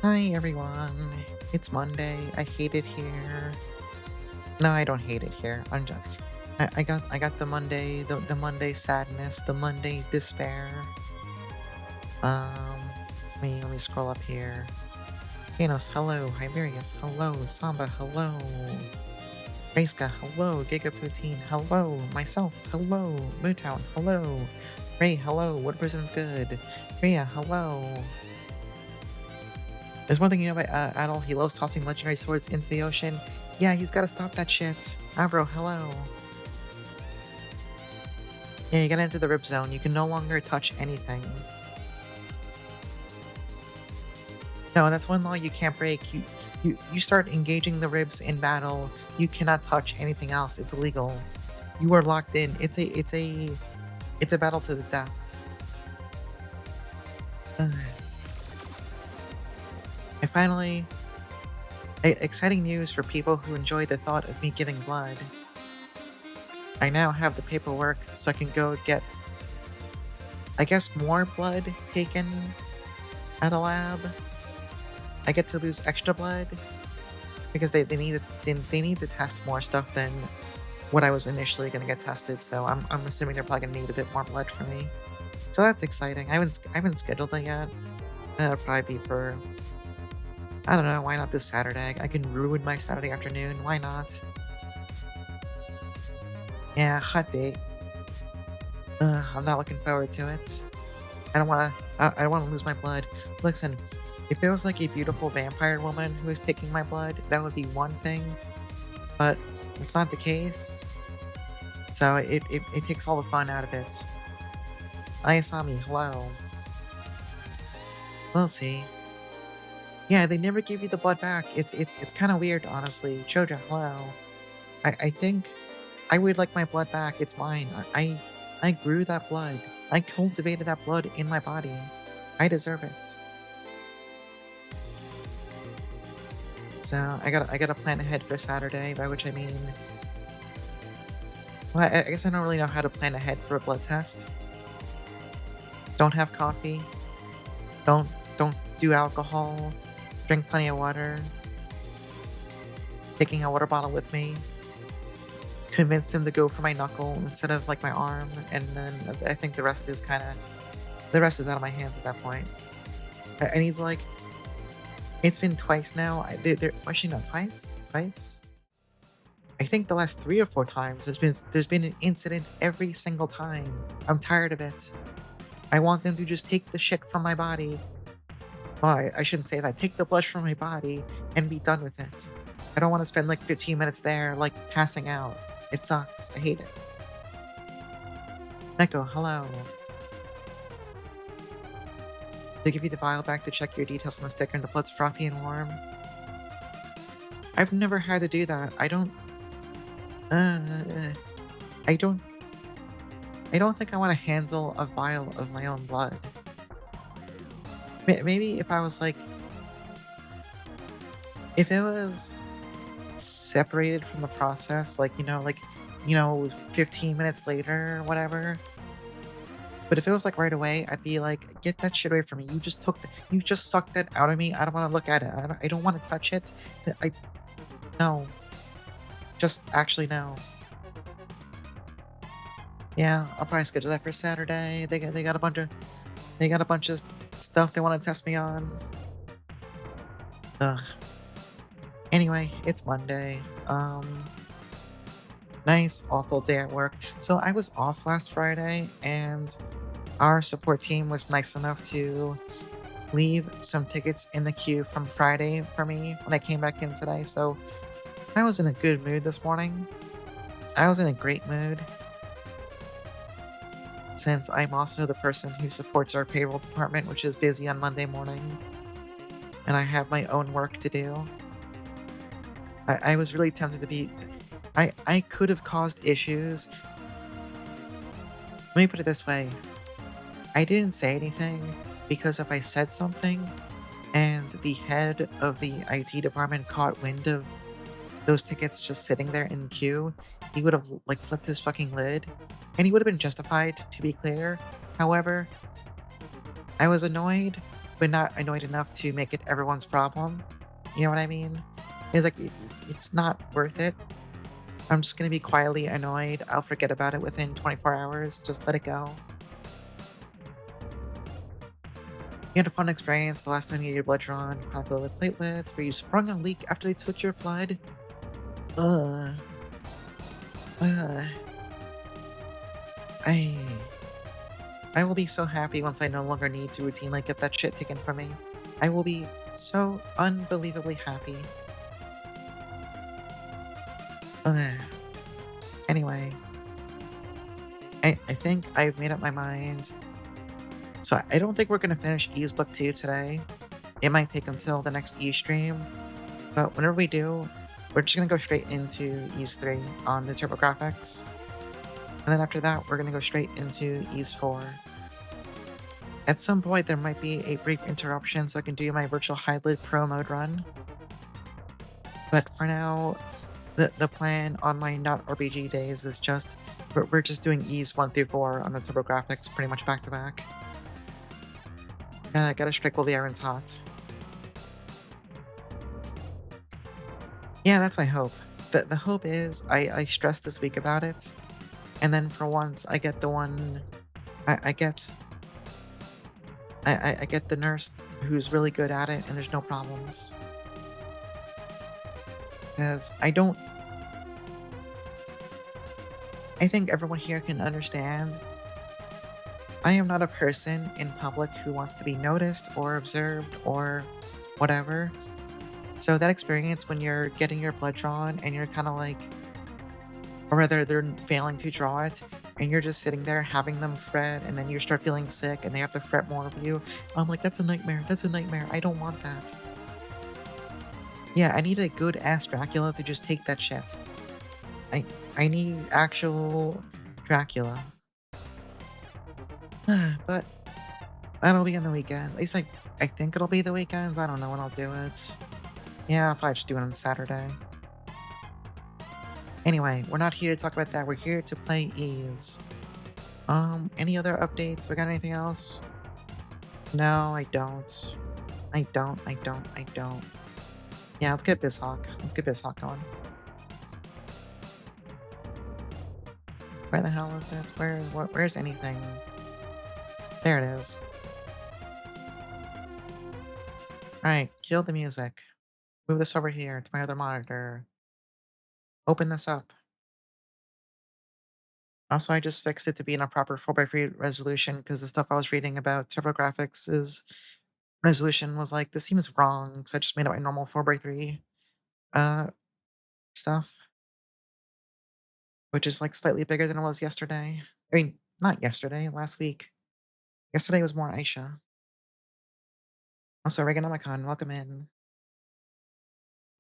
Hi everyone. It's Monday. I hate it here. No, I don't hate it here. I got the Monday sadness, the Monday despair. Let me scroll up here. Thanos, hello. Hiberius, hello. Samba, hello. Raiska, hello. Gigapoutine, hello. Myself, hello. Mootown, hello. Ray, hello. What person's good? Rhea, hello. There's one thing you know about Adol. He loves tossing legendary swords into the ocean. Yeah, he's gotta stop that shit. Abro, hello. Yeah, you gotta enter the rib zone. You can no longer touch anything. No, that's one law you can't break. You start engaging the ribs in battle. You cannot touch anything else. It's illegal. You are locked in. It's a battle to the death. Ugh. And finally, exciting news for people who enjoy the thought of me giving blood. I now have the paperwork so I can go get, I guess, more blood taken at a lab. I get to lose extra blood because they need to test more stuff than what I was initially going to get tested. So I'm assuming they're probably going to need a bit more blood from me. So that's exciting. I haven't scheduled it yet. That'll probably be for, I don't know, why not this Saturday? I can ruin my Saturday afternoon. Why not? Yeah, hot date. I'm not looking forward to it. I don't want to lose my blood. Listen, if it was like a beautiful vampire woman who was taking my blood, that would be one thing. But it's not the case. So it takes all the fun out of it. Ayasami, hello. We'll see. Yeah, they never give you the blood back. It's kind of weird, honestly. Choja, hello. I think I would like my blood back. It's mine. I grew that blood. I cultivated that blood in my body. I deserve it. So I gotta plan ahead for Saturday, by which I mean, well, I guess I don't really know how to plan ahead for a blood test. Don't have coffee. Don't do alcohol. Drink plenty of water. Taking a water bottle with me. Convinced him to go for my knuckle instead of like my arm, and then I think the rest is out of my hands at that point. And he's like, it's been twice now. Actually no, twice. I think the last 3 or 4 times there's been an incident every single time. I'm tired of it. I want them to just take the shit from my body. Well, I shouldn't say that. Take the blood from my body and be done with it. I don't want to spend like 15 minutes there, like passing out. It sucks. I hate it. Neko, hello. They give you the vial back to check your details on the sticker and the blood's frothy and warm. I've never had to do that. I don't think I want to handle a vial of my own blood. Maybe if I was like, if it was separated from the process, like 15 minutes later or whatever. But if it was like right away, I'd be like, get that shit away from me. You just sucked that out of me. I don't want to look at it. I don't want to touch it. No. Just actually no. Yeah, I'll probably schedule that for Saturday. They got a bunch of stuff they want to test me on. Ugh. Anyway, it's Monday. Nice, awful day at work. So I was off last Friday, and our support team was nice enough to leave some tickets in the queue from Friday for me when I came back in today. So I was in a good mood this morning. I was in a great mood, since I'm also the person who supports our payroll department, which is busy on Monday morning, and I have my own work to do. I was really tempted to be... I could have caused issues. Let me put it this way. I didn't say anything, because if I said something, and the head of the IT department caught wind of those tickets just sitting there in queue, he would have like flipped his fucking lid, and he would have been justified, to be clear. However, I was annoyed, but not annoyed enough to make it everyone's problem. You know what I mean? It's like, it's not worth it. I'm just gonna be quietly annoyed. I'll forget about it within 24 hours. Just let it go. You had a fun experience the last time you had your blood drawn, crackle the platelets, where you sprung a leak after they took your blood. Ugh. Ugh. I I will be so happy once I no longer need to routinely get that shit taken from me. I will be so unbelievably happy. Ugh. Anyway, I think I've made up my mind. So I don't think we're gonna finish E's book 2 today. It might take until the next E stream, but whenever we do, we're just gonna go straight into E's 3 on the TurboGrafx. And then after that, we're gonna go straight into E's 4. At some point, there might be a brief interruption so I can do my virtual hide pro mode run. But for now, the plan on my not RPG days is just we're just doing E's 1 through 4 on the TurboGrafx pretty much back to back. Gotta strike while the iron's hot. Yeah, that's my hope. The hope is I stress this week about it, and then for once I get the one I get I get the nurse who's really good at it and there's no problems. Because I think everyone here can understand I am not a person in public who wants to be noticed or observed or whatever. So that experience when you're getting your blood drawn and you're kind of like, or rather they're failing to draw it, and you're just sitting there having them fret, and then you start feeling sick and they have to fret more of you. I'm like, that's a nightmare. That's a nightmare. I don't want that. Yeah, I need a good ass Dracula to just take that shit. I I need actual Dracula. But that'll be on the weekend. At least I think it'll be the weekends. I don't know when I'll do it. Yeah, I'll probably just do it on Saturday. Anyway, we're not here to talk about that. We're here to play Ease. Any other updates? We got anything else? No, I don't. I don't. Yeah, let's get Bizhawk. Let's get Bizhawk going. Where the hell is it? Where's anything? There it is. Alright, kill the music. Move this over here to my other monitor. Open this up. Also, I just fixed it to be in a proper 4x3 resolution because the stuff I was reading about TurboGrafx' resolution was like, this seems wrong, so I just made it my normal 4x3 uh, stuff, which is like slightly bigger than it was yesterday. I mean, not yesterday, last week. Yesterday was more Aisha. Also, Reganomicon, welcome in.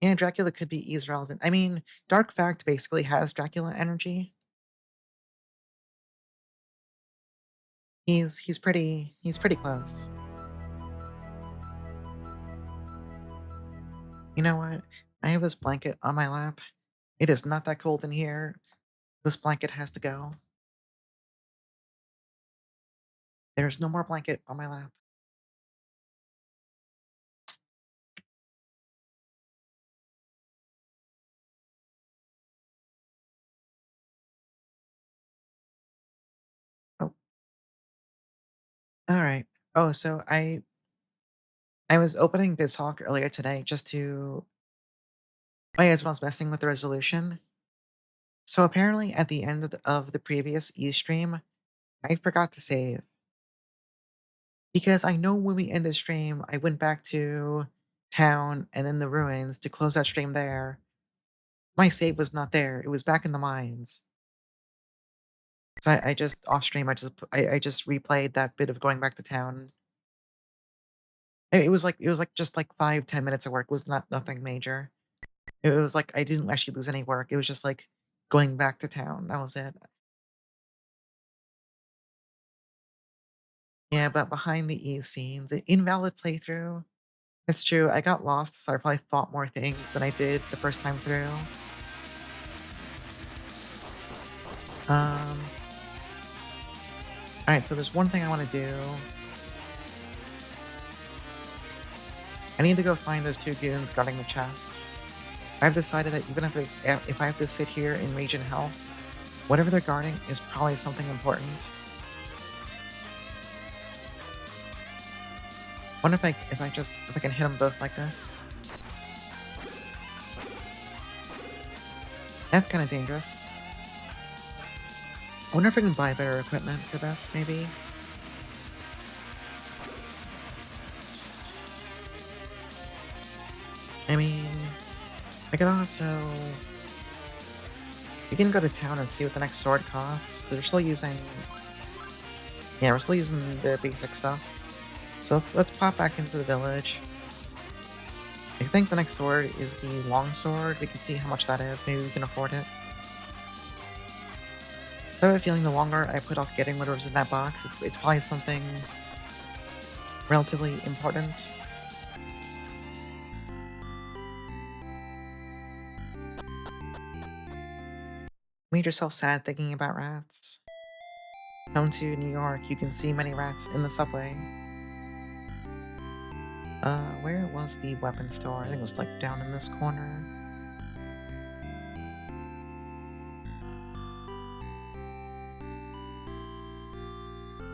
Yeah, Dracula could be ease relevant. I mean, Dark Fact basically has Dracula energy. He's pretty close. You know what? I have this blanket on my lap. It is not that cold in here. This blanket has to go. There's no more blanket on my lap. Oh, all right. Oh, so I was opening BizHawk earlier today just to oh yeah, as well as messing with the resolution. So apparently at the end of the previous E-stream, I forgot to save. Because I know when we end the stream, I went back to town and then the ruins to close that stream there. My save was not there. It was back in the mines. So I just off stream. I just replayed that bit of going back to town. It was like just like 5-10 minutes of work. It was not nothing major. It was like I didn't actually lose any work. It was just like going back to town. That was it. Yeah, but behind the E scenes, invalid playthrough. It's true. I got lost, so I probably fought more things than I did the first time through. Um. All right. So there's one thing I want to do. I need to go find those two goons guarding the chest. I've decided that even if I have to sit here in region health, whatever they're guarding is probably something important. Wonder if I can hit them both like this. That's kind of dangerous. I wonder if I can buy better equipment for this, maybe. I mean, I could also... You can go to town and see what the next sword costs, because we're still using... Yeah, we're still using the basic stuff. So let's pop back into the village. I think the next sword is the long sword. We can see how much that is. Maybe we can afford it. I have a feeling the longer I put off getting whatever's in that box, it's probably something relatively important. Made yourself sad thinking about rats. Come to New York, you can see many rats in the subway. Where was the weapon store? I think it was like down in this corner.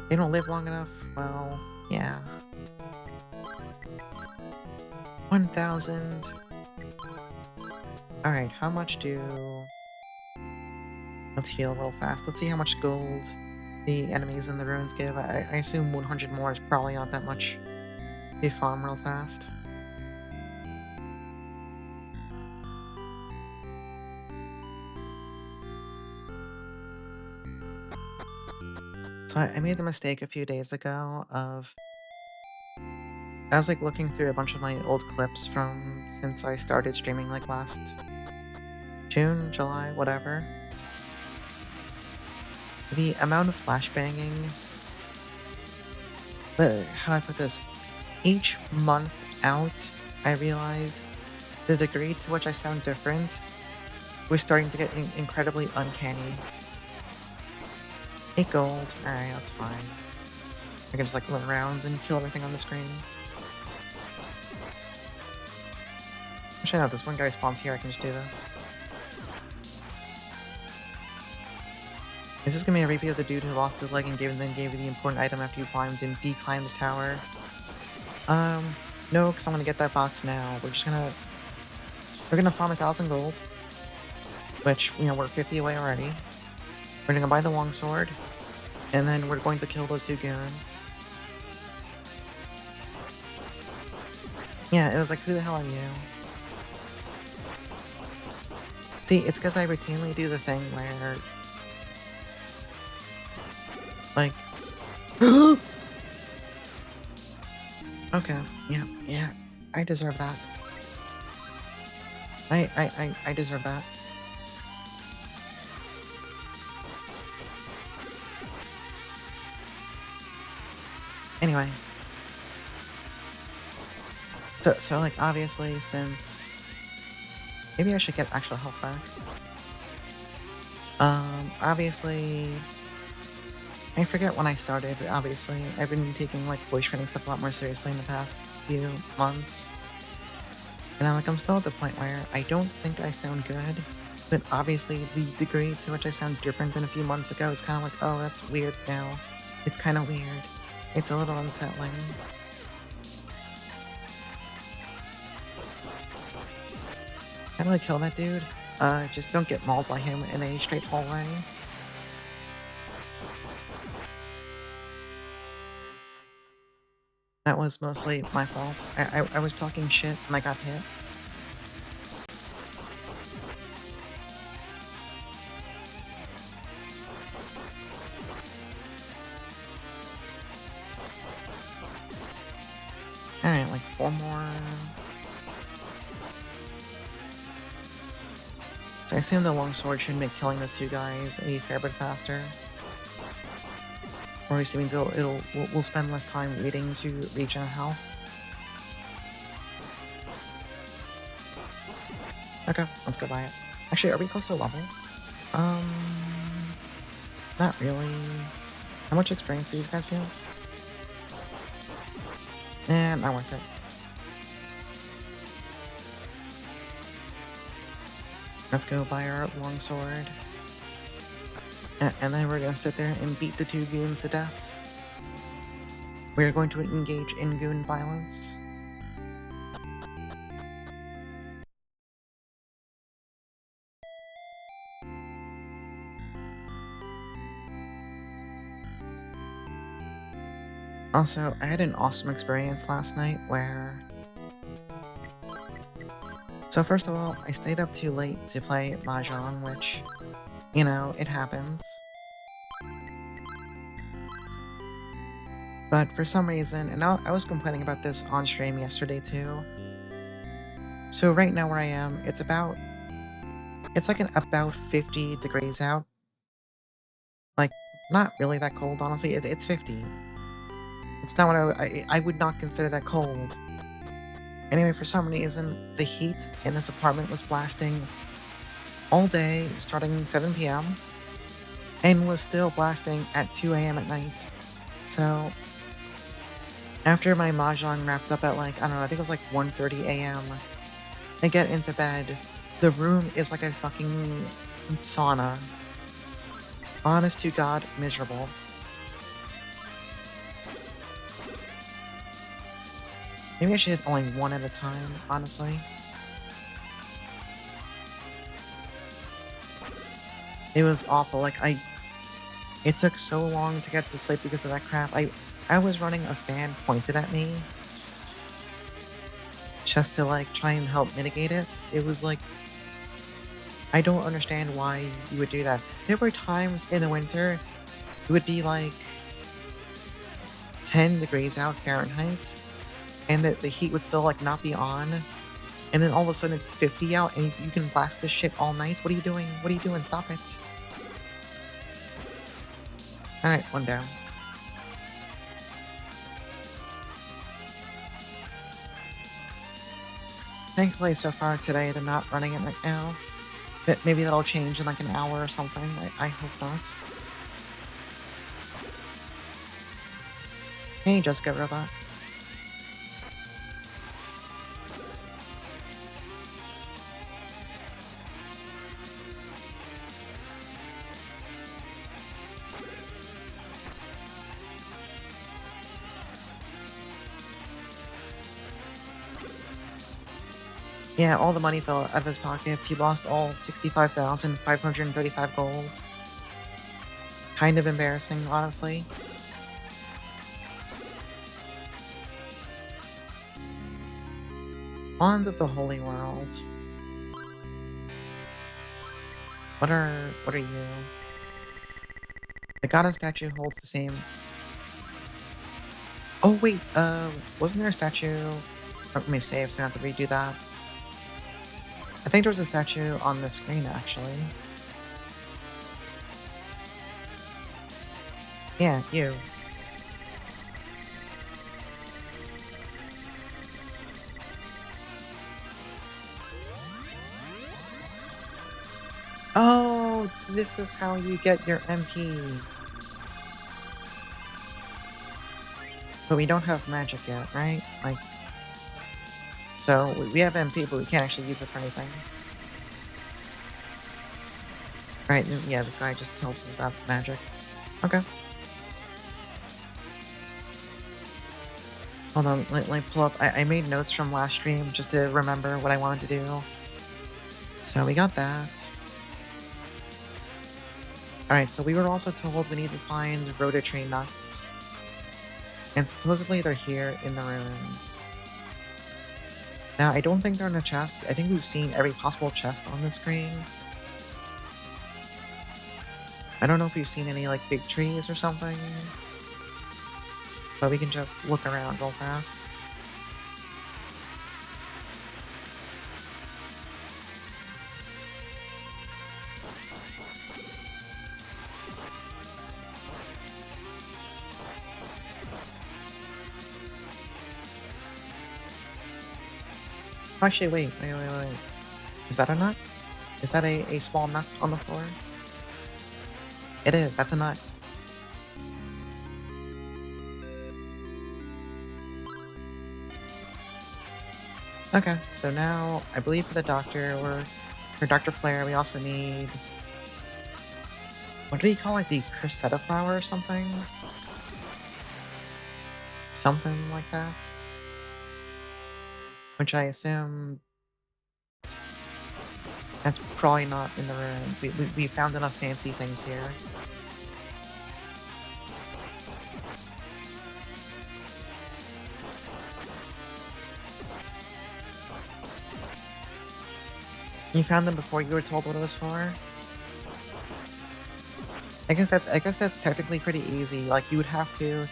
They don't live long enough? Well, yeah. 1,000. Alright, how much do... Let's heal real fast. Let's see how much gold the enemies in the ruins give. I assume 100 more is probably not that much. They farm real fast. So I made the mistake a few days ago of... I was like looking through a bunch of my old clips from since I started streaming like last June, July, whatever. The amount of flashbanging... How do I put this? Each month out, I realized the degree to which I sound different was starting to get incredibly uncanny. 8 gold. Alright, that's fine. I can just like run around and kill everything on the screen. Actually, no, this one guy spawns here, I can just do this. Is this gonna be a repeat of the dude who lost his leg and then gave you the important item after you climbed and declimbed the tower? No, because I'm gonna get that box now. We're gonna farm 1,000 gold, which, you know, we're 50 away already. We're gonna buy the longsword, and then we're going to kill those 2 goons. Yeah, it was like, who the hell are you? See, it's because I routinely do the thing where... Like... Okay, yeah, I deserve that. I deserve that. Anyway. So like, obviously, since... Maybe I should get actual health back. Obviously... I forget when I started, but obviously, I've been taking, like, voice training stuff a lot more seriously in the past few months. And I'm still at the point where I don't think I sound good, but obviously the degree to which I sound different than a few months ago is kind of like, oh, that's weird now. It's kind of weird. It's a little unsettling. How do I kill that dude? Just don't get mauled by him in a straight hallway. That was mostly my fault. I was talking shit and I got hit. Alright, like 4 more. So I assume the longsword should make killing those 2 guys a fair bit faster. Or at least it means we'll spend less time waiting to regen health. Okay, let's go buy it. Actually, are we close to level? Not really. How much experience do these guys give? Not worth it. Let's go buy our longsword. And then we're gonna sit there and beat the two goons to death. We're going to engage in goon violence. Also, I had an awesome experience last night where... So first of all, I stayed up too late to play Mahjong, which, you know, it happens. But for some reason, and I was complaining about this on stream yesterday too. So right now where I am, it's like about 50 degrees out. Like, not really that cold, honestly. It's 50. It's not what I would not consider that cold. Anyway, for some reason, the heat in this apartment was blasting all day, starting 7 p.m., and was still blasting at 2 a.m. at night. So, after my Mahjong wrapped up at like, I don't know, I think it was like 1:30 a.m., I get into bed. The room is like a fucking sauna. Honest to God, miserable. Maybe I should hit only one at a time, honestly. It was awful. It took so long to get to sleep because of that crap. I was running a fan pointed at me just to like try and help mitigate it. It was like, I don't understand why you would do that. There were times in the winter, it would be like 10 degrees out Fahrenheit, and the heat would still like not be on. And then all of a sudden it's 50 out and you can blast this shit all night. What are you doing? What are you doing? Stop it. Alright, one down. Thankfully, so far today, they're not running it right now. But maybe that'll change in like an hour or something. I hope not. Hey, Jessica Robot. Yeah, all the money fell out of his pockets. He lost all 65,535 gold. Kind of embarrassing, honestly. Wands of the Holy World. What are you? The goddess statue holds the same... Oh wait, wasn't there a statue... Oh, let me save so I don't have to redo that. I think there was a statue on the screen, actually. Yeah, you. Oh, this is how you get your MP. But we don't have magic yet, right? Like... So, we have MP, but we can't actually use it for anything. Right, yeah, this guy just tells us about magic. Okay. Hold on, let me pull up. I made notes from last stream just to remember what I wanted to do. So we got that. Alright, so we were also told we need to find Rototrain nuts. And supposedly they're here in the ruins. Now, I don't think they're in a chest. I think we've seen every possible chest on the screen. I don't know if we've seen any, like, big trees or something. But we can just look around real fast. Actually, wait. Is that a nut? Is that a small nut on the floor? It is, that's a nut. Okay, so now, I believe for the doctor, For Dr. Flare, we also need... What do you call it? The Cresseta flower or something? Something like that. Which I assume... That's probably not in the ruins. We found enough fancy things here. You found them before you were told what it was for? I guess that's technically pretty easy. Like, you would have to...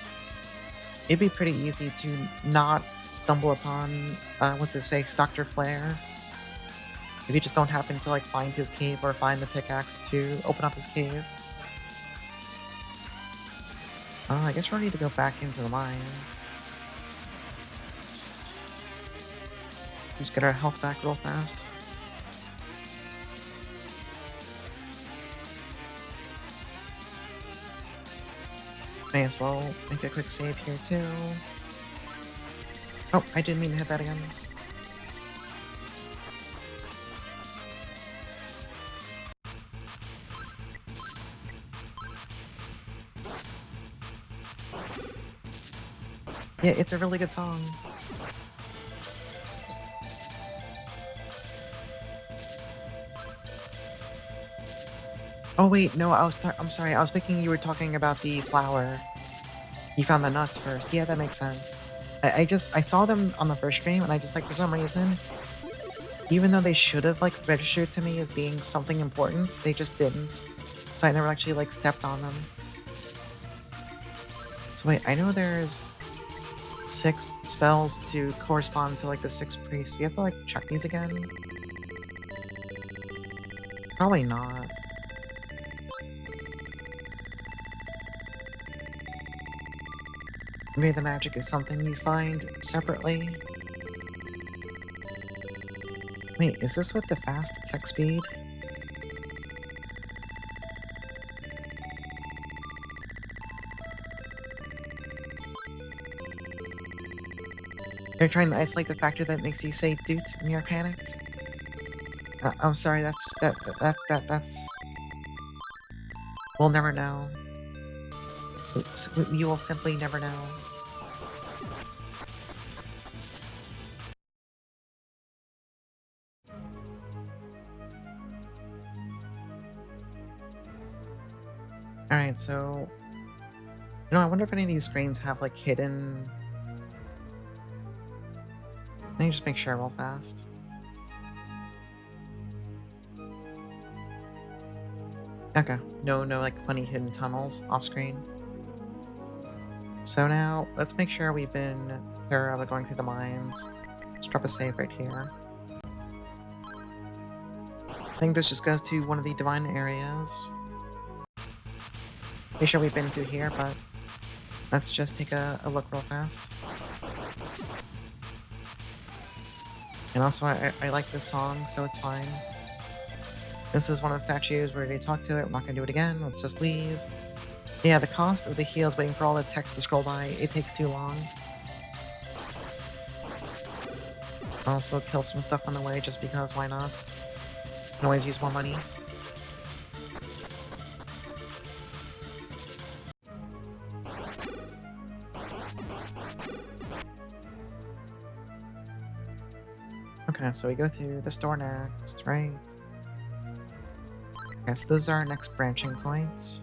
It'd be pretty easy to not stumble upon, what's his face, Dr. Flare. If you just don't happen to, like, find his cave or find the pickaxe to open up his cave. I guess we're ready to go back into the mines. Just get our health back real fast. May as well make a quick save here, too. Oh, I didn't mean to hit that again. Yeah, it's a really good song. Oh wait, no, I'm sorry, I was thinking you were talking about the flower. You found the nuts first. Yeah, that makes sense. I saw them on the first stream, and I just, like, for some reason, even though they should have, like, registered to me as being something important, they just didn't. So I never actually, like, stepped on them. So wait, I know there's 6 spells to correspond to, like, the 6 priests. We have to, like, check these again? Probably not. Maybe the magic is something you find separately. Wait, is this with the fast attack speed? They're trying to isolate the factor that makes you say "doot" when you're panicked. I'm sorry. That's. We'll never know. You will simply never know. Alright, so... I wonder if any of these screens have, like, hidden... Let me just make sure real fast. Okay. No, like, funny hidden tunnels off-screen. So now, let's make sure we've been thorough about going through the mines. Let's drop a save right here. I think this just goes to one of the divine areas. Pretty sure we've been through here, but let's just take a look real fast. And also, I like this song, so it's fine. This is one of the statues. We're going to talk to it. We're not going to do it again. Let's just leave. Yeah, the cost of the heals waiting for all the text to scroll by, it takes too long. Also, kill some stuff on the way just because, why not? Can always use more money. Okay, so we go through this door next, right? Okay, so those are our next branching points.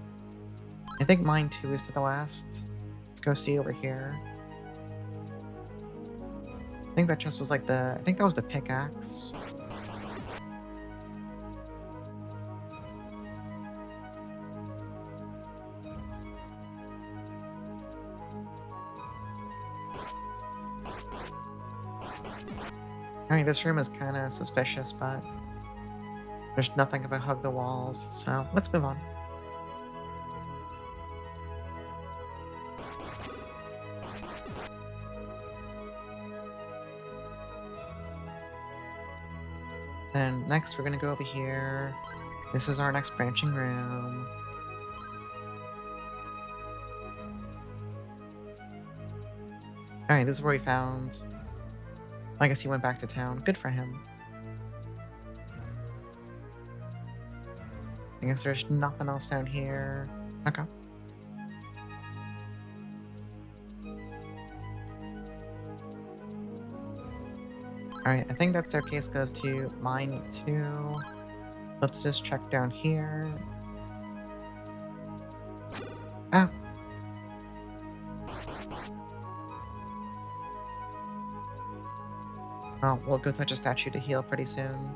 I think mine too is to the west. Let's go see over here. I think that just was like I think that was the pickaxe. I mean, this room is kind of suspicious, but there's nothing about hug the walls, so let's move on. Then next we're gonna go over here. This is our next branching room. Alright, this is where we found... I guess he went back to town. Good for him. I guess there's nothing else down here. Okay. Alright, I think that staircase goes to mine 2. Let's just check down here. Ah! Oh, we'll go touch a statue to heal pretty soon.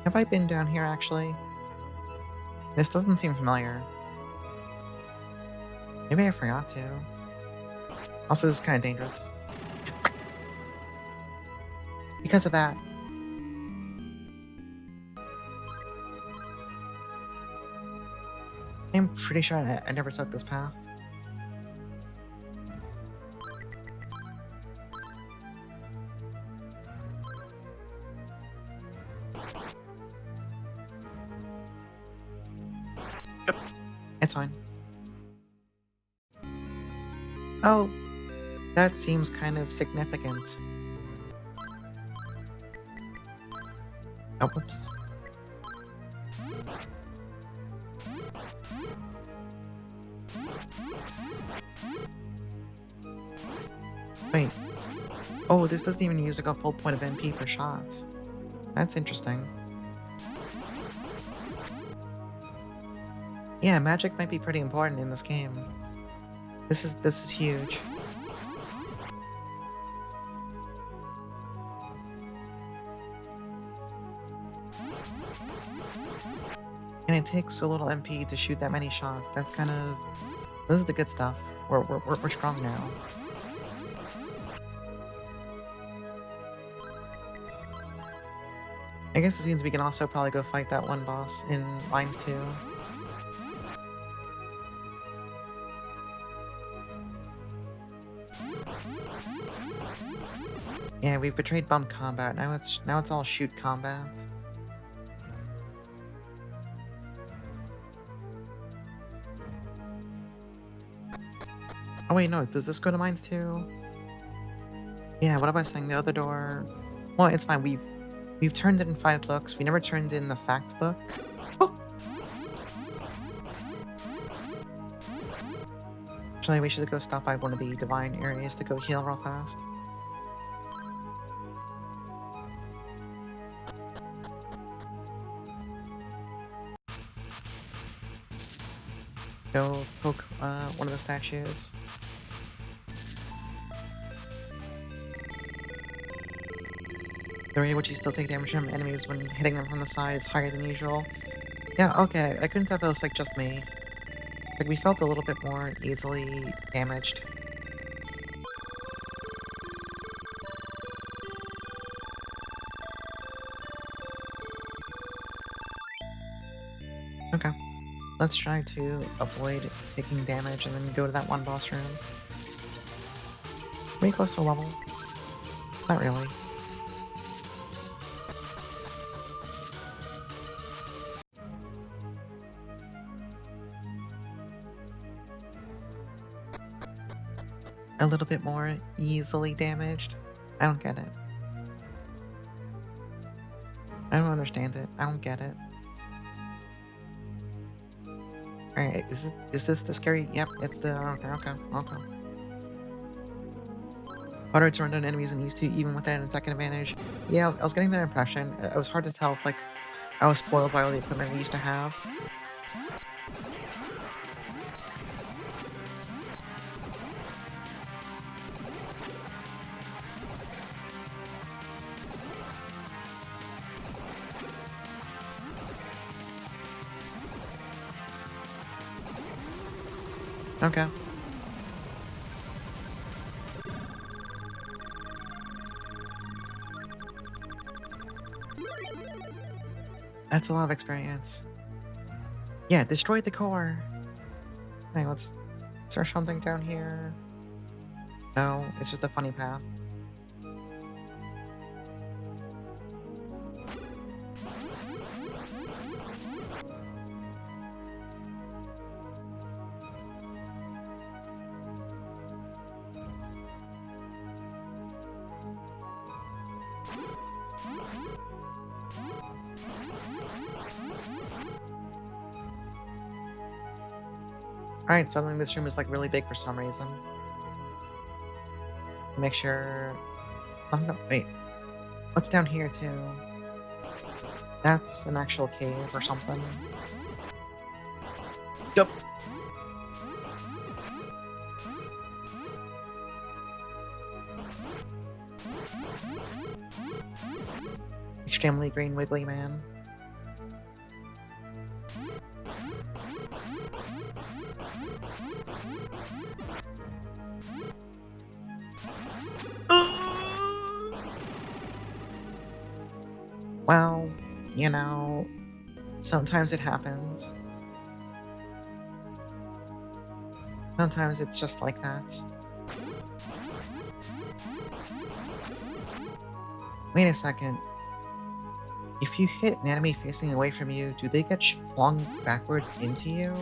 Have I been down here, actually? This doesn't seem familiar. Maybe I forgot to. Also, this is kind of dangerous. Because of that. I'm pretty sure I never took this path. It's fine. Oh, that seems kind of significant. Oh, whoops. Wait. Oh, this doesn't even use like a full point of MP per shot. That's interesting. Yeah, magic might be pretty important in this game. This is huge. And it takes so little MP to shoot that many shots. That's kind of... This is the good stuff. We're strong now. I guess this means we can also probably go fight that one boss in Mines 2. Yeah, we've betrayed bump combat. Now it's all shoot combat. Oh wait, no, does this go to Mines 2? Yeah, what am I saying? The other door... Well, it's fine. We've turned in 5 books. We never turned in the fact book. Oh! Actually, we should go stop by one of the divine areas to go heal real fast. Go poke one of the statues. The rate at which you still take damage from enemies when hitting them from the side is higher than usual. Yeah, okay, I couldn't tell if it was like just me. Like we felt a little bit more easily damaged. Okay. Let's try to avoid taking damage and then go to that one boss room. Pretty close to a level. Not really. A little bit more easily damaged? I don't get it. I don't understand it. I don't get it. Alright, is this the scary? Yep, it's the... Okay. Harder to run down enemies in these two, even without an attack advantage. Yeah, I was getting that impression. It was hard to tell if, like, I was spoiled by all the equipment we used to have. Okay. That's a lot of experience. Yeah, destroy the core. Hey, is there something down here? No, it's just a funny path. Alright, suddenly this room is like really big for some reason. Make sure... Oh no, wait. What's down here too? That's an actual cave or something. Yup. Extremely green wiggly man. Well, you know, sometimes it happens. Sometimes it's just like that. Wait a second. If you hit an enemy facing away from you, do they get flung backwards into you?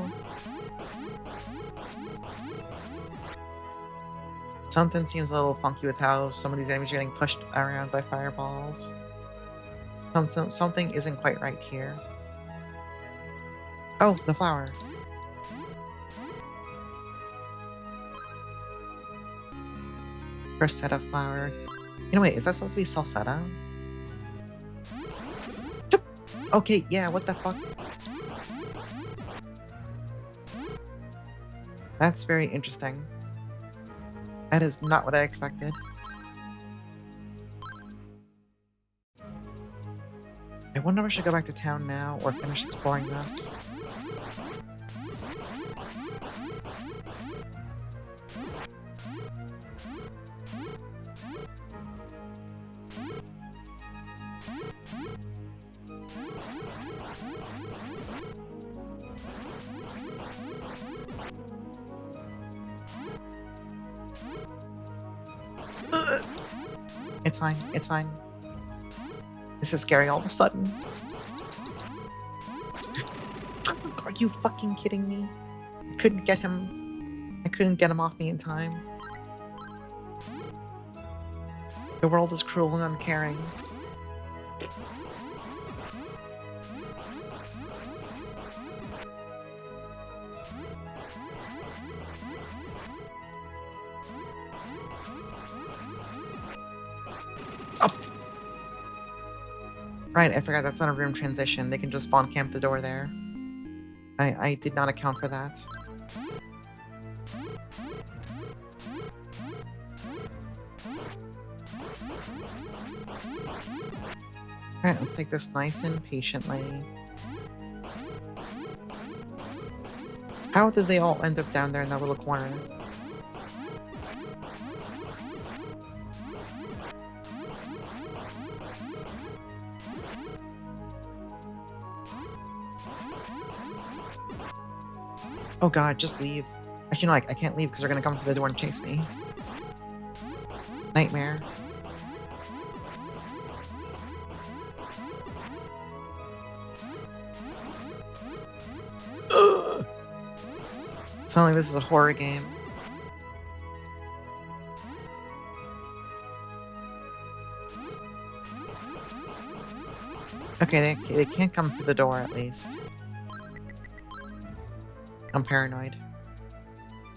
Something seems a little funky with how some of these enemies are getting pushed around by fireballs. Something isn't quite right here. Oh, the flower. First set of flower. You know, wait, is that supposed to be salsetta? Okay, yeah, what the fuck? That's very interesting. That is not what I expected. I wonder if I should go back to town now or finish exploring this. It's fine, it's fine. This is scary all of a sudden. Are you fucking kidding me? I couldn't get him. I couldn't get him off me in time. The world is cruel and uncaring. Right, I forgot that's not a room transition. They can just spawn camp the door there. I did not account for that. Alright, let's take this nice and patiently. How did they all end up down there in that little corner? Oh god, just leave. Actually, no, I can't leave because they're gonna come through the door and chase me. Nightmare. Ugh. Sounds like this is a horror game. Okay, they can't come through the door at least. I'm paranoid.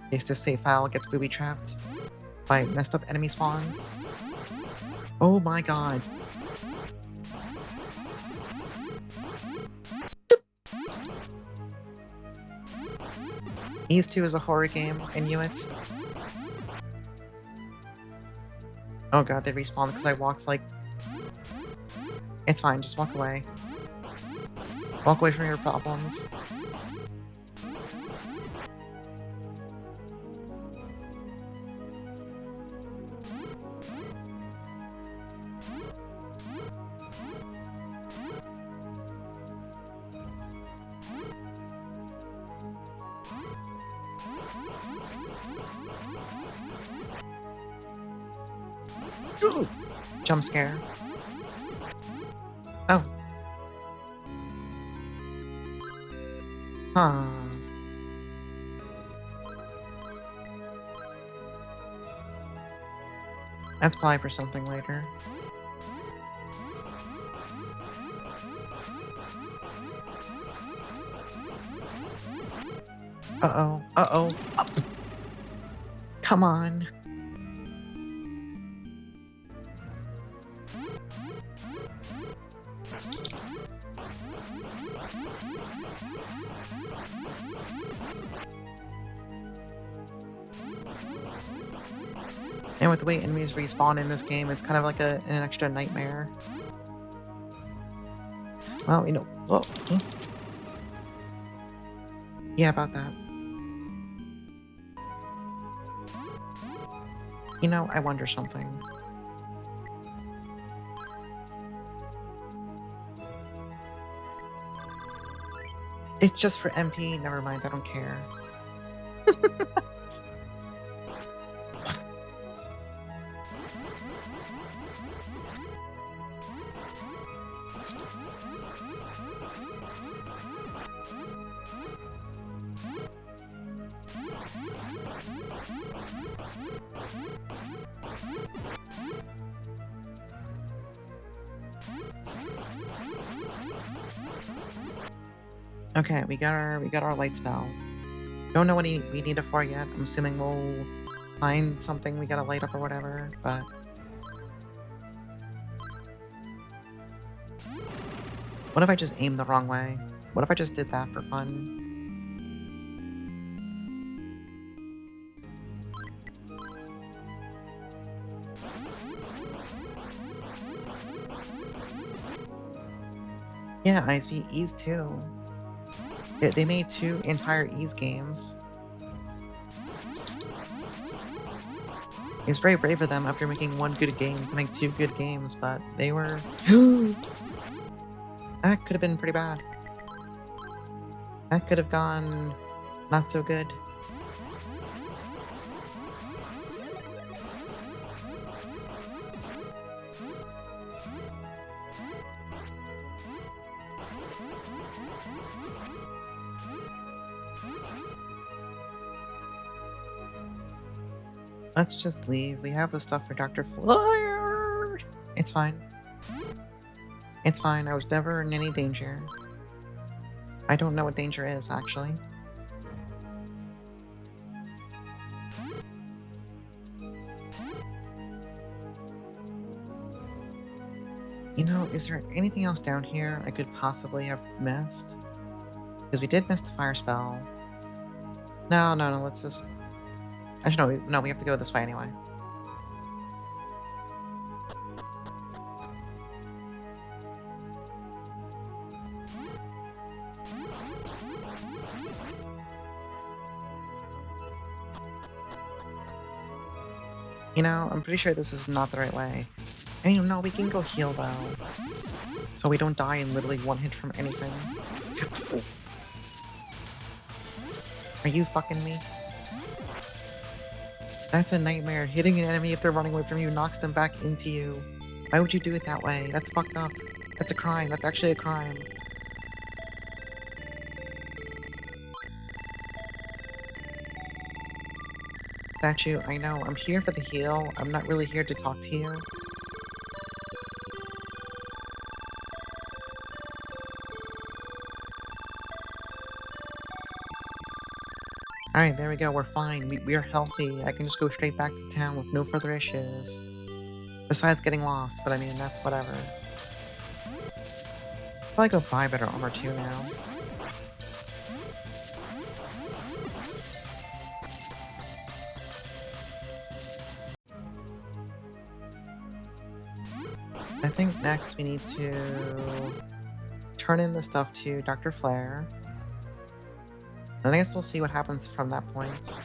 In case this save file gets booby-trapped by messed up enemy spawns. Oh my god. These two is a horror game, I knew it. Oh god, they respawned because I walked like... It's fine, just walk away. Walk away from your problems. Ooh, jump scare. Oh. Huh. That's probably for something later. Uh-oh. Uh-oh. Come on. And with the way enemies respawn in this game, it's kind of like an extra nightmare. Well, you know, whoa. Yeah, about that. You know, I wonder something. It's just for MP. Never mind, I don't care. Okay, we got our light spell. Don't know what we need it for yet. I'm assuming we'll find something we gotta light up or whatever, but... What if I just aimed the wrong way? What if I just did that for fun? Yeah, ISV Ys too. They made 2 entire Ys games. It's very brave of them after making 1 good game to make 2 good games, but they were... That could have been pretty bad. That could have gone not so good. Let's just leave. We have the stuff for Dr. Flyer. It's fine. It's fine. I was never in any danger. I don't know what danger is, actually. You know, is there anything else down here I could possibly have missed? Because we did miss the fire spell. No, let's just... Actually, no, we have to go this way anyway. You know, I'm pretty sure this is not the right way. I mean, no, we can go heal, though. So we don't die in literally 1 hit from anything. Are you fucking me? That's a nightmare. Hitting an enemy if they're running away from you knocks them back into you. Why would you do it that way? That's fucked up. That's a crime. That's actually a crime. Statue, I know. I'm here for the heal. I'm not really here to talk to you. Alright, there we go. We're fine. We are healthy. I can just go straight back to town with no further issues. Besides getting lost, but I mean, that's whatever. Probably go buy better armor too now. I think next we need to turn in the stuff to Dr. Flare. And I guess we'll see what happens from that point.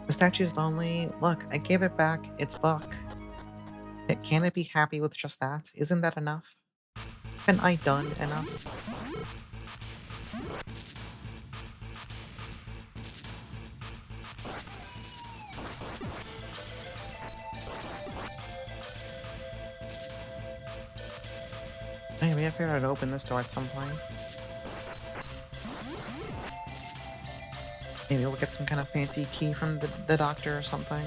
The statue's lonely. Look, I gave it back its book. Can it be happy with just that? Isn't that enough? Haven't I done enough? Hey, we have to figure out how to open this door at some point. Maybe we'll get some kind of fancy key from the doctor or something.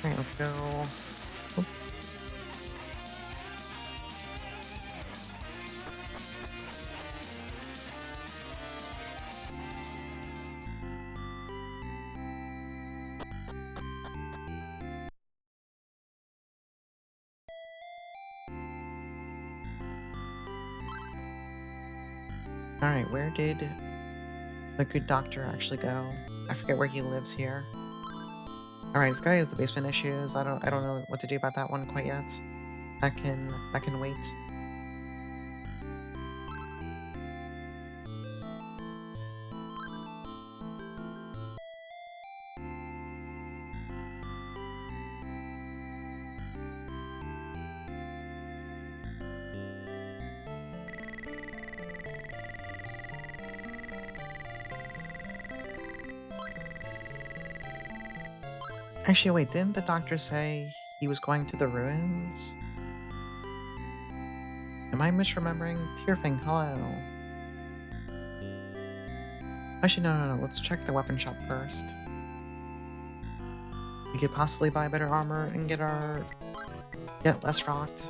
Alright, let's go. Oop. Alright, where did the good doctor actually go? I forget where he lives here. Alright, this guy has the basement issues. I don't know what to do about that one quite yet. That can wait. Actually, wait, didn't the doctor say he was going to the ruins? Am I misremembering? Tearfing, hello. Actually, no. Let's check the weapon shop first. We could possibly buy better armor and get less rocked.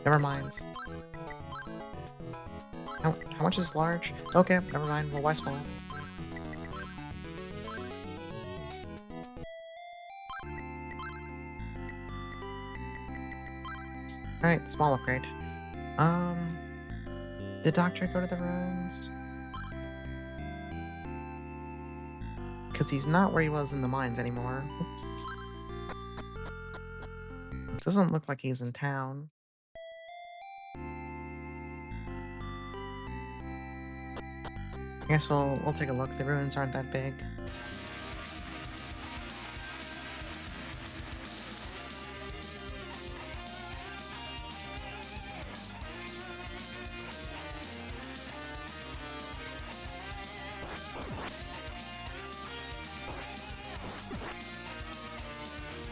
Never mind. How much is large? Okay, never mind. Well, why small? Alright, small upgrade. Did Doctor go to the ruins? Because he's not where he was in the mines anymore. Oops. It doesn't look like he's in town. I guess we'll take a look. The ruins aren't that big.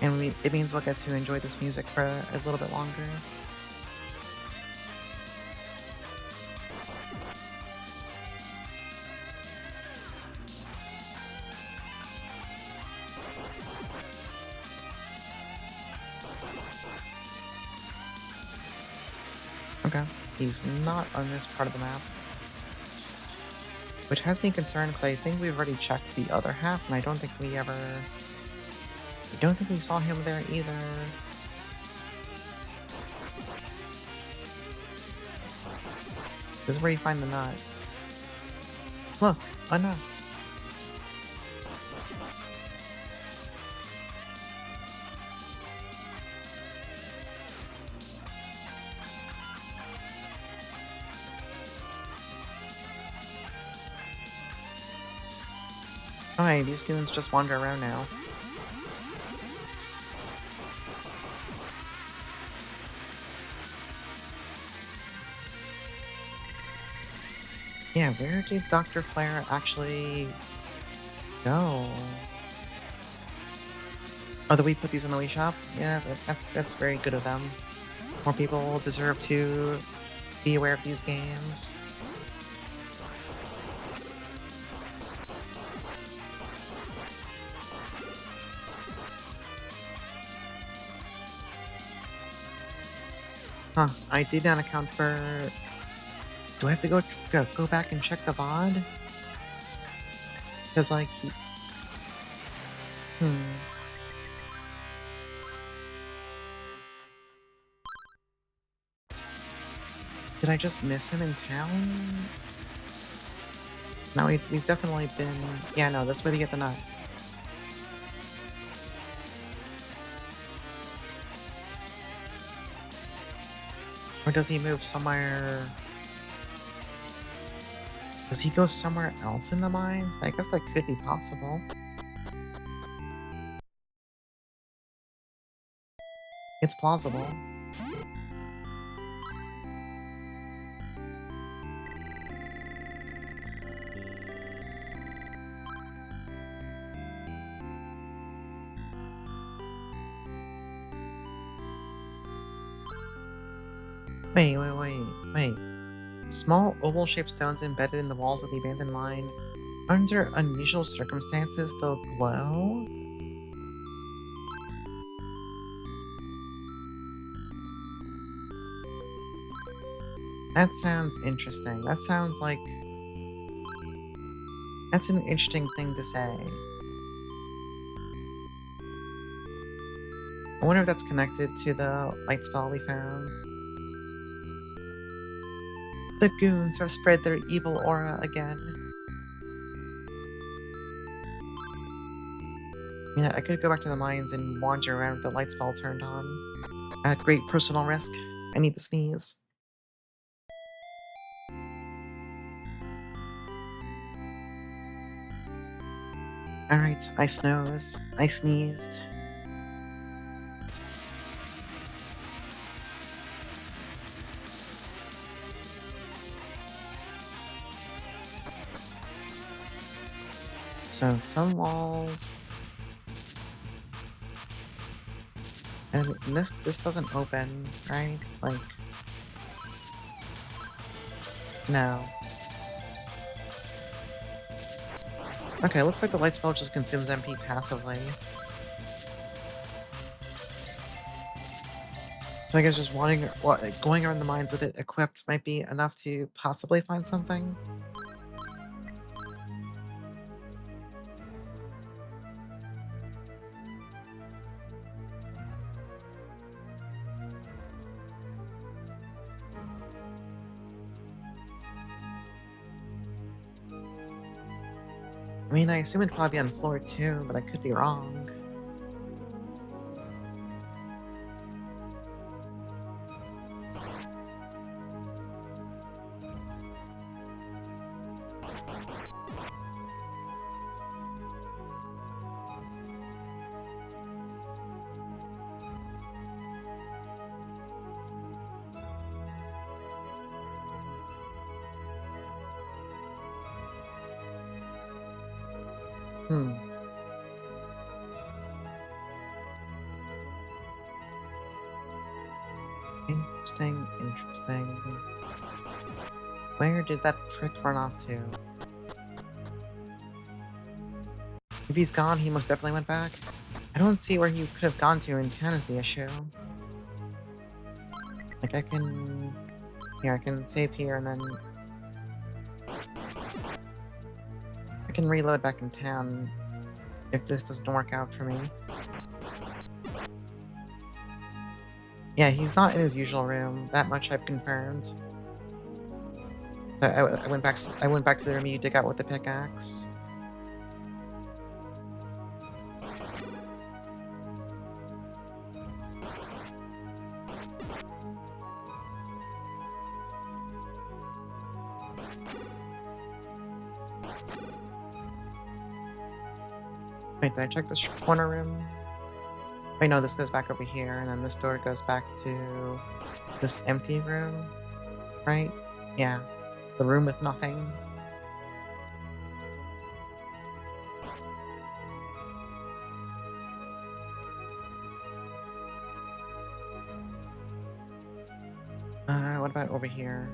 And it means we'll get to enjoy this music for a little bit longer. Okay. He's not on this part of the map. Which has me concerned because I think we've already checked the other half, and I don't think we saw him there either. This is where you find the nut. Look, a nut. Alright, these goons just wander around now. Yeah, where did Dr. Flare actually go? Oh, did we put these in the Wii shop? Yeah, that's very good of them. More people deserve to be aware of these games. Huh, I did not account for... Do I have to go back and check the VOD? Because, like, Did I just miss him in town? No, we've definitely been... Yeah, no, that's where they get the nut. Or does he move somewhere... Does he go somewhere else in the mines? I guess that could be possible. It's plausible. Wait. Small oval-shaped stones embedded in the walls of the abandoned mine. Under unusual circumstances, they'll glow? That sounds interesting. That sounds like... That's an interesting thing to say. I wonder if that's connected to the light spell we found. The goons have spread their evil aura again. Yeah, I could go back to the mines and wander around with the light spell turned on. At great personal risk. I need to sneeze. Alright, I snooze. I sneezed. So, some walls... And this doesn't open, right? Like... No. Okay, looks like the light spell just consumes MP passively. So I guess just going around the mines with it equipped might be enough to possibly find something? I mean, I assume it'd probably be on floor 2, but I could be wrong. Hmm. Interesting, interesting. Where did that prick run off to? If he's gone, he most definitely went back. I don't see where he could have gone to in town is the issue. Like, I can... Here, I can save here and then... I can reload back in town if this doesn't work out for me. Yeah, he's not in his usual room. That much I've confirmed. So I went back to the room you dig out with the pickaxe. Wait, did I check this corner room? Wait, no, this goes back over here, and then this door goes back to this empty room, right? Yeah, the room with nothing. What about over here?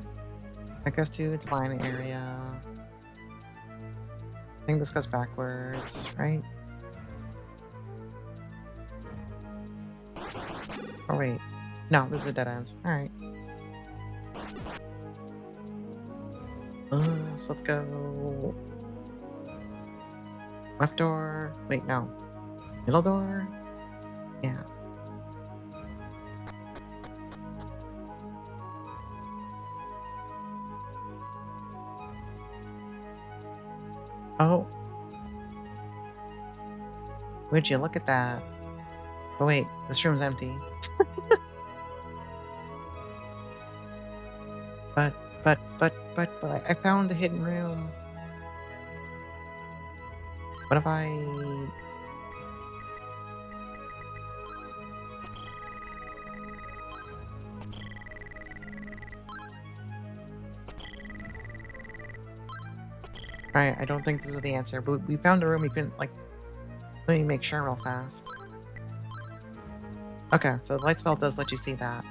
That goes to Divine Area. I think this goes backwards, right? Oh wait. No, this is a dead end. Alright. So let's go... Left door... Wait, no. Middle door? Yeah. Oh. Would you look at that? Oh wait, this room's empty. But I found the hidden room. What if I... Alright, I don't think this is the answer, but we found a room we couldn't, like... Let me make sure real fast. Okay, so the light spell does let you see that.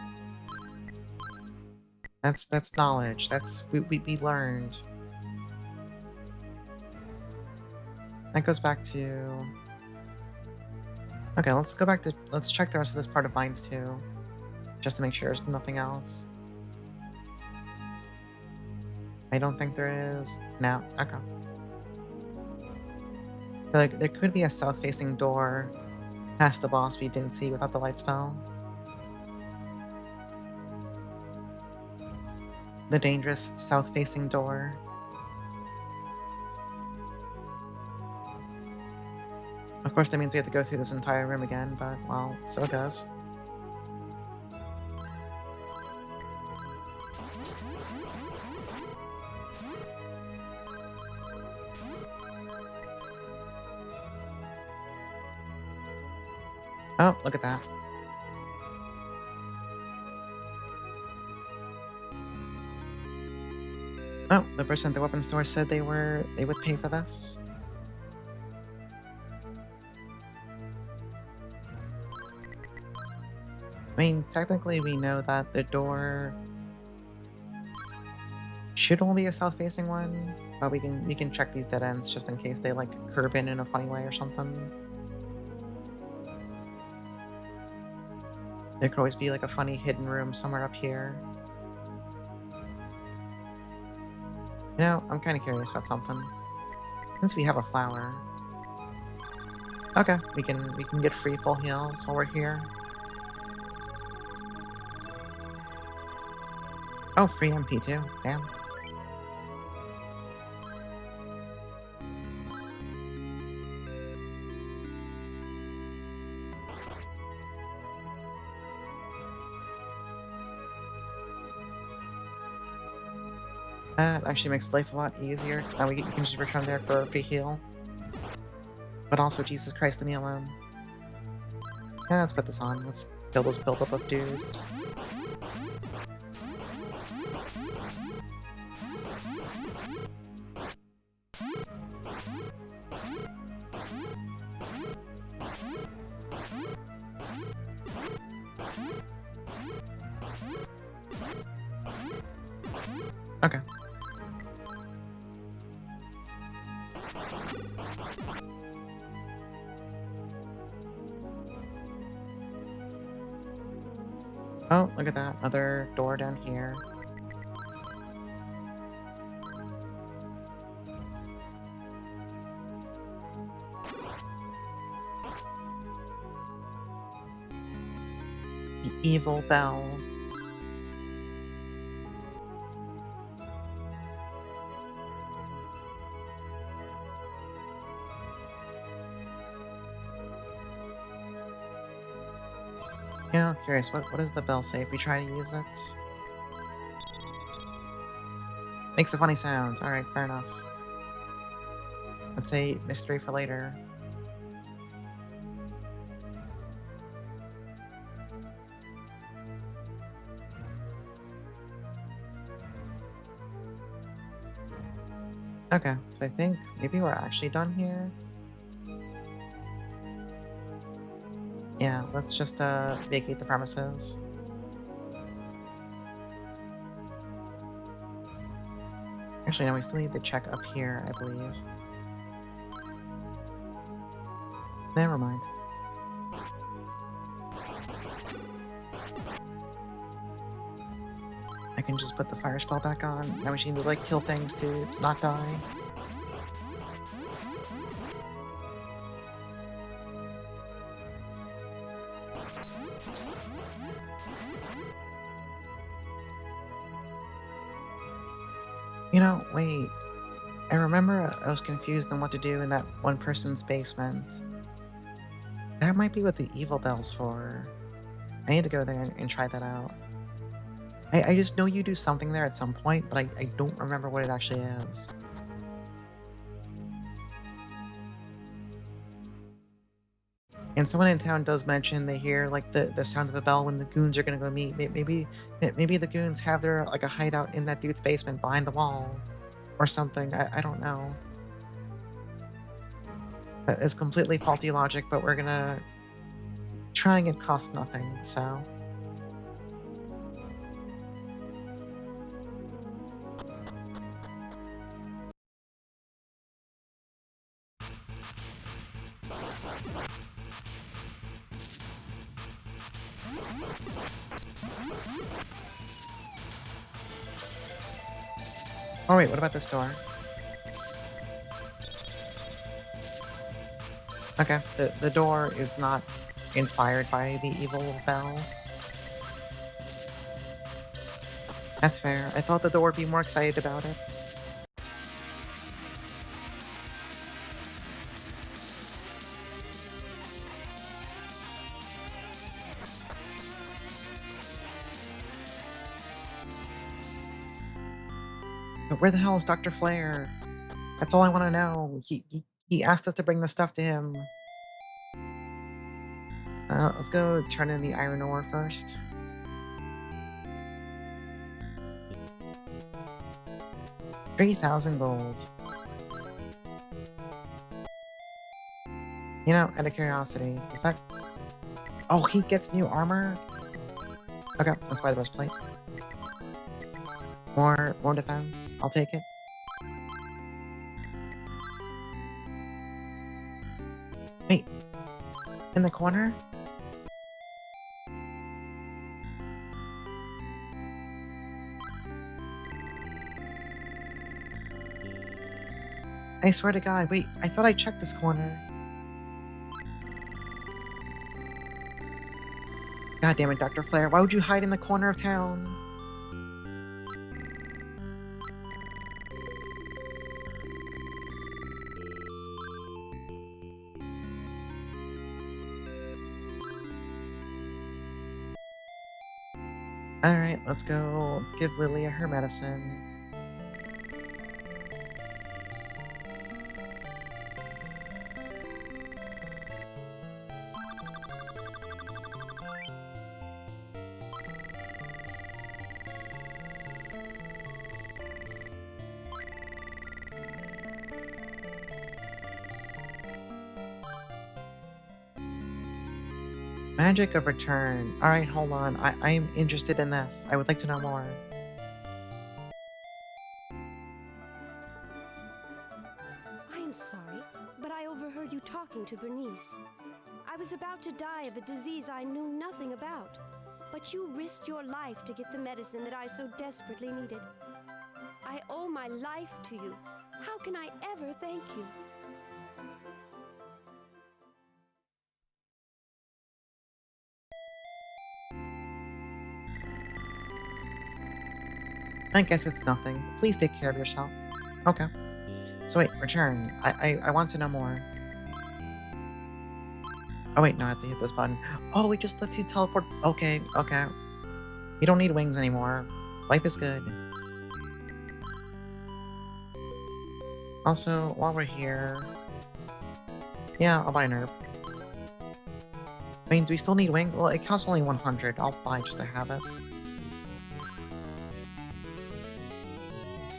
That's knowledge. That's we learned. That goes back to. Okay, let's go back to. Let's check the rest of this part of mines too, just to make sure there's nothing else. I don't think there is. No. Okay. There could be a south-facing door past the boss we didn't see without the light spell. The dangerous south-facing door. Of course, that means we have to go through this entire room again, but, well, so it does. Oh, look at that. Oh, the person at the weapon store said they would pay for this. I mean, technically we know that the door should only be a south-facing one, but we can check these dead ends just in case they like curve in a funny way or something. There could always be like a funny hidden room somewhere up here. You know, I'm kind of curious about something. Since we have a flower. Okay, we can get free full heals while we're here. Oh, free MP too. Damn. That actually makes life a lot easier. Now we can just return there for a free heal. But also, Jesus Christ, leave me alone. Yeah, let's put this on. Let's kill this buildup of dudes. Okay. Oh, look at that. Another door down here. The evil bell. Yeah, curious. What does the bell say if we try to use it? Makes a funny sound. Alright, fair enough. Let's say mystery for later. Okay, so I think maybe we're actually done here. Yeah, let's just vacate the premises. Actually, no, we still need to check up here, I believe. Never mind. I can just put the fire spell back on. Now we just need to like kill things to not die. You know, wait. I remember I was confused on what to do in that one person's basement. That might be what the evil bell's for. I need to go there and try that out. I just know you do something there at some point, but I don't remember what it actually is. And someone in town does mention they hear like the sound of a bell when the goons are gonna go meet. Maybe the goons have their like a hideout in that dude's basement behind the wall, or something. I don't know. That is completely faulty logic, but we're gonna trying it costs nothing, so. Oh wait, what about this door? Okay, the door is not inspired by the evil bell. That's fair. I thought the door would be more excited about it. But where the hell is Dr. Flare? That's all I want to know. He asked us to bring the stuff to him. Let's go turn in the iron ore first. $3,000 gold. You know, out of curiosity, is that... Oh, he gets new armor? Okay, let's buy the breastplate. More defense. I'll take it. Wait. In the corner? I swear to God, wait, I thought I checked this corner. God damn it, Dr. Flare, why would you hide in the corner of town? Alright, let's go. Let's give Lilia her medicine. Magic of return. Alright, hold on. I am interested in this. I would like to know more. I am sorry, but I overheard you talking to Bernice. I was about to die of a disease I knew nothing about, but you risked your life to get the medicine that I so desperately needed. I owe my life to you. How can I ever thank you? I guess it's nothing. Please take care of yourself. Okay. So wait, return. I want to know more. Oh wait, no, I have to hit this button. Oh, we just let you teleport. Okay, okay. You don't need wings anymore. Life is good. Also, while we're here... Yeah, I'll buy an herb. I mean, do we still need wings? Well, it costs only 100. I'll buy just to have it.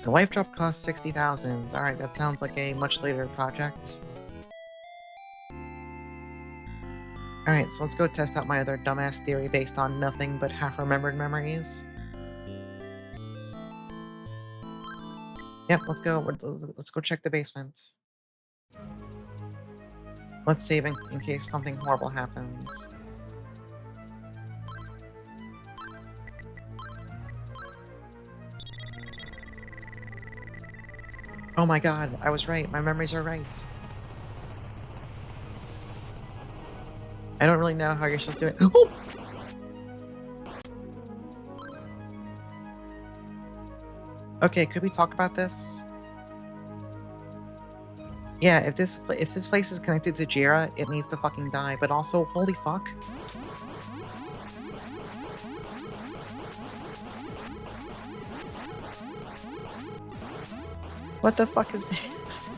The life drop costs 60,000. Alright, that sounds like a much later project. Alright, so let's go test out my other dumbass theory based on nothing but half-remembered memories. Yep, let's go check the basement. Let's save in case something horrible happens. Oh my god, I was right. My memories are right. I don't really know how you're supposed to do it. Oh! Okay, could we talk about this? Yeah, if this place is connected to Jira, it needs to fucking die. But also, holy fuck. What the fuck is this?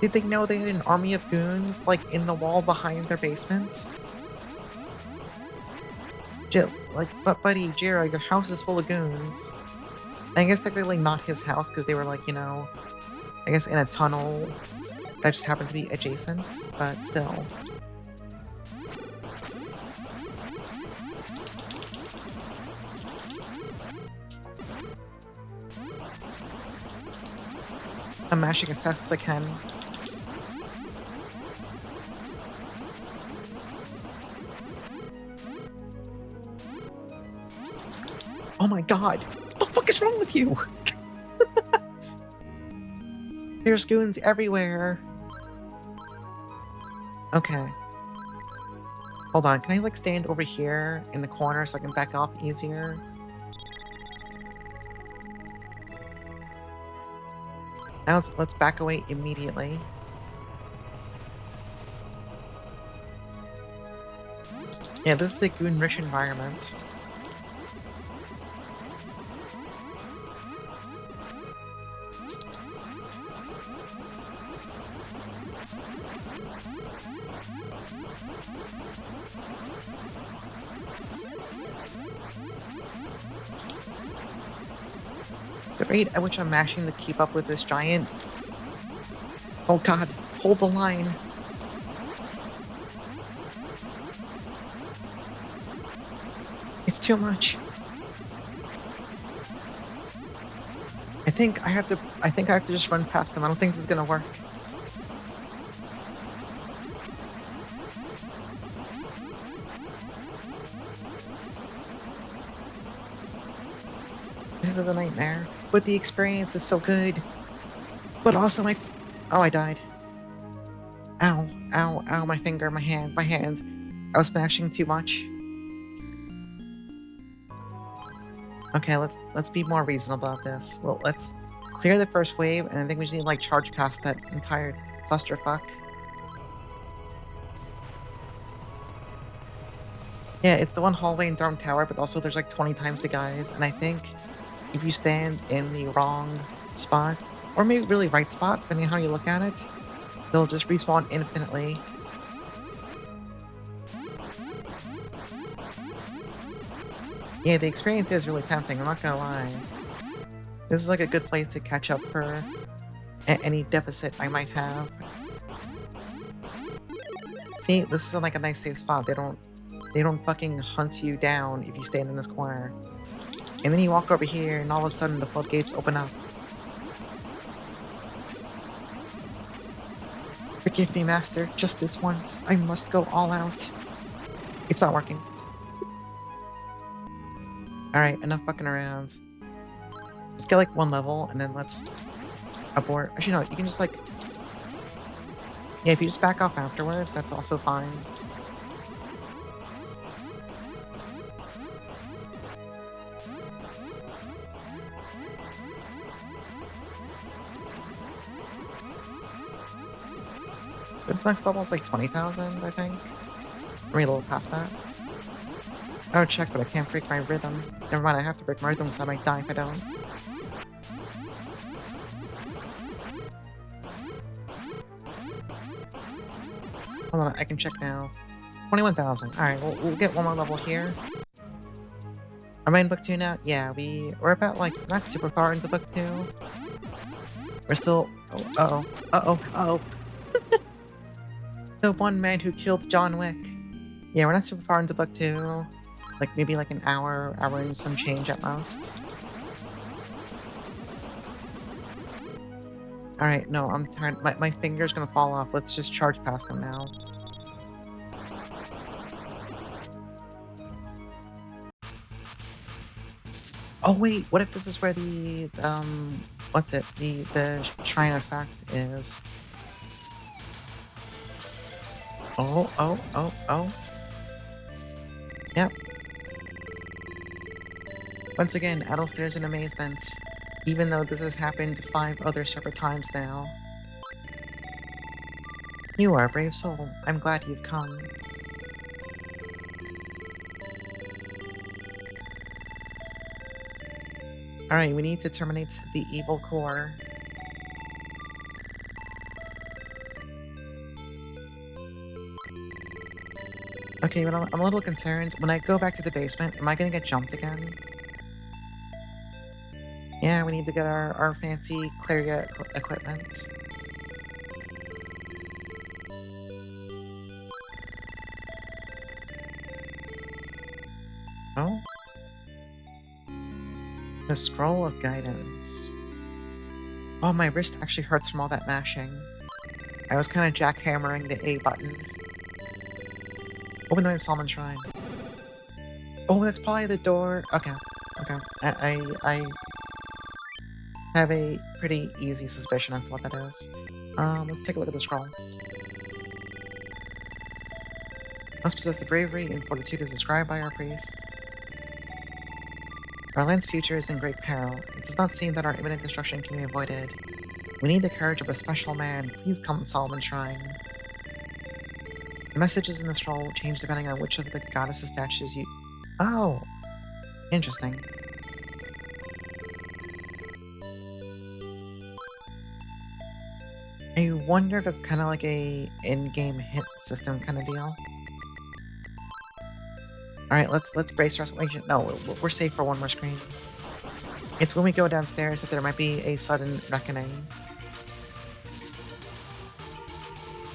Did they know they had an army of goons, like, in the wall behind their basement? But buddy, Jira, your house is full of goons. I guess technically not his house, because they were, like, you know, I guess in a tunnel that just happened to be adjacent, but still. I'm mashing as fast as I can. god! What the fuck is wrong with you? There's goons everywhere. Okay. Hold on, can I like stand over here in the corner so I can back off easier? Now let's back away immediately. Yeah, this is a goon-rich environment. The rate at which I'm mashing to keep up with this giant... Oh god, hold the line. It's too much. I think I have to just run past them. I don't think this is gonna work. This is a nightmare, but the experience is so good. But also oh, I died. Ow, ow, ow, my finger, my hand. I was smashing too much. Okay, let's be more reasonable about this. Well, let's clear the first wave, and I think we just need to like charge past that entire clusterfuck. Yeah, it's the one hallway in Dome Tower, but also there's like 20 times the guys, and I think if you stand in the wrong spot, or maybe really right spot, depending on how you look at it, they'll just respawn infinitely. Yeah, the experience is really tempting, I'm not gonna lie. This is like a good place to catch up for any deficit I might have. See, this is like a nice safe spot. They don't fucking hunt you down if you stand in this corner. And then you walk over here and all of a sudden the floodgates open up. Forgive me, Master, just this once. I must go all out. It's not working. Alright, enough fucking around. Let's get like one level and then let's abort. Actually, no, you can just like... Yeah, if you just back off afterwards, that's also fine. This next level is like 20,000, I think. Or maybe a little past that. I would check, but I can't break my rhythm. Never mind, I have to break my rhythm, so I might die if I don't. Hold on, I can check now. 21,000. Alright, we'll get one more level here. Am I in book 2 now? Yeah, we're about like, not super far into book 2. We're still... Oh, uh-oh. The one man who killed John Wick. Yeah, we're not super far into book 2. Like, maybe like an hour and some change at most. Alright, no, I'm tired. My finger's gonna fall off. Let's just charge past them now. Oh wait, what if this is where the, what's it? The shrine effect is? Oh. Yep. Once again, Adol stares in amazement, even though this has happened 5 other separate times now. You are a brave soul. I'm glad you've come. Alright, we need to terminate the evil core. Okay, but I'm a little concerned. When I go back to the basement, am I gonna get jumped again? Yeah, we need to get our fancy Clarion equipment. Oh? The Scroll of Guidance. Oh, my wrist actually hurts from all that mashing. I was kind of jackhammering the A button. Open the Solomon Shrine. Oh, that's probably the door. Okay. Okay. I have a pretty easy suspicion as to what that is. Let's take a look at the scroll. Must possess the bravery and fortitude as described by our priest. Our land's future is in great peril. It does not seem that our imminent destruction can be avoided. We need the courage of a special man. Please come to Solomon Shrine. The messages in the scroll change depending on which of the goddess's statues you... Oh! Interesting. I wonder if that's kind of like a in-game hit system kind of deal. Alright, let's brace ourselves. No, we're safe for one more screen. It's when we go downstairs that there might be a sudden reckoning.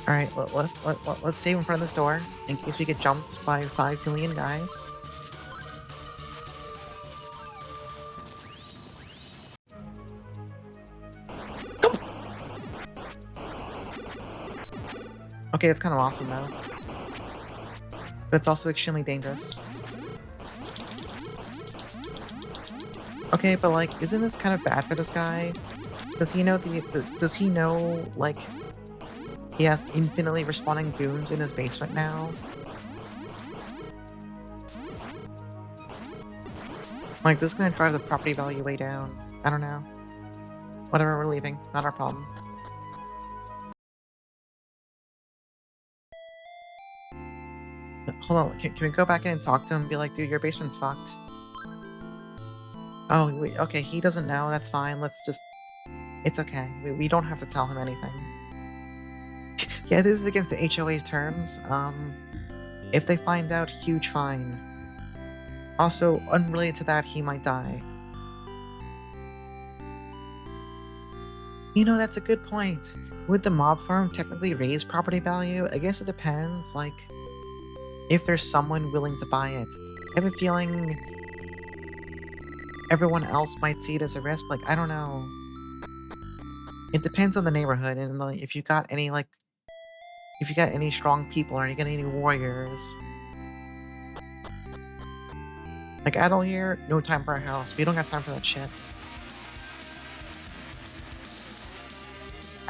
Alright, let's save in front of this door in case we get jumped by 5 million guys. Okay, that's kind of awesome though. But it's also extremely dangerous. Okay, but like, isn't this kind of bad for this guy? Does he know does he know, like, he has infinitely respawning goons in his basement now? Like, this is gonna drive the property value way down. I don't know. Whatever, we're leaving. Not our problem. Hold on, can we go back in and talk to him and be like, dude, your basement's fucked? Oh, wait, okay, he doesn't know, that's fine, let's just... It's okay, we don't have to tell him anything. Yeah, this is against the HOA's terms. If they find out, huge fine. Also, unrelated to that, he might die. You know, that's a good point. Would the mob farm technically raise property value? I guess it depends, like... If there's someone willing to buy it. I have a feeling... everyone else might see it as a risk, like, I don't know. It depends on the neighborhood, and like, if you got any, like... If you got any strong people, or you got any warriors. Like, Adol here, no time for a house. We don't got time for that shit.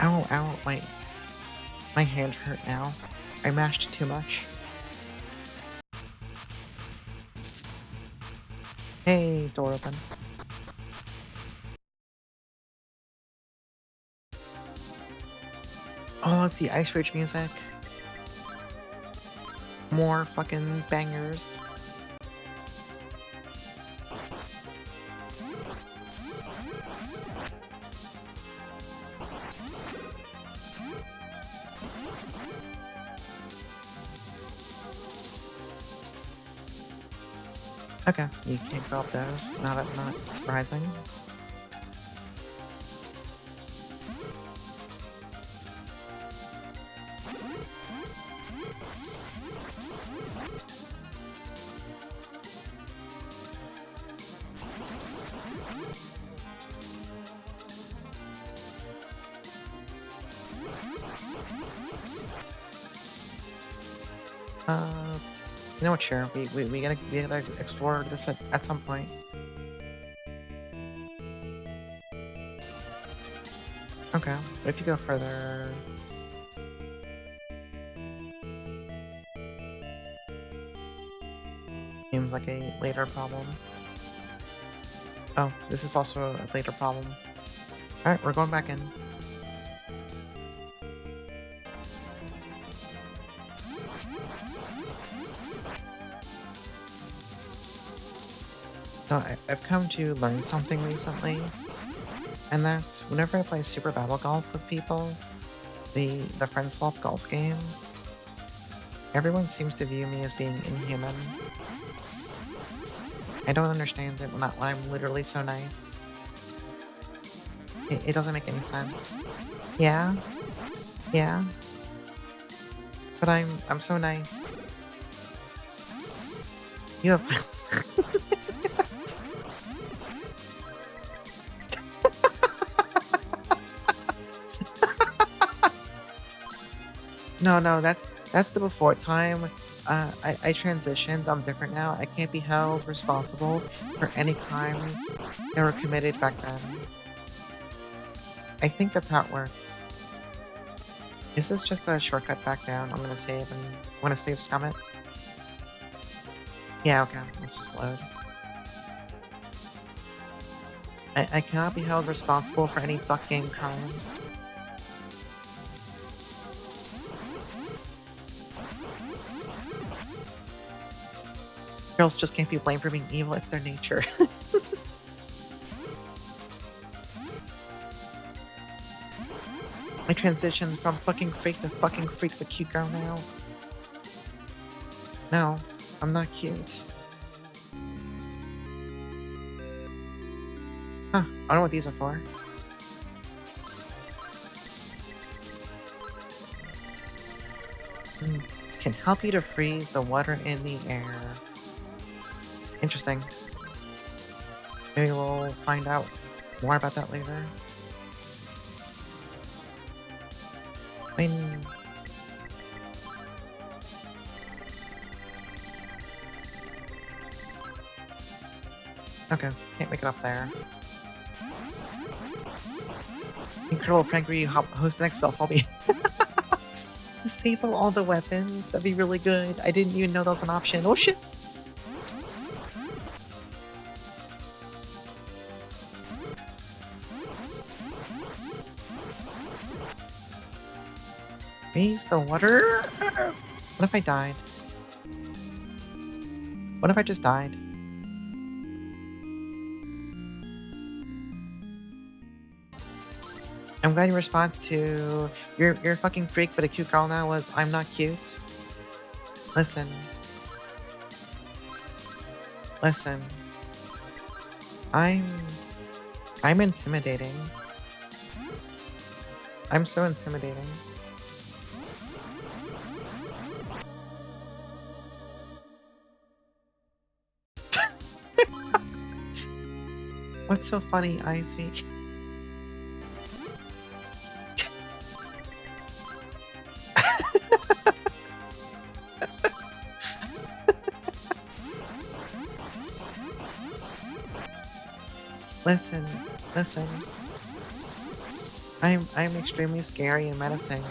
Ow, ow, my hand hurt now. I mashed too much. Hey, door open. Oh, it's the Ice Rage music. More fucking bangers. Okay, you can't go up those. Not surprising. You know what, sure, we gotta explore this at some point. Okay, but if you go further... Seems like a later problem. Oh, this is also a later problem. Alright, we're going back in. So I've come to learn something recently, and that's whenever I play Super Battle Golf with people, the Friend Swap golf game, everyone seems to view me as being inhuman. I don't understand it when I'm literally so nice. It doesn't make any sense. Yeah? Yeah? But I'm so nice. You have... No, that's the before time. I transitioned. I'm different now. I can't be held responsible for any crimes that were committed back then. I think that's how it works. Is this just a shortcut back down? I'm gonna save and I'm gonna save scum it. Yeah, okay. Let's just load. I cannot be held responsible for any duck game crimes. Girls just can't be blamed for being evil, it's their nature. I transitioned from fucking freak to fucking freak the cute girl now. No, I'm not cute. Huh, I don't know what these are for. Can help you to freeze the water in the air. Interesting. Maybe we'll find out more about that later. I mean... Okay, can't make it up there. Incredible prank where you host the next golf hobby. Disable all the weapons, that'd be really good. I didn't even know that was an option. Oh shit! Raise the water? What if I died? What if I just died? I'm glad your response to you're a fucking freak but a cute girl now was I'm not cute. Listen. Listen. I'm intimidating. I'm so intimidating. What's so funny, Icy? Listen, listen. I'm extremely scary and menacing.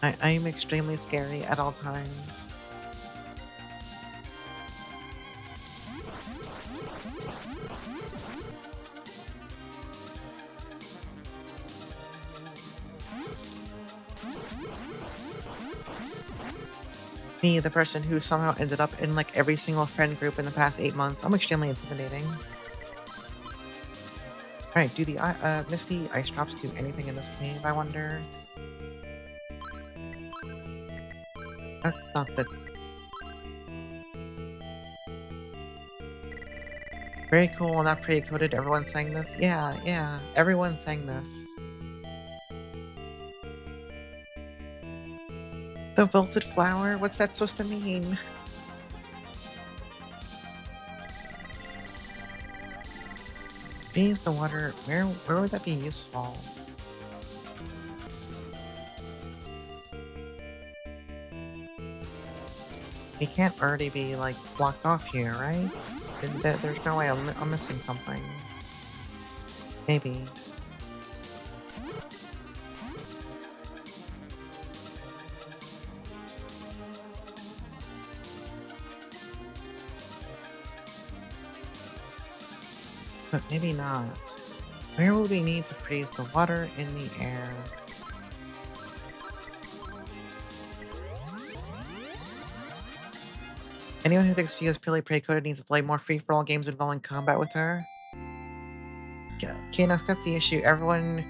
I am extremely scary at all times. Me, the person who somehow ended up in like every single friend group in the past 8 months, I'm extremely intimidating. Alright, do the Misty ice drops do anything in this cave, I wonder? That's not the... Very cool, not pre-coded, everyone's saying this? Yeah, everyone's saying this. The wilted flower? What's that supposed to mean? Raise the water. Where would that be useful? It can't already be like blocked off here, right? There's no way I'm missing something. Maybe. But maybe not. Where would we need to freeze the water in the air? Anyone who thinks Fio's purely pre-coded needs to play more free-for-all games involving combat with her? Okay, now that's the issue. Everyone's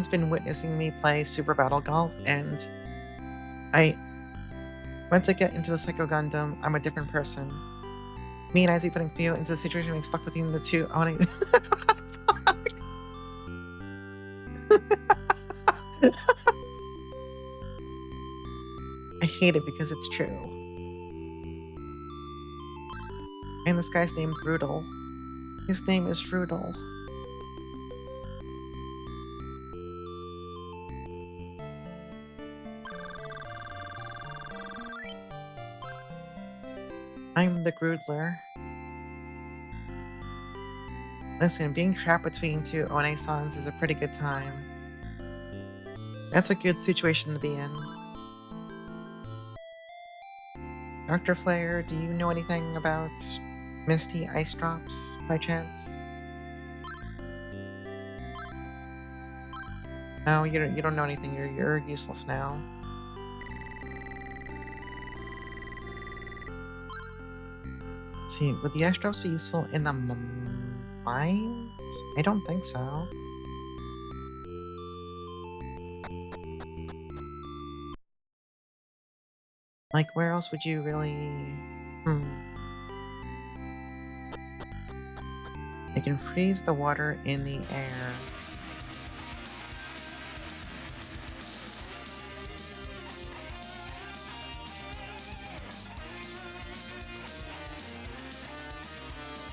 been witnessing me play Super Battle Golf, and once I get into the Psycho Gundam, I'm a different person. Me and Izzy putting Fio into the situation being stuck between the two, owning... I hate it because it's true. And this guy's named Brutal. His name is Brutal. I'm the Groodler. Listen, being trapped between two One-Sons is a pretty good time. That's a good situation to be in. Dr. Flare, do you know anything about Misty Ice Drops, by chance? No, you don't know anything. You're useless now. Let's see, would the ice drops be useful in the mines? I don't think so. Like, where else would you really... They can freeze the water in the air.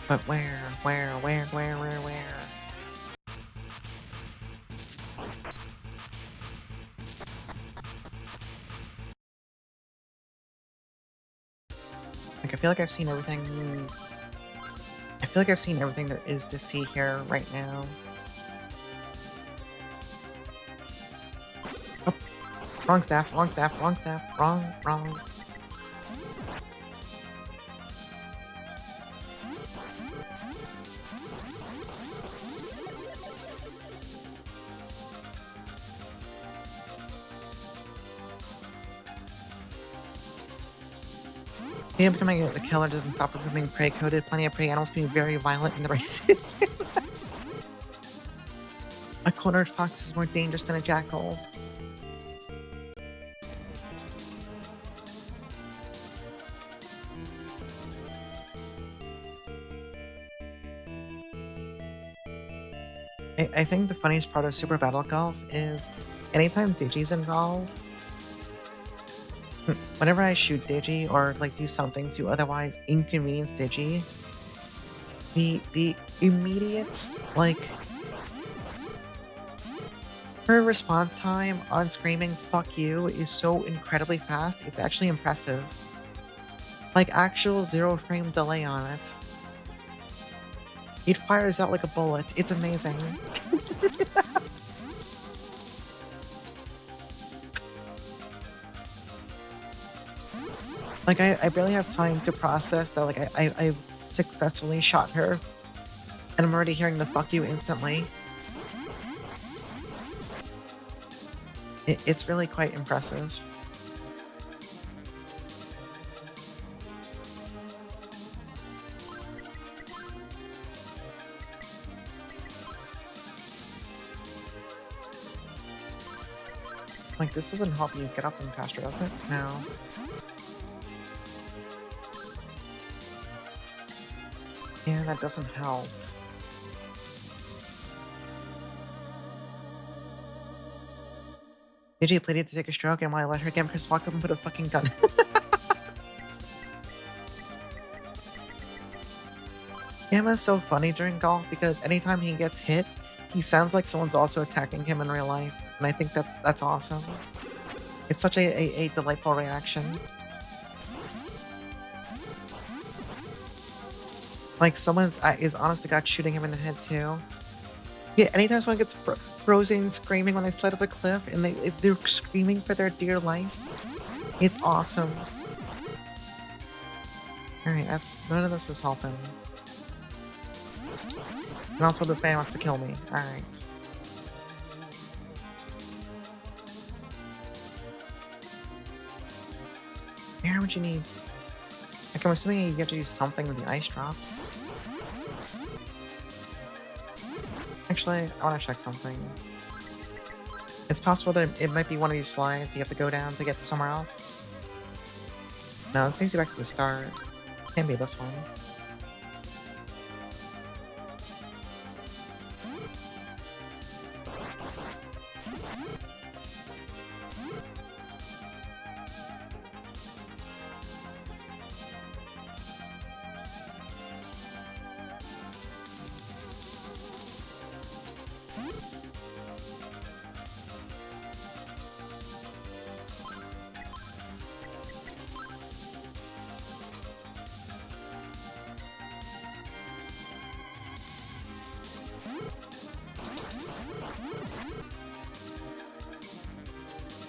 But where? Like, I feel like I've seen everything... I feel like I've seen everything there is to see here right now. Oh, wrong staff. Wrong. Yeah, becoming the killer doesn't stop her from being prey-coded. Plenty of prey animals can be very violent in the race. A cornered fox is more dangerous than a jackal. I think the funniest part of Super Battle Golf is anytime Digi's involved, whenever I shoot Digi or like do something to otherwise inconvenience Digi, the immediate like her response time on screaming "fuck you" is so incredibly fast. It's actually impressive. Like actual 0-frame delay on it. It fires out like a bullet. It's amazing. Like, I barely have time to process that, like, I successfully shot her, and I'm already hearing the fuck you instantly. It's really quite impressive. Like, this doesn't help you get up them faster, does it? No. Yeah, that doesn't help. Digi pleaded to take a stroke, and while I let her get Chris walked up and put a fucking gun. Gamma's so funny during golf because anytime he gets hit, he sounds like someone's also attacking him in real life, and I think that's awesome. It's such a delightful reaction. Like, someone's is honest to God shooting him in the head, too. Yeah, anytime someone gets frozen screaming when they slide up a cliff and they're screaming for their dear life, it's awesome. Alright, none of this is helping. And also, this man wants to kill me. Alright. Where would you need... Like, I'm assuming you have to do something with the ice drops. Actually, I want to check something. It's possible that it might be one of these slides you have to go down to get to somewhere else. No, this takes you back to the start. Can't be this one.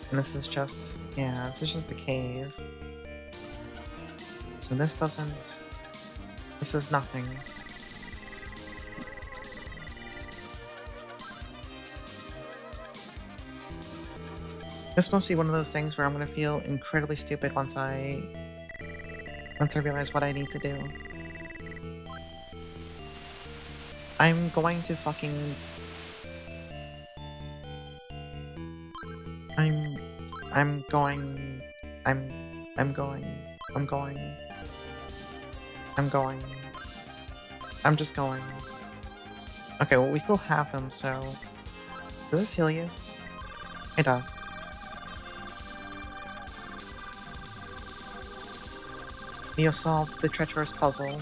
And this is just, yeah, this is just the cave. So this doesn't, this is nothing. This must be one of those things where I'm gonna feel incredibly stupid once I realize what I need to do. I'm going to fucking... I'm going... I'm going... I'm going... I'm going... I'm just going. Okay, well, we still have them, so... Does this heal you? It does. You have solved the treacherous puzzle.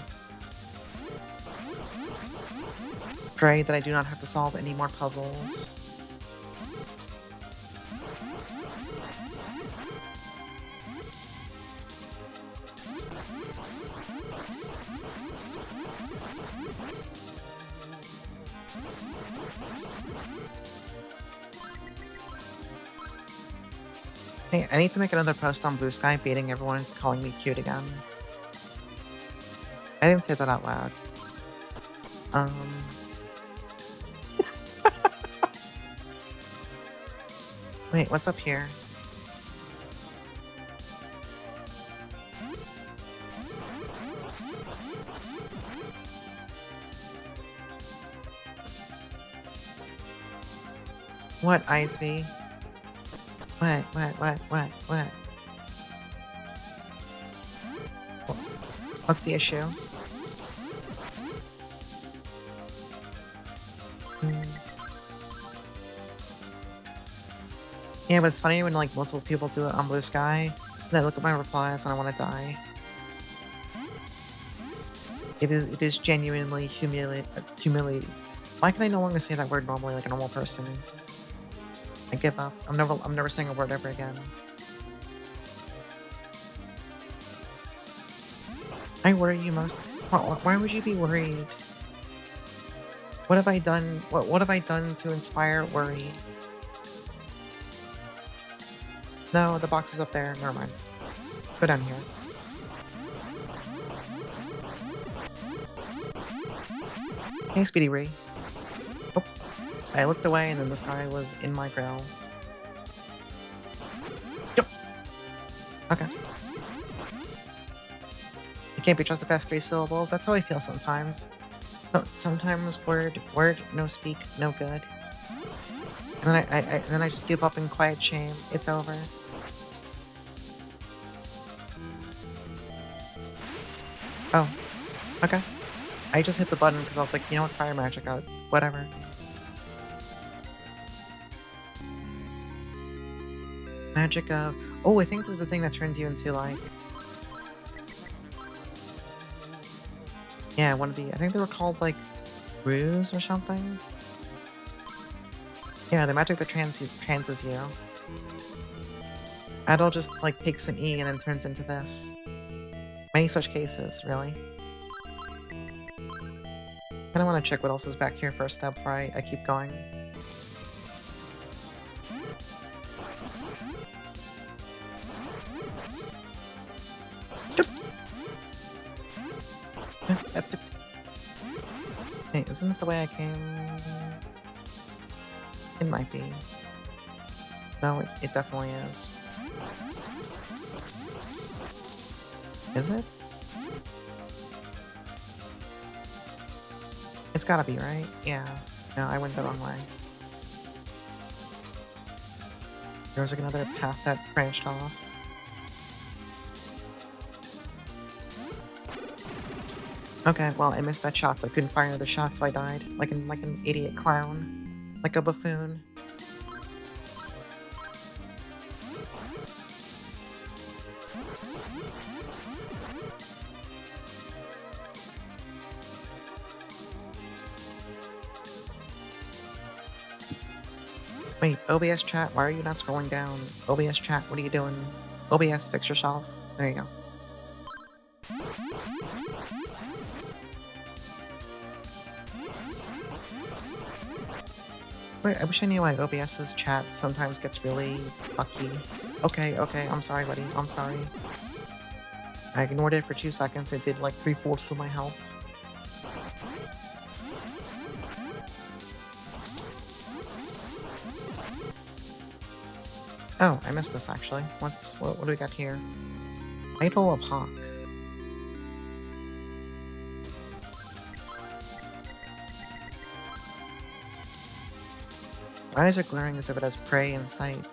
Pray that I do not have to solve any more puzzles. Hey, I need to make another post on Blue Sky baiting everyone into calling me cute again. I didn't say that out loud. Wait, what's up here? What, Icevy? What? What's the issue? Yeah, but it's funny when like multiple people do it on Blue Sky, and I look at my replies and I want to die. It is genuinely humiliating. Why can I no longer say that word normally like a normal person? I give up. I'm never saying a word ever again. I worry you most. Why would you be worried? What have I done? What have I done to inspire worry? No, the box is up there. Never mind. Go down here. Hey, Speedy Ree. Oh, I looked away and then this guy was in my grill. Yep. Okay. You can't be trusted past 3 syllables. That's how I feel sometimes. Sometimes word, no speak, no good. And then I just give up in quiet shame. It's over. Oh, okay. I just hit the button because I was like, you know what, fire magic out. Whatever. Magic of... Oh, I think this is the thing that turns you into, like... Yeah, one of the... I think they were called, like, rues or something? Yeah, the magic that transes you. Adol just, like, takes an E and then turns into this. Many such cases, really. Kinda wanna check what else is back here first step before I keep going. Hey, isn't this the way I came? It might be. No, it definitely is. Is it? It's gotta be, right? Yeah. No, I went the wrong way. There was like another path that branched off. Okay, well, I missed that shot, so I couldn't fire another shot, so I died. Like an idiot clown. Like a buffoon. Wait, OBS chat, why are you not scrolling down? OBS chat, what are you doing? OBS, fix yourself. There you go. Wait, I wish I knew why OBS's chat sometimes gets really fucky. Okay, I'm sorry, buddy. I'm sorry. I ignored it for 2 seconds. It did like 3/4 of my health. Oh, I missed this actually. What do we got here? Idol of Hawk. Eyes are glaring as if it has prey in sight.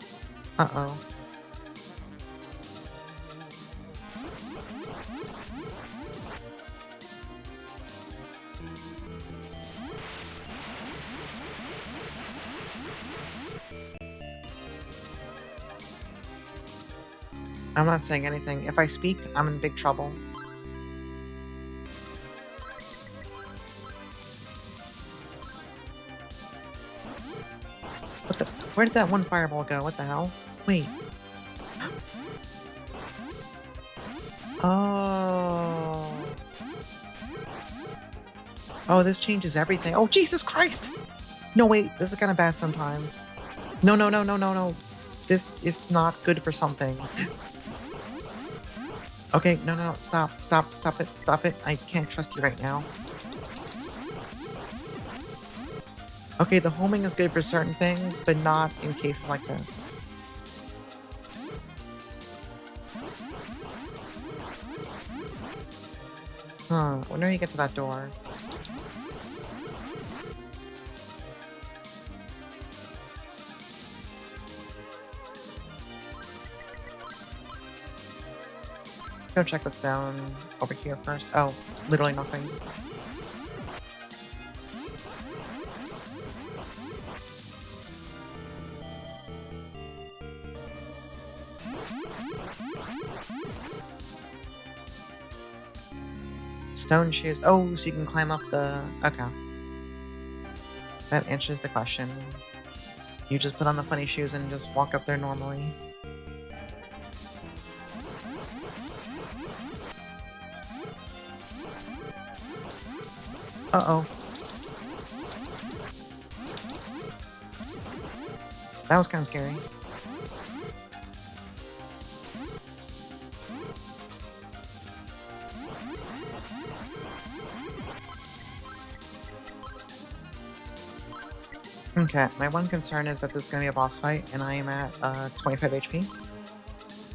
Uh-oh. I'm not saying anything. If I speak, I'm in big trouble. What the? Where did that one fireball go? What the hell? Wait. Oh. Oh, this changes everything. Oh, Jesus Christ! No, wait. This is kind of bad sometimes. No. This is not good for some things. Okay, no. Stop it. I can't trust you right now. Okay, the homing is good for certain things, but not in cases like this. Huh, when do you get to that door? Go check what's down over here first. Oh, literally nothing. Stone shoes. Oh, so you can climb up the... Okay. That answers the question. You just put on the funny shoes and just walk up there normally. Uh-oh. That was kind of scary. Okay, my one concern is that this is going to be a boss fight, and I am at 25 HP.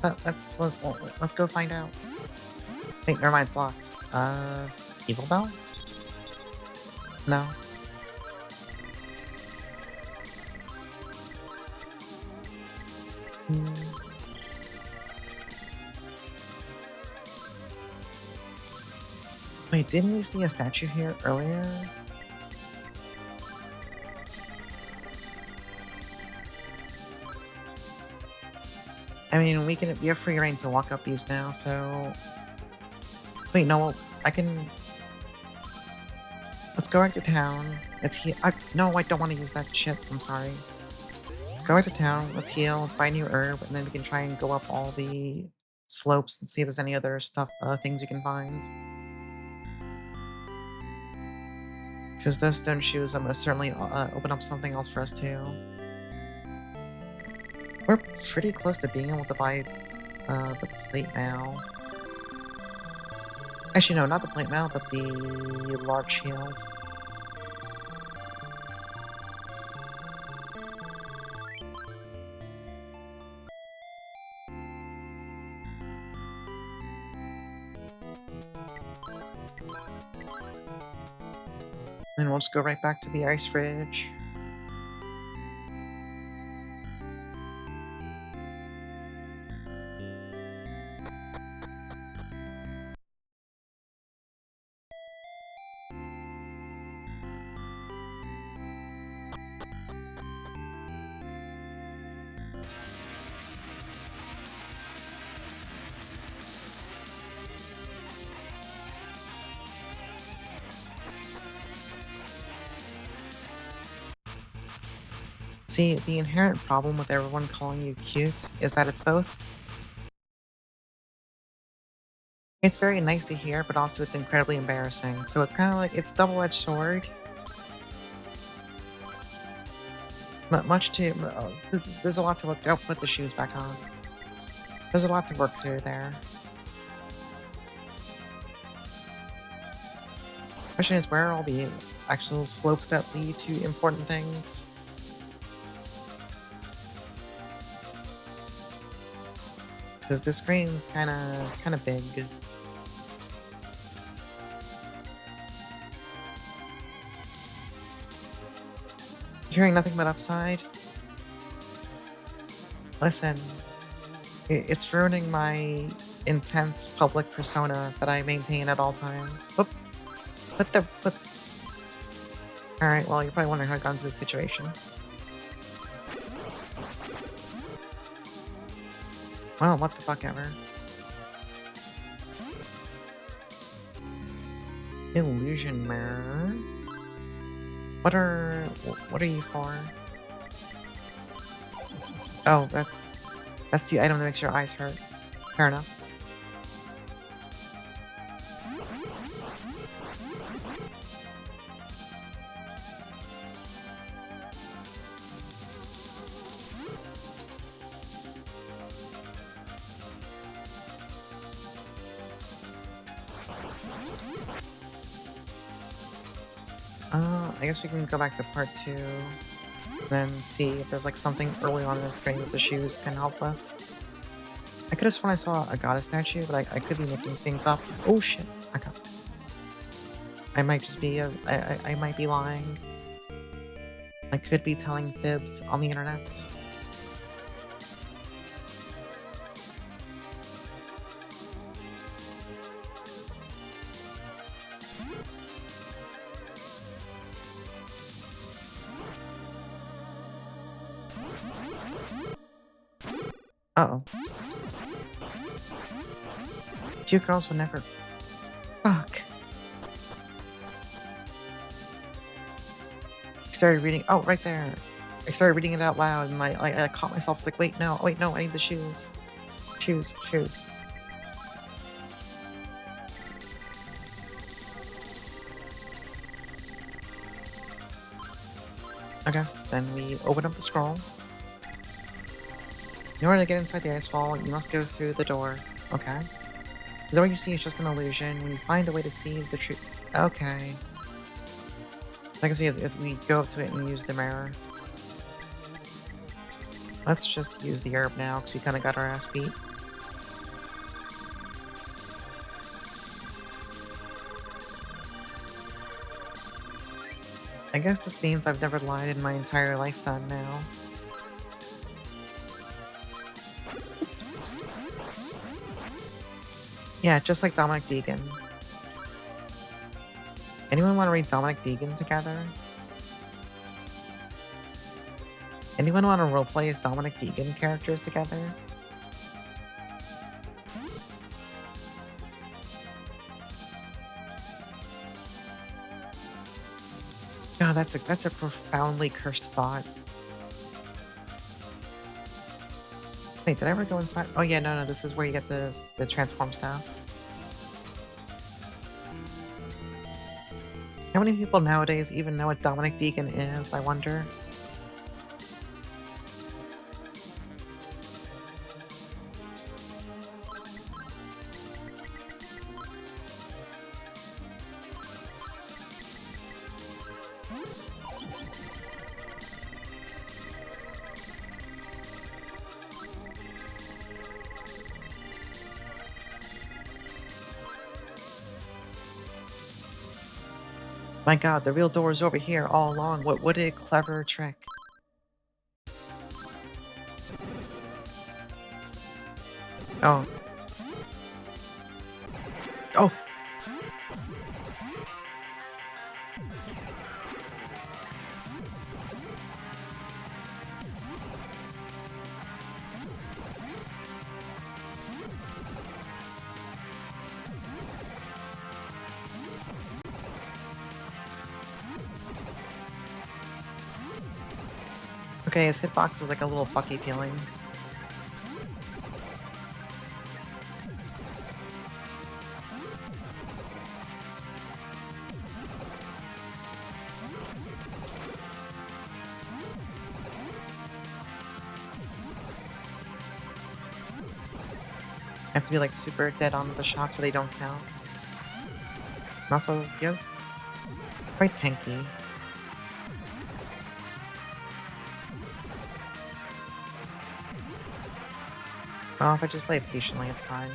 But let's go find out. Wait, never mind, it's locked. Evil Bell? No. Wait, didn't we see a statue here earlier? I mean, we have free reign to walk up these now, so... Wait, no, I can... Let's go back to town. Let's heal. No, I don't want to use that shit. I'm sorry. Let's go back to town. Let's heal. Let's buy a new herb, and then we can try and go up all the slopes and see if there's any other stuff, things you can find. Because those stone shoes, I'm gonna certainly open up something else for us too. We're pretty close to being able to buy the plate mail. Actually, no, not the plate mail, but the large shield. Then we'll just go right back to the ice fridge. See, the inherent problem with everyone calling you cute is that it's both. It's very nice to hear, but also it's incredibly embarrassing. So it's kind of like, it's a double-edged sword. Not much to. There's a lot to work. Oh, put the shoes back on. There's a lot to work through there. Question is, where are all the actual slopes that lead to important things? Because this screen's kind of big. Hearing nothing but upside. Listen, it's ruining my intense public persona that I maintain at all times. Whoop. Put. Alright, well, you're probably wondering how I got into this situation. Well, what the fuck ever. Illusion mirror. What are you for? Oh, that's the item that makes your eyes hurt. Fair enough. I guess we can go back to part 2, then see if there's like something early on in the screen that the shoes can help with. I could have sworn I saw a goddess statue, but I could be making things up. Oh shit! Okay. I might just be I might be lying. I could be telling fibs on the internet. Uh-oh. Two girls would never... Fuck. I started reading... Oh, right there. I started reading it out loud, and I caught myself. It's like, wait, no, I need the shoes. Shoes. Okay, then we open up the scroll. In order to get inside the ice wall, you must go through the door. Okay. The door you see is just an illusion. When you find a way to see the truth... Okay. I guess we go up to it and use the mirror. Let's just use the herb now, because we kind of got our ass beat. I guess this means I've never lied in my entire life then now. Yeah, just like Dominic Deegan. Anyone want to read Dominic Deegan together? Anyone want to roleplay as Dominic Deegan characters together? God, that's a profoundly cursed thought. Wait, did I ever go inside? Oh yeah, no, this is where you get the transform stuff. How many people nowadays even know what Dominic Deegan is, I wonder? My god, the real door is over here all along. What a clever trick. Oh. Oh! Okay, his hitbox is like a little fucky feeling. have to be like super dead on the shots where they don't count. And also, he has quite tanky. Well, if I just play it patiently, it's fine.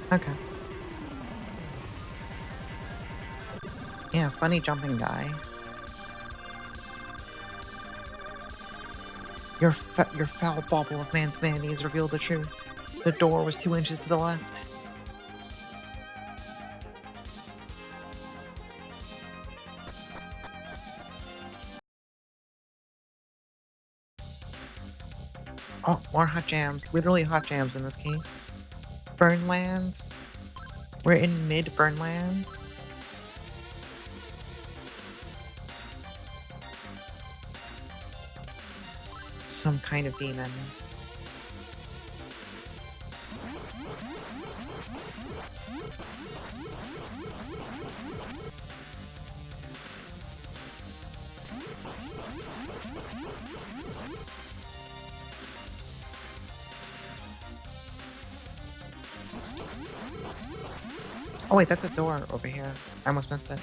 Okay. Yeah, funny jumping guy. Your foul bauble of man's vanity has revealed the truth. The door was 2 inches to the left. Oh, more hot jams. Literally hot jams in this case. Burnland. We're in mid-Burnland. Some kind of demon. Oh wait, that's a door over here. I almost missed it.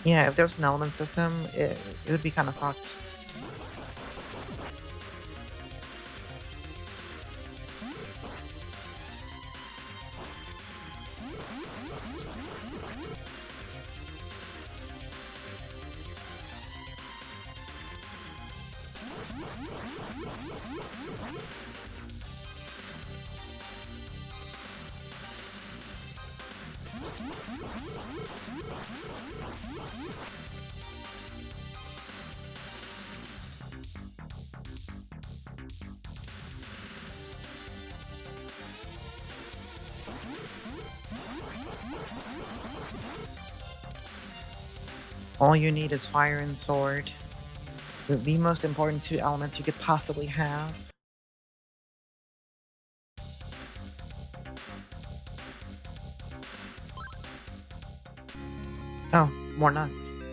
Yeah, if there was an element system, it would be kind of fucked. All you need is fire and sword. The most important 2 elements you could possibly have. Oh, more nuts.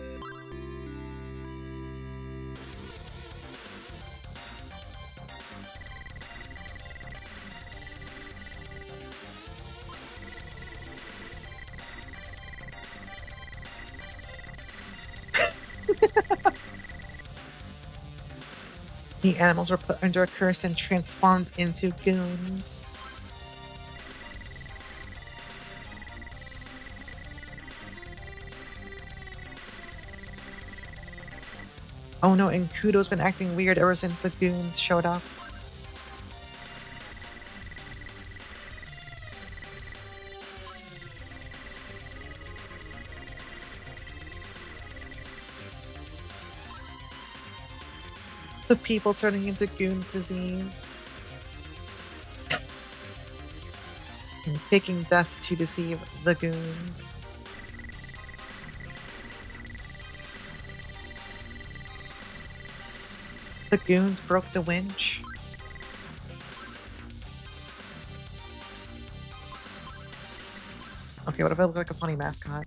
The animals were put under a curse and transformed into goons. Oh no, and Kudo's been acting weird ever since the goons showed up. The people turning into goons disease. And faking death to deceive the goons. The goons broke the winch. Okay, what if I look like a funny mascot?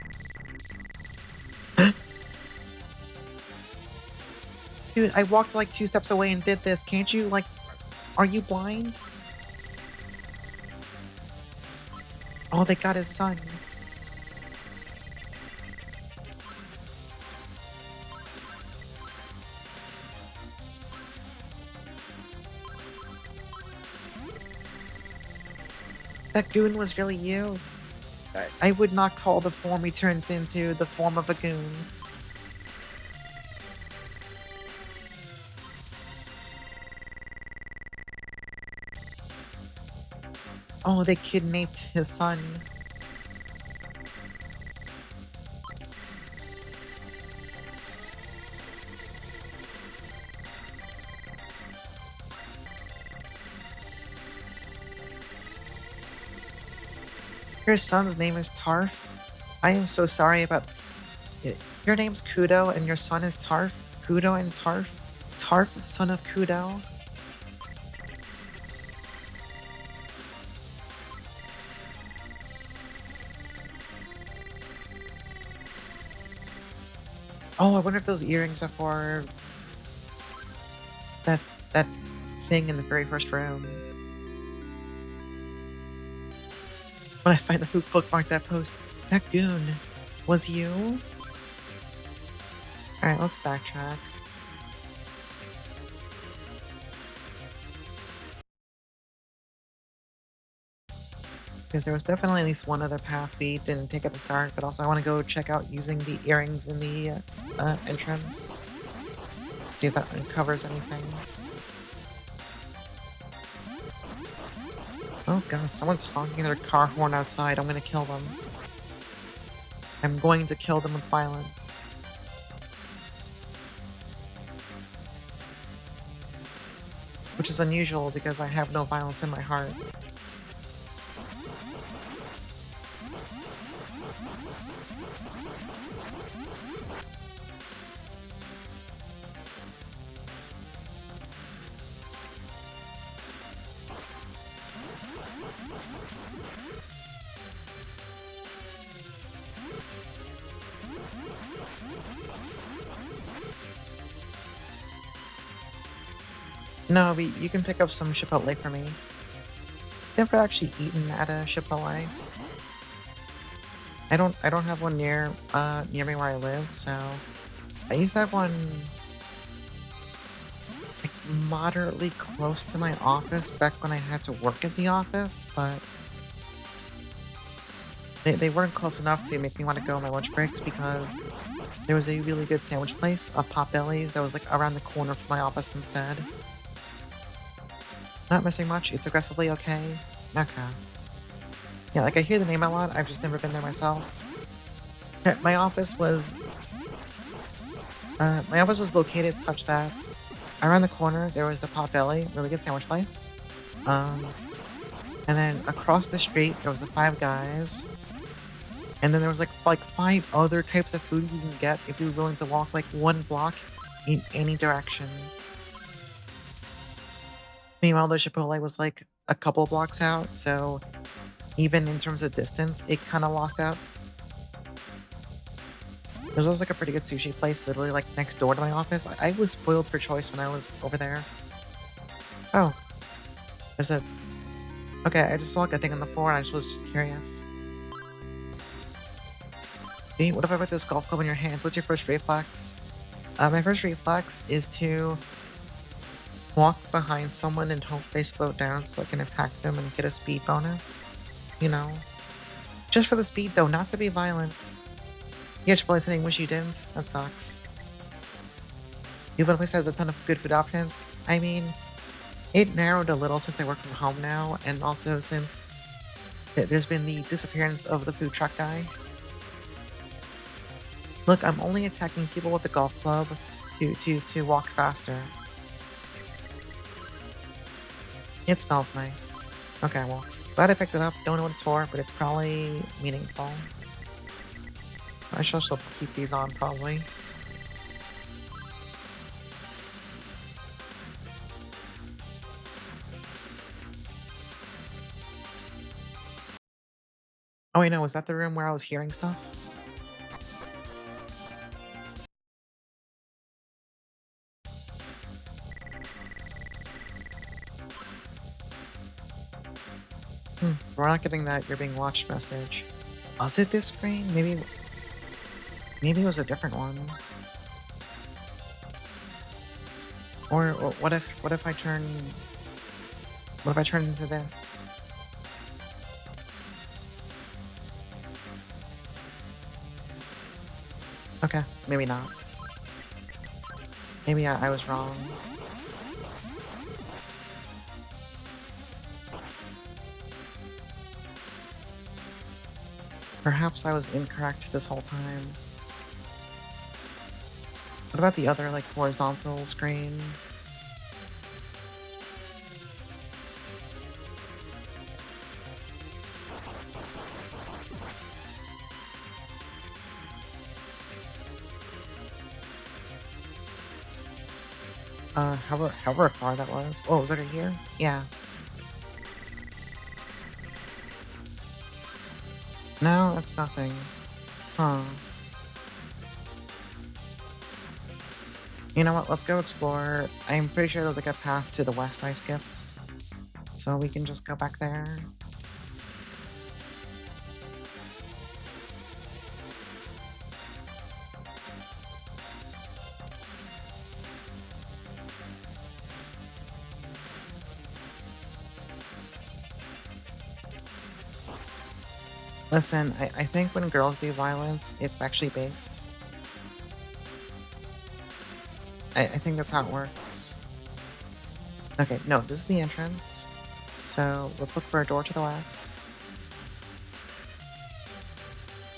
Dude, I walked like 2 steps away and did this. Can't you, like, are you blind? Oh, they got his son. That goon was really you. I would not call the form he turned into the form of a goon. Oh, they kidnapped his son. Your son's name is Tarf? I am so sorry about it. Your name's Kudo and your son is Tarf? Kudo and Tarf? Tarf, son of Kudo? Oh, I wonder if those earrings are for that that thing in the very first room. When I find who bookmarked that post, that goon was you? Alright, let's backtrack. Because there was definitely at least one other path we didn't take at the start, but also I want to go check out using the earrings in the entrance. See if that uncovers anything. Oh god, someone's honking their car horn outside. I'm gonna kill them. I'm going to kill them with violence. Which is unusual because I have no violence in my heart. No, but you can pick up some Chipotle for me. Never actually eaten at a Chipotle. I don't have one near me where I live, so I used to have one like moderately close to my office back when I had to work at the office, but they weren't close enough to make me want to go on my lunch breaks because there was a really good sandwich place, a Potbelly's, that was like around the corner from my office instead. Not missing much, it's aggressively okay. Okay. Yeah, like I hear the name a lot, I've just never been there myself. My office was located such that around the corner there was the Potbelly, really good sandwich place. And then across the street there was the Five Guys. And then there was like 5 other types of food you can get if you're willing to walk like 1 block in any direction. Meanwhile, the Chipotle was like a couple blocks out, so even in terms of distance, it kind of lost out. There was like a pretty good sushi place literally like next door to my office. I was spoiled for choice when I was over there. Oh, there's a... Okay, I just saw like a thing on the floor and I was just curious. Hey, what if I put this golf club in your hands? What's your first reflex? My first reflex is to walk behind someone and hope they slow down so I can attack them and get a speed bonus. You know? Just for the speed though, not to be violent. Yeah, Chipotle saying wish you didn't. That sucks. The little place has a ton of good food options. I mean, it narrowed a little since I work from home now, and also since there's been the disappearance of the food truck guy. Look, I'm only attacking people with the golf club to walk faster. It smells nice. Okay, well, glad I picked it up. Don't know what it's for, but it's probably meaningful. I shall still keep these on, probably. Oh wait, no, was that the room where I was hearing stuff? We're not getting that you're being watched message. Was it this screen? Maybe it was a different one. Or what if I turn into this? Okay, maybe not. Maybe I was wrong. Perhaps I was incorrect this whole time. What about the other, like, horizontal screen? However far that was. Oh, was it right here? Yeah. No, it's nothing. Huh. You know what? Let's go explore. I'm pretty sure there's like a path to the west I skipped. So we can just go back there. Listen, I think when girls do violence, it's actually based. I think that's how it works. Okay, no, this is the entrance. So let's look for a door to the west.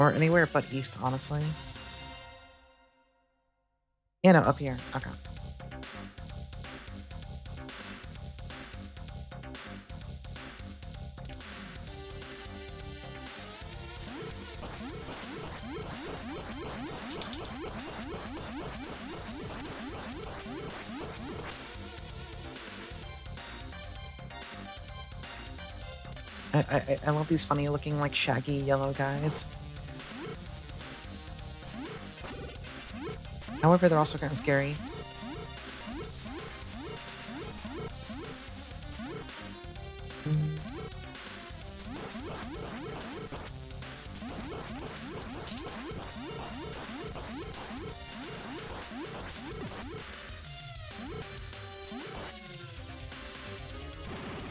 Or anywhere but east, honestly. Yeah, no, up here. Okay. I love these funny looking, like, shaggy yellow guys. However, they're also kind of scary. Mm.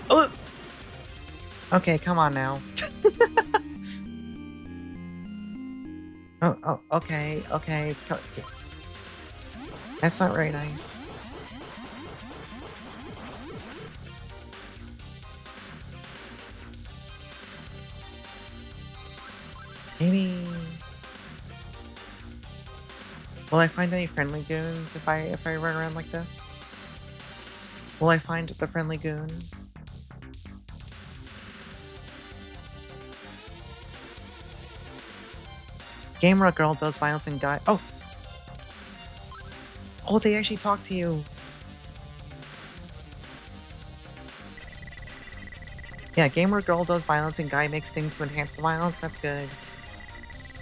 Oh! Okay, come on now. Oh, okay, okay. That's not very nice. Maybe... Will I find any friendly goons if I run around like this? Will I find the friendly goon? Gamer girl does violence and guy. Oh! Oh, they actually talk to you! Yeah, gamer girl does violence and guy makes things to enhance the violence. That's good.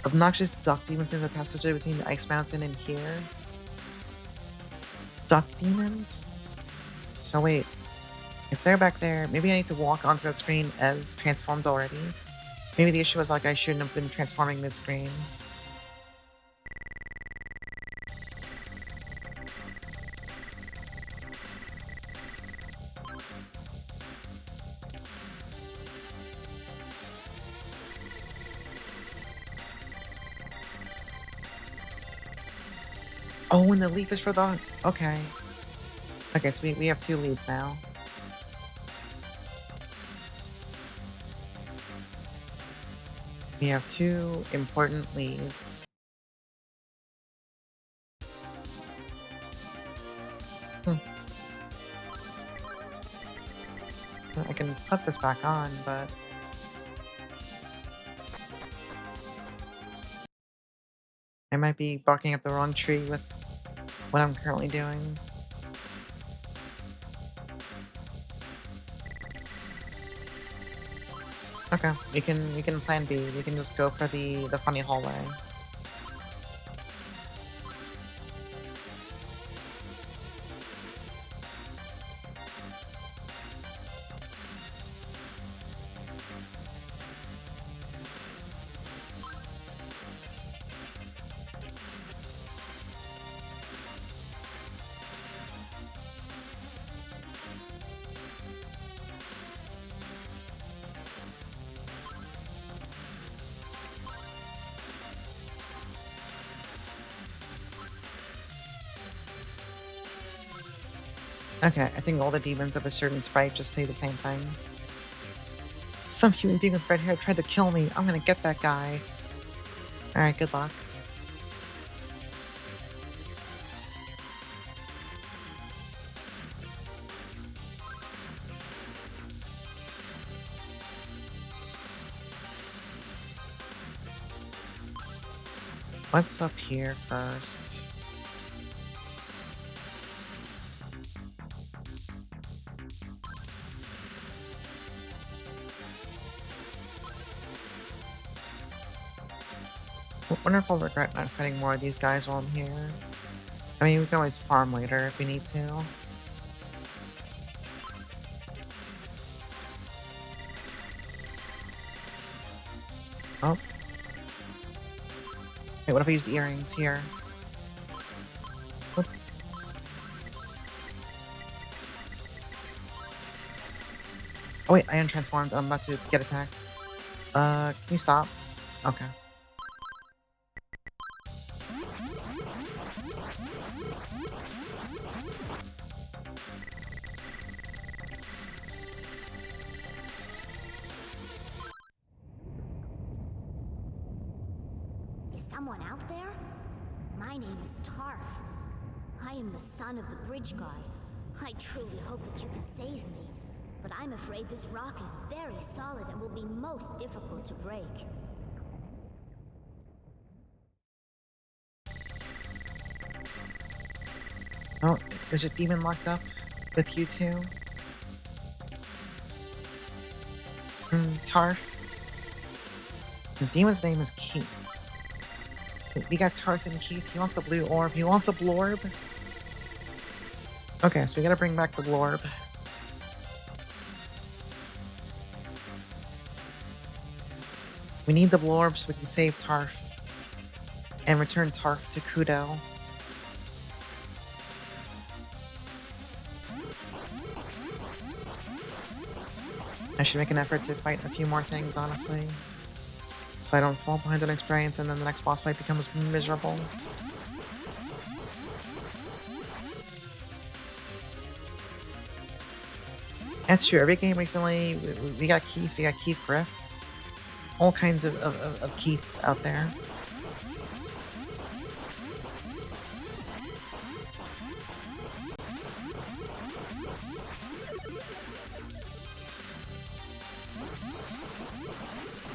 Obnoxious duck demons in the passage between the ice mountain and here. Duck demons? So wait, if they're back there, maybe I need to walk onto that screen as transformed already. Maybe the issue was like I shouldn't have been transforming mid-screen. Oh, and the leaf is for the... Okay. Okay, so we have 2 leads now. We have 2 important leads. Hmm. I can put this back on, but... I might be barking up the wrong tree with what I'm currently doing. Okay, we can plan B. We can just go for the funny hallway. Okay, I think all the demons of a certain sprite just say the same thing. Some human being with red hair tried to kill me. I'm gonna get that guy. Alright, good luck. What's up here first? I wonder if I'll regret not fighting more of these guys while I'm here. I mean, we can always farm later if we need to. Oh. Wait, what if I use the earrings here? Oop. Oh wait, I am transformed. I'm about to get attacked. Can you stop? Okay. Is someone out there? My name is Tarf. I am the son of the bridge guard. I truly hope that you can save me, but I'm afraid this rock is very solid and will be most difficult to break. Oh, is a demon locked up with you two? Tarf. The demon's name is Keith. We got Tarth and Keith. He wants the blue orb. He wants a blorb. Okay, so we gotta bring back the blorb. We need the blorb so we can save Tarf. And return Tarf to Kudo. I should make an effort to fight a few more things, honestly. So I don't fall behind on experience and then the next boss fight becomes miserable. That's true. Every game recently, we got Keith, we got Keith Griff. All kinds of Keiths out there.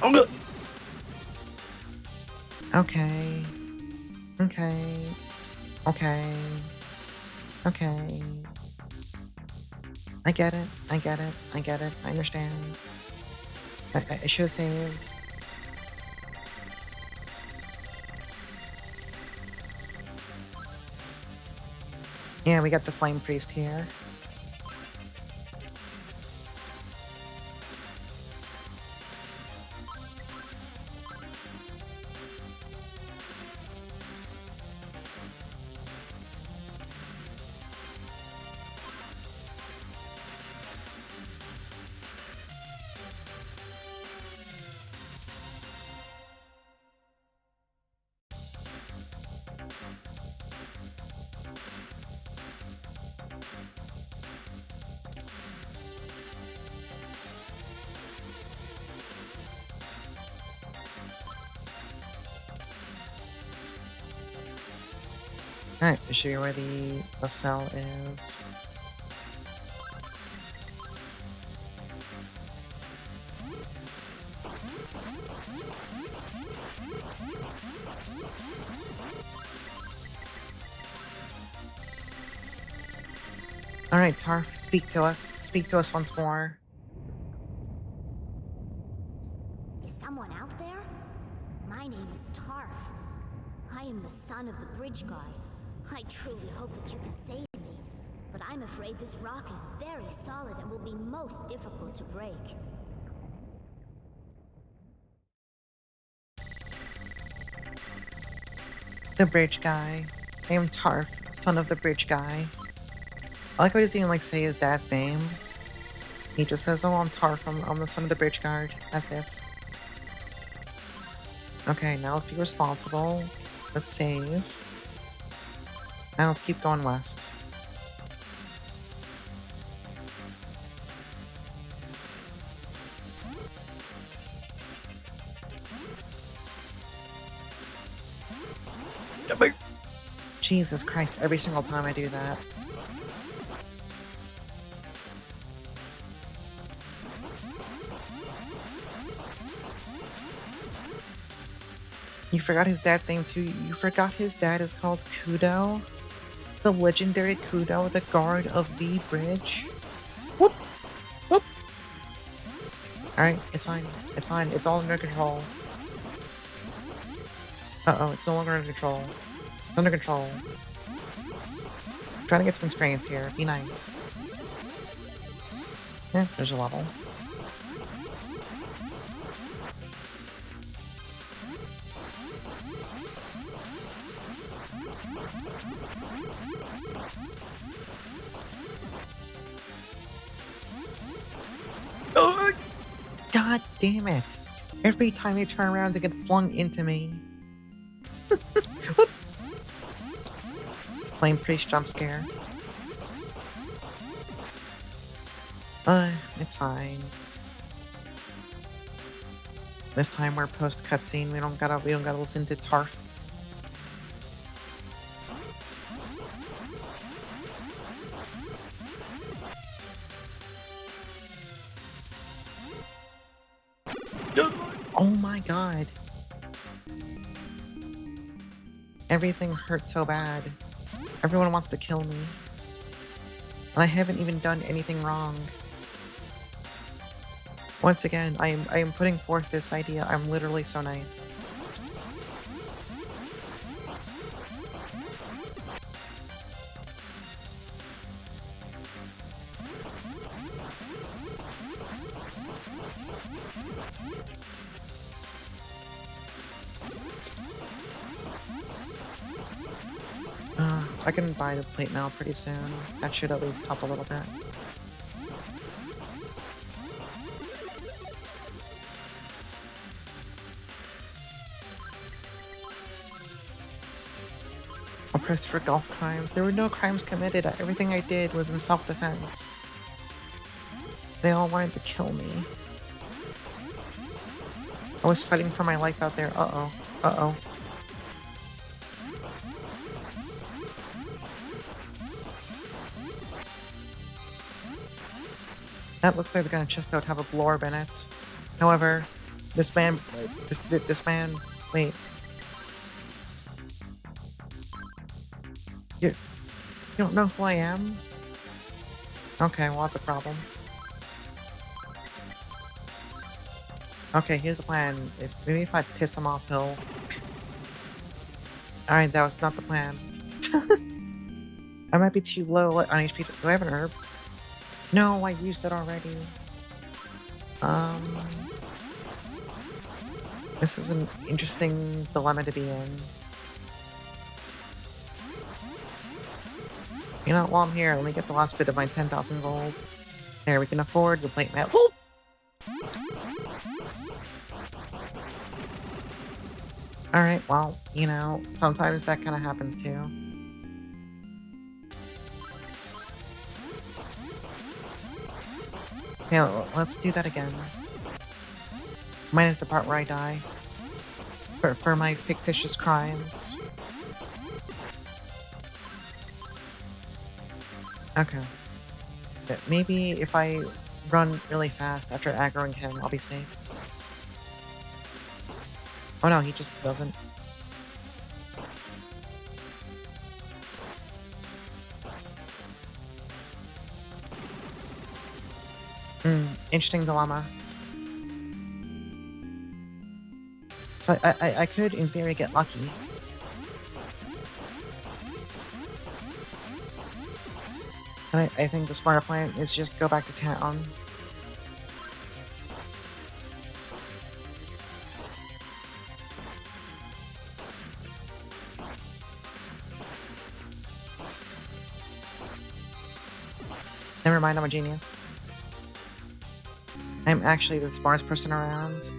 Oh, okay. Okay. Okay. Okay. I get it. I get it. I get it. I understand. I should have saved. Yeah, we got the Flame Priest here. Alright, to show you where the cell is. Alright, Tarf, speak to us. Speak to us once more. Is someone out there? My name is Tarf. I am the son of the bridge guard. I truly hope that you can save me, but I'm afraid this rock is very solid and will be most difficult to break. The bridge guy. I am Tarf, son of the bridge guy. I like how he doesn't even like say his dad's name. He just says, oh, I'm Tarf, I'm the son of the bridge guard. That's it. Okay, now let's be responsible. Let's save. Now let's keep going west. Jesus Christ, every single time I do that. You forgot his dad's name too. You forgot his dad is called Kudo? The legendary Kudo, the guard of the bridge? Whoop! Whoop! Alright, it's fine. It's fine. It's all under control. Uh-oh, it's no longer under control. It's under control. I'm trying to get some experience here. Be nice. Yeah, there's a level. Oh, God damn it! Every time they turn around, they get flung into me. Flame priest jump scare. It's fine. This time we're post cutscene. We don't gotta listen to Tarf. Oh my god. Everything hurts so bad. Everyone wants to kill me. And I haven't even done anything wrong. Once again, I am putting forth this idea. I'm literally so nice. I can buy the plate mail pretty soon. That should at least help a little bit. I'll press for golf crimes. There were no crimes committed. Everything I did was in self-defense. They all wanted to kill me. I was fighting for my life out there. Uh-oh. Uh-oh. That looks like the kind of chest that would have a blorb in it. However, this man... This man... Wait. You don't know who I am? Okay, well that's a problem. Okay, here's the plan. Maybe if I piss him off, he'll... Alright, that was not the plan. I might be too low on HP. Do I have an herb? No, I used it already. This is an interesting dilemma to be in. You know, while I'm here, let me get the last bit of my 10,000 gold. There, we can afford the plate map. Whoop! Alright, well, you know, sometimes that kind of happens too. Yeah, let's do that again. Minus the part where I die. For my fictitious crimes. Okay. But maybe if I run really fast after aggroing him, I'll be safe. Oh no, he just doesn't. Interesting dilemma. So I could, in theory, get lucky. And I think the smarter plan is just go back to town. Never mind, I'm a genius. I'm actually the smartest person around.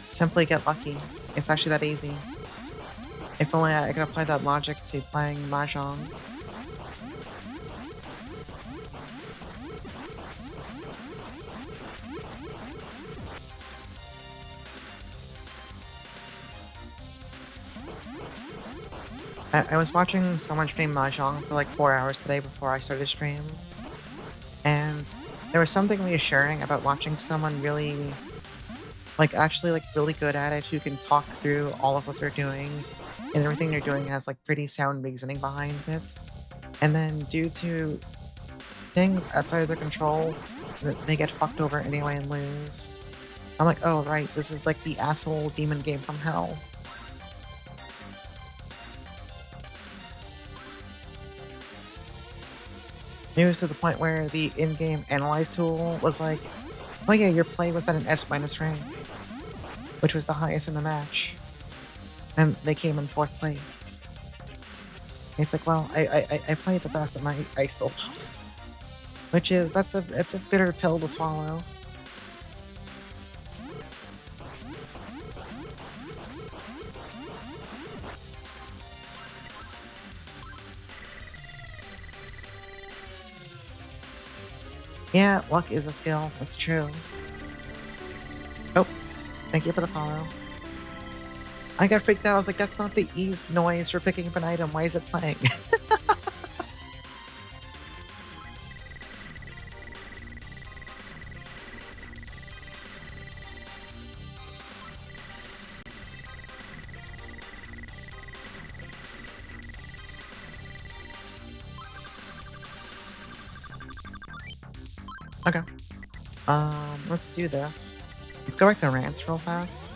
Simply get lucky. It's actually that easy. If only I could apply that logic to playing Mahjong. I was watching someone stream Mahjong for like 4 hours today before I started stream, and there was something reassuring about watching someone really, like, actually, like, really good at it who can talk through all of what they're doing, and everything they're doing has, like, pretty sound reasoning behind it. And then due to things outside of their control, they get fucked over anyway and lose. I'm like, "Oh, right, this is like the asshole demon game from hell." It was to the point where the in-game analyze tool was like, "Oh yeah, your play was at an S- rank, which was the highest in the match." And they came in 4th place. It's like, well, I played the best and I still lost. Which is, that's a bitter pill to swallow. Yeah, luck is a skill. That's true. Oh, thank you for the follow. I got freaked out. I was like, that's not the ease noise for picking up an item. Why is it playing? Okay. Let's do this. Let's go back to Rants real fast.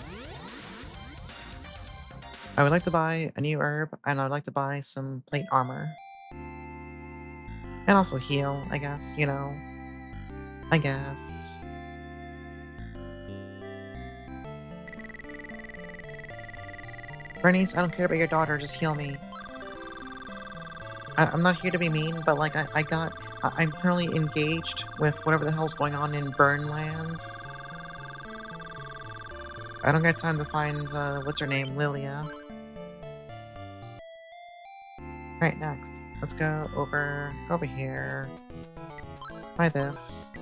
I would like to buy a new herb, and I would like to buy some plate armor. And also heal, I guess, you know. I guess. Bernice, I don't care about your daughter, just heal me. I'm not here to be mean, but like I'm currently engaged with whatever the hell's going on in Burnland. I don't got time to find, what's her name, Lilia. Right, next. Let's go over here. Buy this.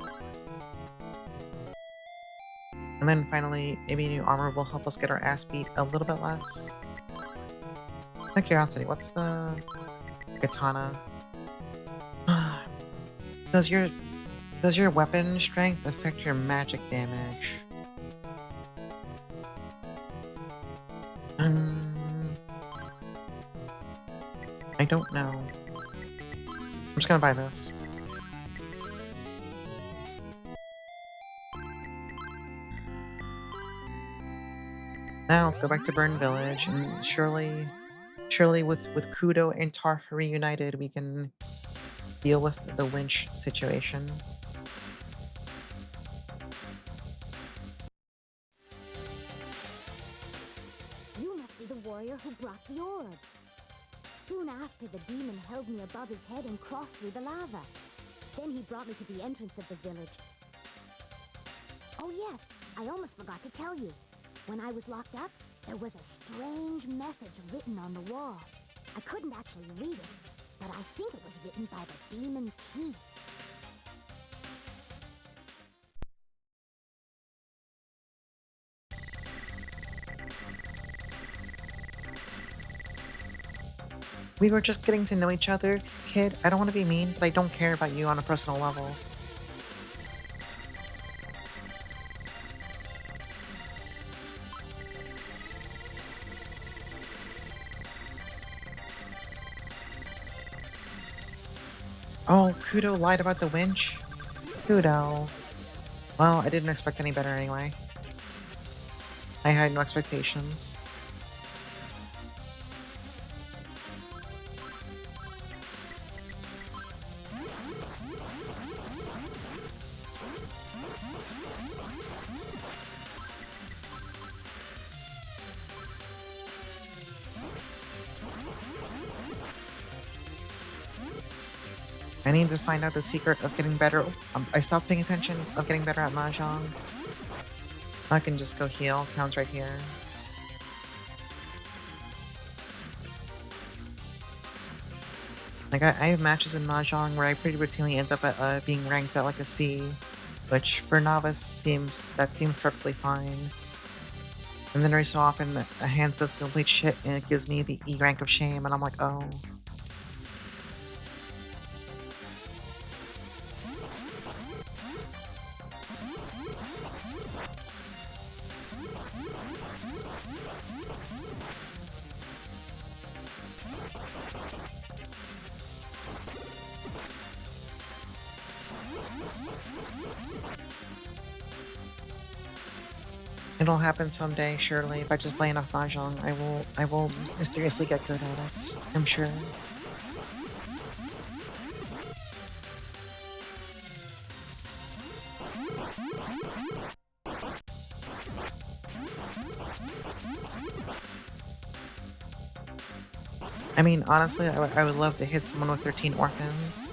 And then finally, maybe new armor will help us get our ass beat a little bit less. Out of curiosity, what's the katana? Does your weapon strength affect your magic damage? I don't know. I'm just gonna buy this. Now let's go back to Burn Village, and surely with Kudo and Tarf reunited, we can deal with the winch situation. You must be the warrior who brought the orb. Soon after, the demon held me above his head and crossed through the lava. Then he brought me to the entrance of the village. Oh yes, I almost forgot to tell you. When I was locked up, there was a strange message written on the wall. I couldn't actually read it, but I think it was written by the demon key. We were just getting to know each other. Kid, I don't want to be mean, but I don't care about you on a personal level. Oh, Kudo lied about the winch? Kudo. Well, I didn't expect any better anyway. I had no expectations. I need to find out the secret of getting better. I stopped paying attention of getting better at Mahjong. I can just go heal. Town's right here. Like, I have matches in Mahjong where I pretty routinely end up at, being ranked at like a C, which for novice seems perfectly fine. And then every so often, a hand goes to complete shit, and it gives me the E rank of shame, and I'm like, oh. It'll happen someday, surely. If I just play enough mahjong, I will mysteriously get good at it. I'm sure. I mean, honestly, I would love to hit someone with 13 orphans.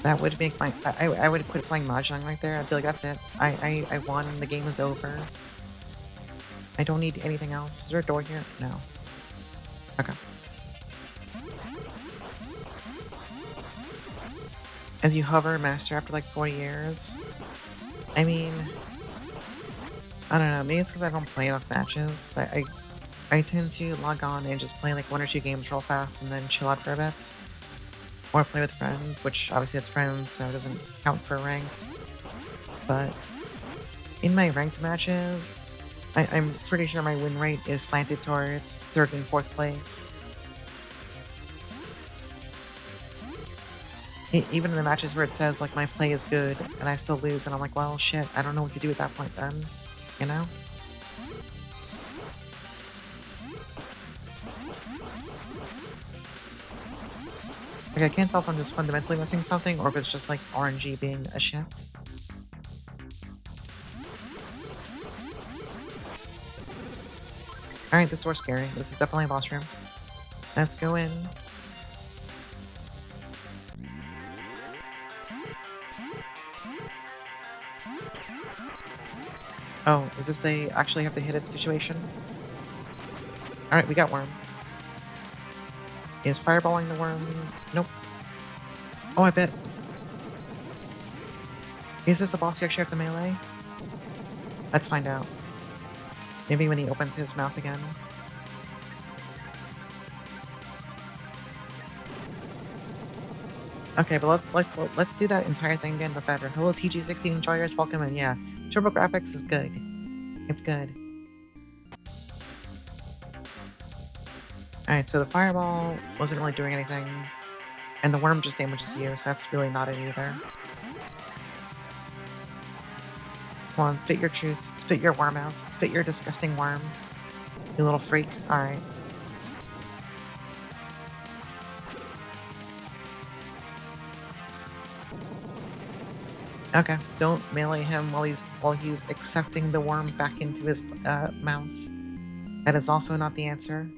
That would make my... I would quit playing mahjong right there. I'd be like, that's it. I won. The game is over. I don't need anything else. Is there a door here? No. Okay. As you hover, master after like 4 years. I mean... I don't know. Maybe it's because I don't play enough matches. Because I tend to log on and just play like 1 or 2 games real fast and then chill out for a bit. Or play with friends, which obviously it's friends, so it doesn't count for ranked. But in my ranked matches, I'm pretty sure my win rate is slanted towards 3rd and 4th place. Even in the matches where it says like my play is good and I still lose, and I'm like, well, shit, I don't know what to do at that point then, you know? Like, I can't tell if I'm just fundamentally missing something or if it's just like RNG being a shit. Alright, this door's scary. This is definitely a boss room. Let's go in. Oh, is this the actually have to hit it situation? Alright, we got worm. Is fireballing the worm? Nope. Oh, I bet. Is this the boss you actually have to melee? Let's find out. Maybe when he opens his mouth again. Okay, but let's do that entire thing again, but better. Hello, TG16 Ys, welcome in. Yeah, Turbo Graphics is good. It's good. Alright, so the fireball wasn't really doing anything, and the worm just damages you, so that's really not it either. Come on, spit your truth. Spit your worm out. Spit your disgusting worm. You little freak. Alright. Okay, don't melee him while he's accepting the worm back into his mouth. That is also not the answer.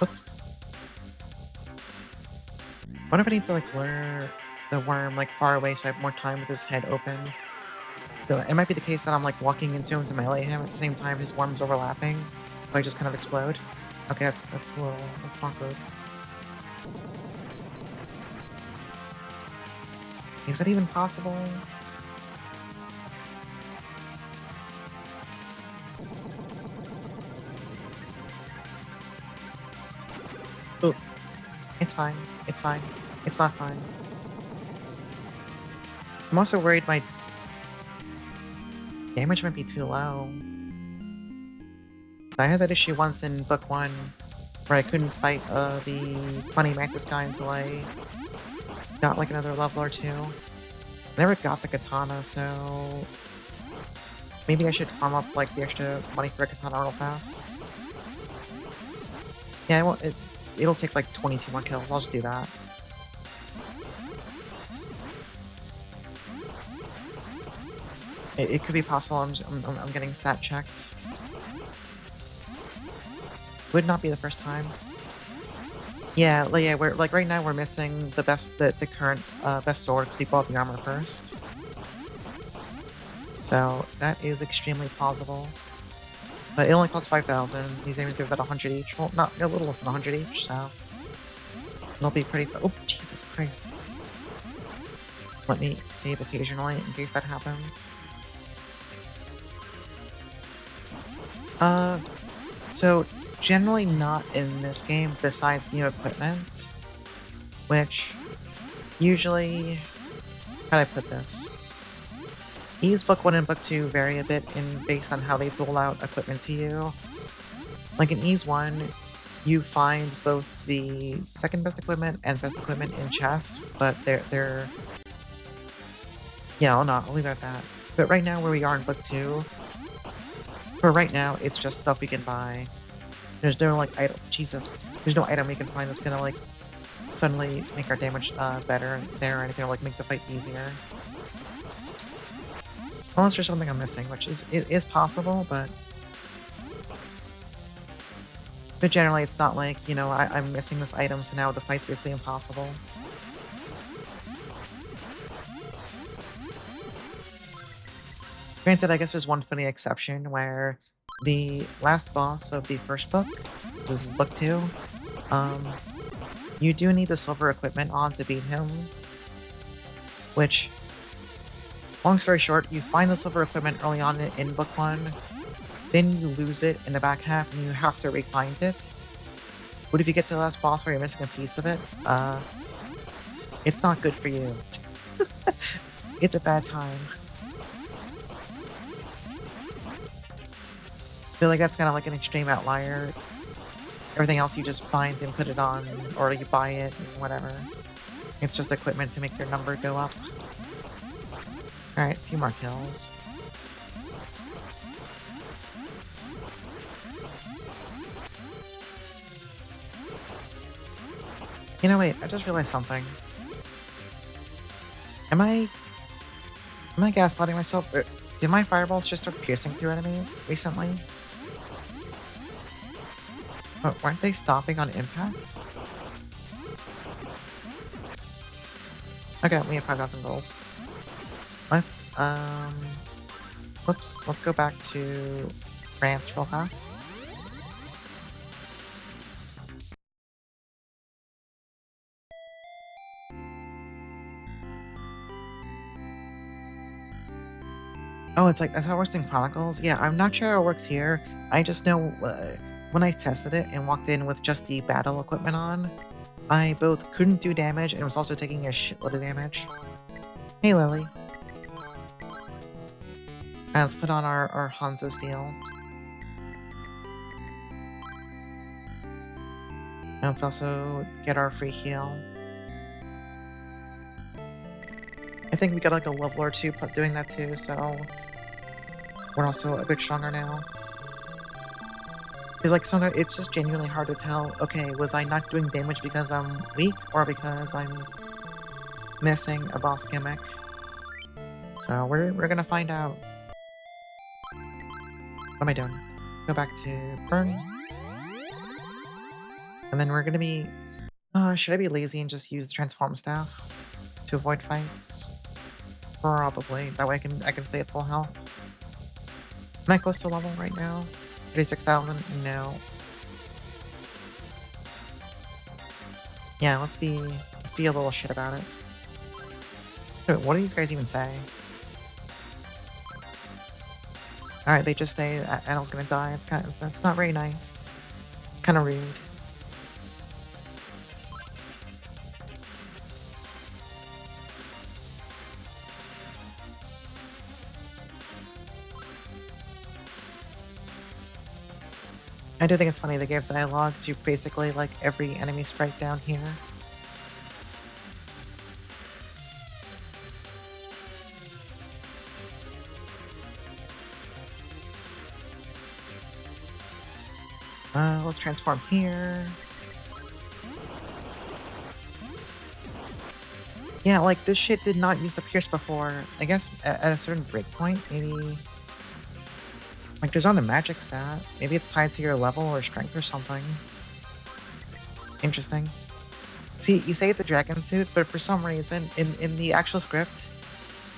Oops. What if I need to like lure the worm like far away so I have more time with his head open? So it might be the case that I'm like walking into him to melee him at the same time his worm's overlapping, so I just kind of explode. Okay, that's a little awkward. Is that even possible? Oh, it's fine. It's fine. It's not fine. I'm also worried my damage might be too low. I had that issue once in book 1, where I couldn't fight the funny mantis guy until I got like another level or 2. I never got the katana, so maybe I should farm up like the extra money for a katana real fast. Yeah, it'll take like 22 more kills. I'll just do that. It could be possible. I'm getting stat checked. Would not be the first time. Yeah, we're like right now we're missing the current best sword because he bought the armor first. So that is extremely plausible. But it only costs 5,000. He's aiming to give about 100 each. Well, not a little less than 100 each. So It'll be pretty oh, Jesus Christ. Let me save occasionally in case that happens. So generally not in this game besides new equipment, which usually, how do I put this? Ys Book 1 and Book 2 vary a bit based on how they dole out equipment to you. Like in Ys 1, you find both the second best equipment and best equipment in chests, but they're yeah, I'll leave it at that. But right now where we are in Book 2, for right now, it's just stuff we can buy. There's no like item there's no item we can find that's gonna like suddenly make our damage better there or anything, or like make the fight easier. Unless there's something I'm missing, which is possible, but generally it's not like, you know, I'm missing this item, so now the fight's basically impossible. Granted, I guess there's one funny exception where the last boss of the first book, this is book 2, you do need the silver equipment on to beat him, which, long story short, you find the silver equipment early on in book 1, then you lose it in the back half and you have to re-find it. But if you get to the last boss where you're missing a piece of it, it's not good for you. It's a bad time. I feel like that's kind of like an extreme outlier. Everything else you just find and put it on, or you buy it, and whatever. It's just equipment to make your number go up. Alright, a few more kills. You know, wait, I just realized something. Am I gaslighting myself? Or did my fireballs just start piercing through enemies recently? Oh, weren't they stopping on impact? Okay, we have 5,000 gold. Let's, whoops, let's go back to France real fast. Oh, it's like, that's how it works in Chronicles? Yeah, I'm not sure how it works here. I just know, when I tested it and walked in with just the battle equipment on, I both couldn't do damage and was also taking a shitload of damage. Hey, Lily. Alright, let's put on our Hanzo steel. And let's also get our free heal. I think we got like a level or 2 doing that too, so we're also a bit stronger now. Because like sometimes it's just genuinely hard to tell, okay, was I not doing damage because I'm weak or because I'm missing a boss gimmick? So we're gonna find out. What am I doing? Go back to burn. And then we're gonna be should I be lazy and just use the transform staff to avoid fights? Probably. That way I can stay at full health. Am I close to level right now? 36,000? No. Yeah, let's be a little shit about it. Wait, what do these guys even say? Alright, they just say that Adol's gonna die. That's not very nice. It's kinda rude. I do think it's funny they gave dialogue to basically like every enemy sprite down here. Let's transform here. Yeah, like this shit did not use the pierce before. I guess at a certain breakpoint, maybe. Like, there's not a magic stat. Maybe it's tied to your level or strength or something. Interesting. See, you say it's a dragon suit, but for some reason, in the actual script,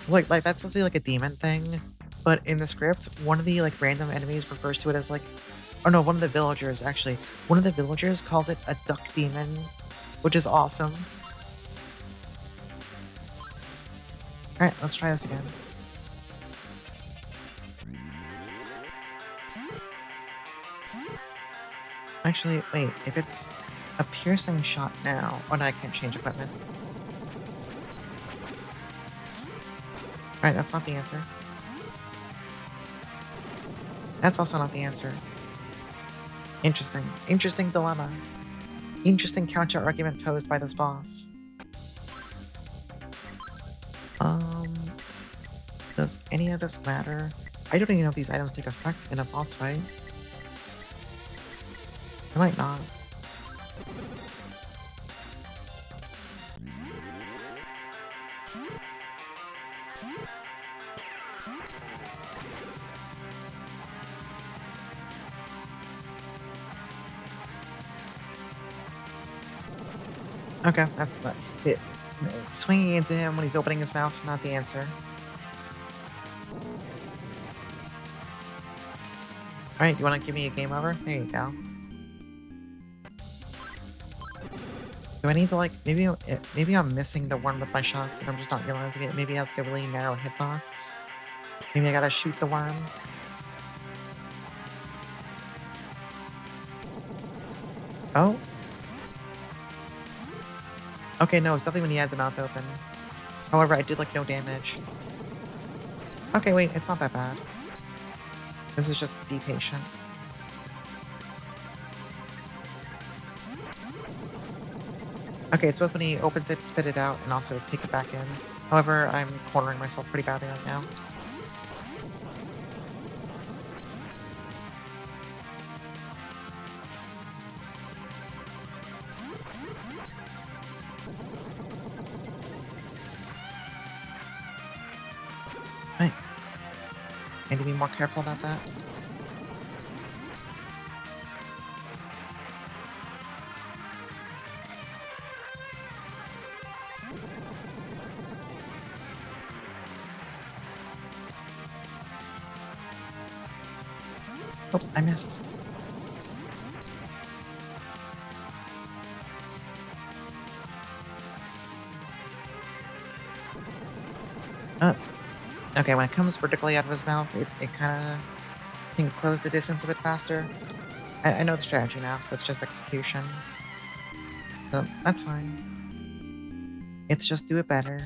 like that's supposed to be like a demon thing, but in the script, one of the like random enemies refers to it as like, oh no, one of the villagers actually, one of the villagers calls it a duck demon, which is awesome. Alright, let's try this again. Actually, wait, if it's a piercing shot now... Oh, no, I can't change equipment. Alright, that's not the answer. That's also not the answer. Interesting. Interesting dilemma. Interesting counter-argument posed by this boss. Does any of this matter? I don't even know if these items take effect in a boss fight. They might not. Okay, that's the... swinging into him when he's opening his mouth, not the answer. Alright, you want to give me a game over? There you go. Do I need to, like, maybe I'm missing the worm with my shots and I'm just not realizing it. Maybe it has, like, a really narrow hitbox. Maybe I gotta shoot the worm. Oh? Okay, no, it's definitely when you had the mouth open. However, I did, like, no damage. Okay, wait, it's not that bad. This is just be patient. Okay, it's both when he opens it, spit it out, and also take it back in. However, I'm cornering myself pretty badly right now. Right. Need to be more careful about that. Oh, I missed. Okay, when it comes vertically out of his mouth, it kind of can close the distance a bit faster. I know the strategy now, so it's just execution. So, that's fine. It's just do it better.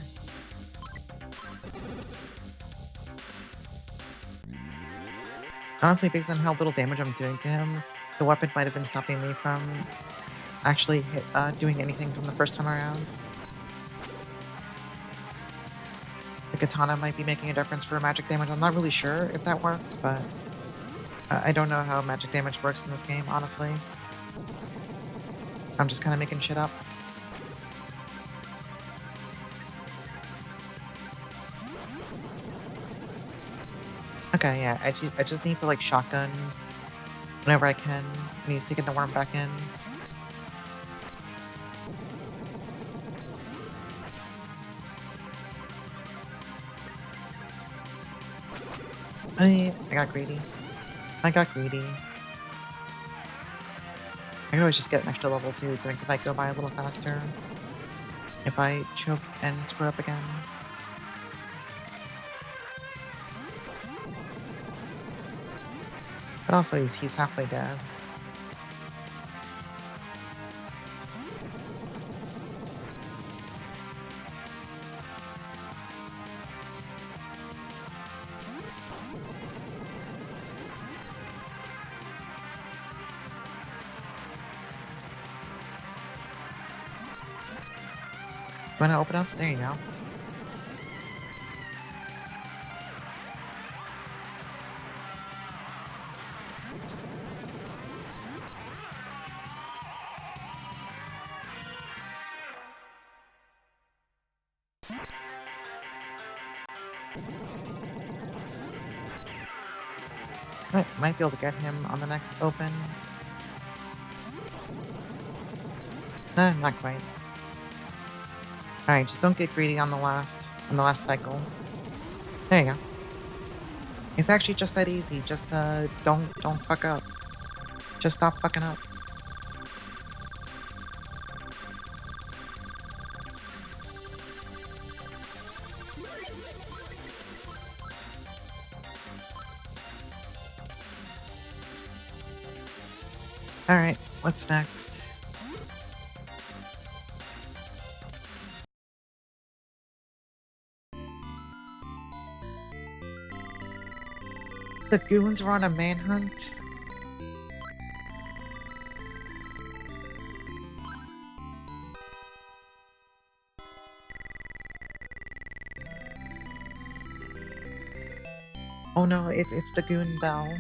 Honestly, based on how little damage I'm doing to him, the weapon might have been stopping me from actually doing anything from the first time around. The katana might be making a difference for magic damage. I'm not really sure if that works, but I don't know how magic damage works in this game, honestly. I'm just kind of making shit up. Okay, yeah, I just need to, like, shotgun whenever I can when he's taking the worm back in. I got greedy. I got greedy. I could always just get an extra level too, think if I go by a little faster. If I choke and screw up again. But also, he's halfway dead. You wanna open up? There you go. Right, might be able to get him on the next open. No, not quite. Alright, just don't get greedy on the last cycle. There you go. It's actually just that easy. Just don't fuck up. Just stop fucking up. Alright, what's next? The goons were on a manhunt? Oh no, it's the goon bell.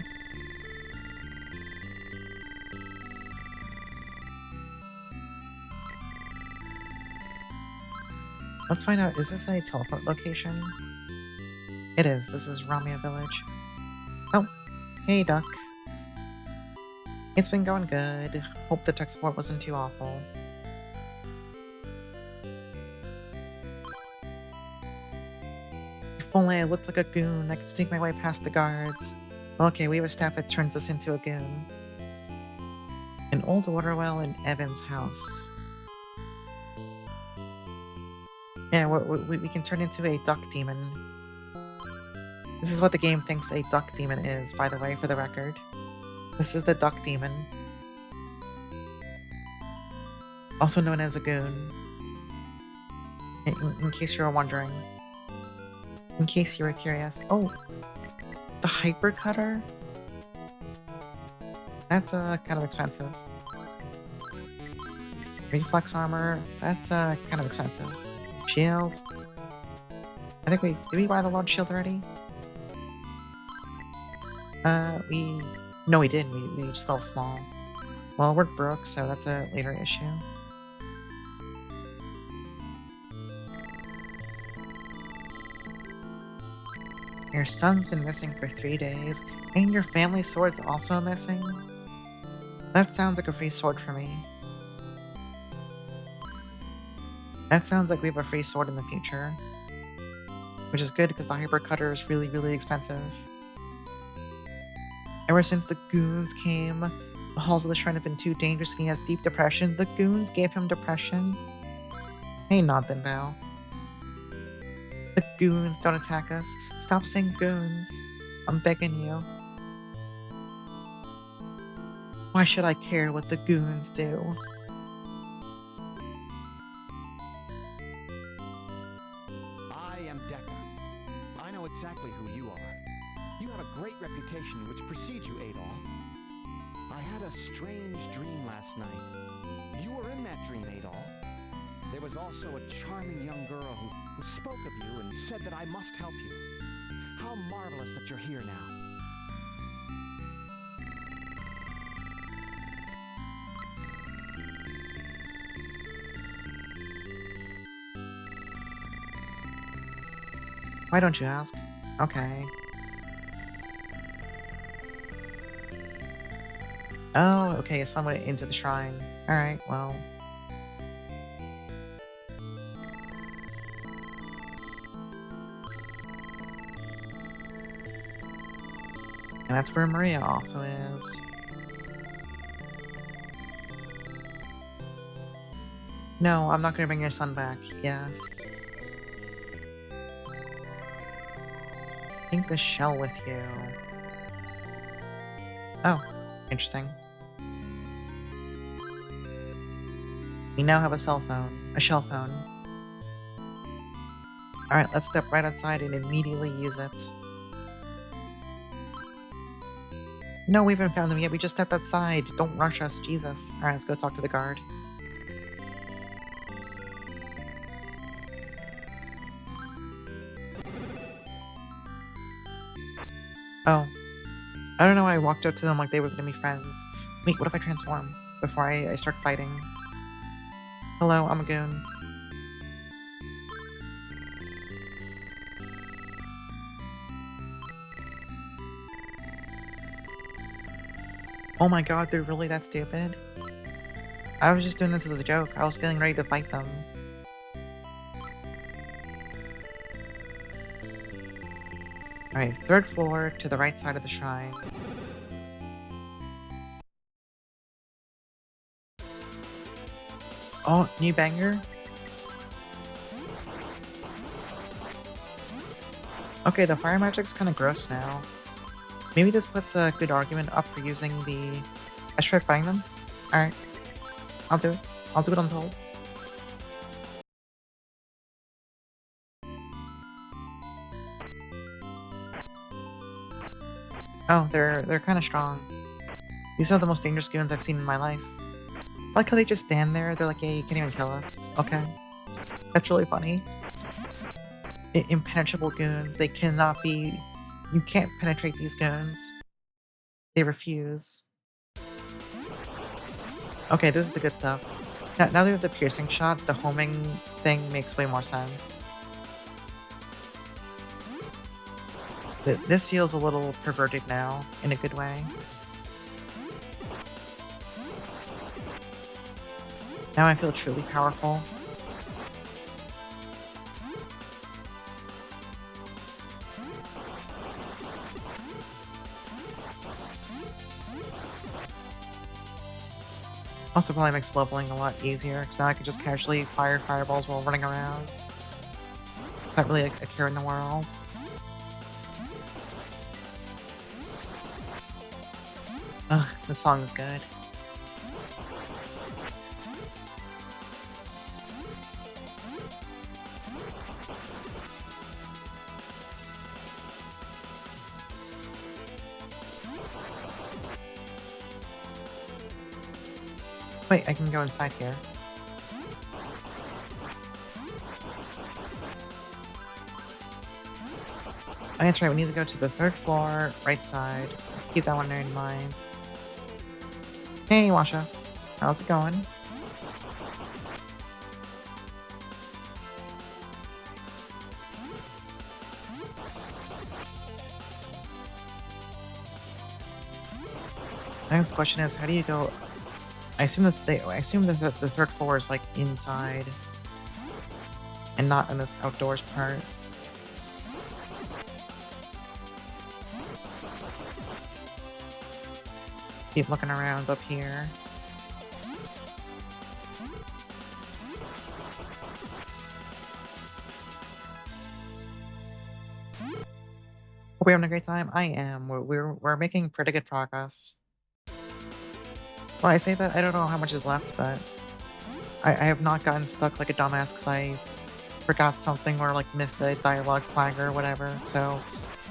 Let's find out, is this a teleport location? It is, this is Ramia Village. Oh, hey Duck. It's been going good. Hope the tech support wasn't too awful. If only I looked like a goon, I could sneak my way past the guards. Okay, we have a staff that turns us into a goon. An old water well in Evan's house. Yeah, we can turn into a duck demon. This is what the game thinks a duck demon is, by the way, for the record. This is the duck demon. Also known as a goon. In case you were wondering. In case you were curious. Oh! The hyper cutter? That's kind of expensive. Reflex armor? That's kind of expensive. Shield? I think did we buy the large shield already? No we didn't, we still have small. Well, we're broke, so that's a later issue. Your son's been missing for 3 days, and your family sword's also missing? That sounds like a free sword for me. That sounds like we have a free sword in the future. Which is good, because the hyper cutter is really, really expensive. Ever since the goons came, the halls of the shrine have been too dangerous and he has deep depression. The goons gave him depression? Hey, not then, Bao. The goons, don't attack us. Stop saying goons. I'm begging you. Why should I care what the goons do? I am Dekka. I know exactly who you are. You have a great reputation which precedes you, Adol. I had a strange dream last night. You were in that dream, Adol. There was also a charming young girl who spoke of you and said that I must help you. How marvelous that you're here now. Why don't you ask? Okay. Oh, okay, so I'm going into the shrine. Alright, well. And that's where Maria also is. No, I'm not going to bring your son back. Yes. Take the shell with you. Oh, interesting. We now have a cell phone. A shell phone. Alright, let's step right outside and immediately use it. No, we haven't found them yet. We just stepped outside. Don't rush us, Jesus. Alright, let's go talk to the guard. Oh. I don't know why I walked up to them like they were gonna be friends. Wait, what if I transform? Before I start fighting? Hello, I'm a goon. Oh my god, they're really that stupid? I was just doing this as a joke. I was getting ready to fight them. Alright, 3rd floor to the right side of the shrine. Oh, new banger? Okay, the fire magic's kinda gross now. Maybe this puts a good argument up for using the... I should try fighting them? Alright. I'll do it. I'll do it untold. Oh, they're kind of strong. These are the most dangerous goons I've seen in my life. I like how they just stand there. They're like, "Yeah, you can't even kill us." Okay, that's really funny. Impenetrable goons. They cannot be. You can't penetrate these goons. They refuse. Okay, this is the good stuff. Now that we have the piercing shot, the homing thing makes way more sense. This feels a little perverted now, in a good way. Now I feel truly powerful. Also probably makes leveling a lot easier, because now I can just casually fire fireballs while running around. Not really a care in the world. Ugh, this song is good. Wait, I can go inside here. Oh, that's right, we need to go to the 3rd floor, right side. Let's keep that one in mind. Hey, Washa. How's it going? I guess the question is, how do you go... I assume that the 3rd floor is like inside and not in this outdoors part. Keep looking around up here. Hope we're having a great time. I am. We're making pretty good progress. Well, I say that, I don't know how much is left, but I have not gotten stuck like a dumbass because I forgot something or like missed a dialogue flag or whatever, so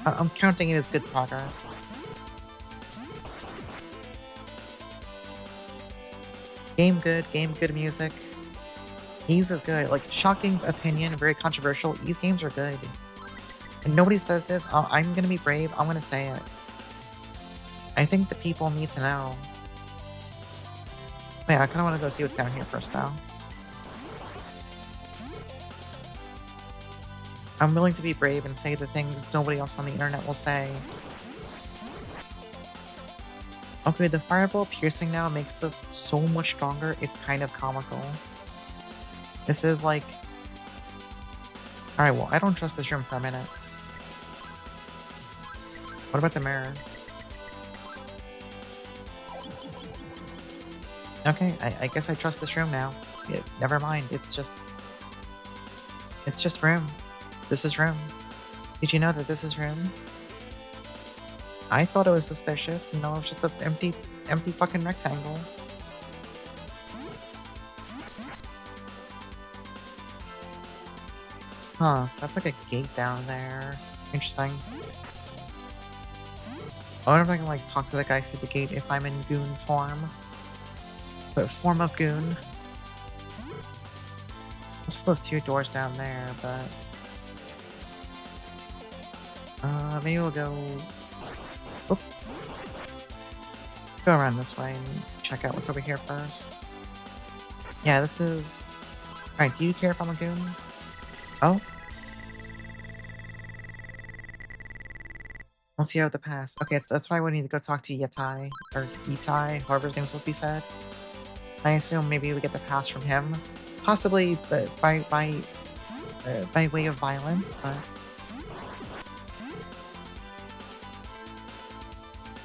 I'm counting it as good progress. Game good music. Ys is good. Like, shocking opinion, very controversial. Ys games are good. And nobody says this. I'm gonna be brave. I'm gonna say it. I think the people need to know. Wait, I kind of want to go see what's down here first, though. I'm willing to be brave and say the things nobody else on the internet will say. Okay, the fireball piercing now makes us so much stronger, it's kind of comical. This is like... Alright, well, I don't trust this room for a minute. What about the mirror? Okay, I guess I trust this room now. Never mind, it's just room. This is room. Did you know that this is room? I thought it was suspicious, you know, it was just an empty fucking rectangle. Huh, so that's like a gate down there. Interesting. I wonder if I can, like, talk to the guy through the gate if I'm in goon form. But form of goon. Also those 2 doors down there, but... maybe we'll go... Oop. Go around this way and check out what's over here first. Yeah, this is... Alright, do you care if I'm a goon? Oh? Let's see how the pass. Okay, that's why we need to go talk to Yatai, or Itai, however his name's supposed to be said. I assume maybe we get the pass from him. Possibly by way of violence, but...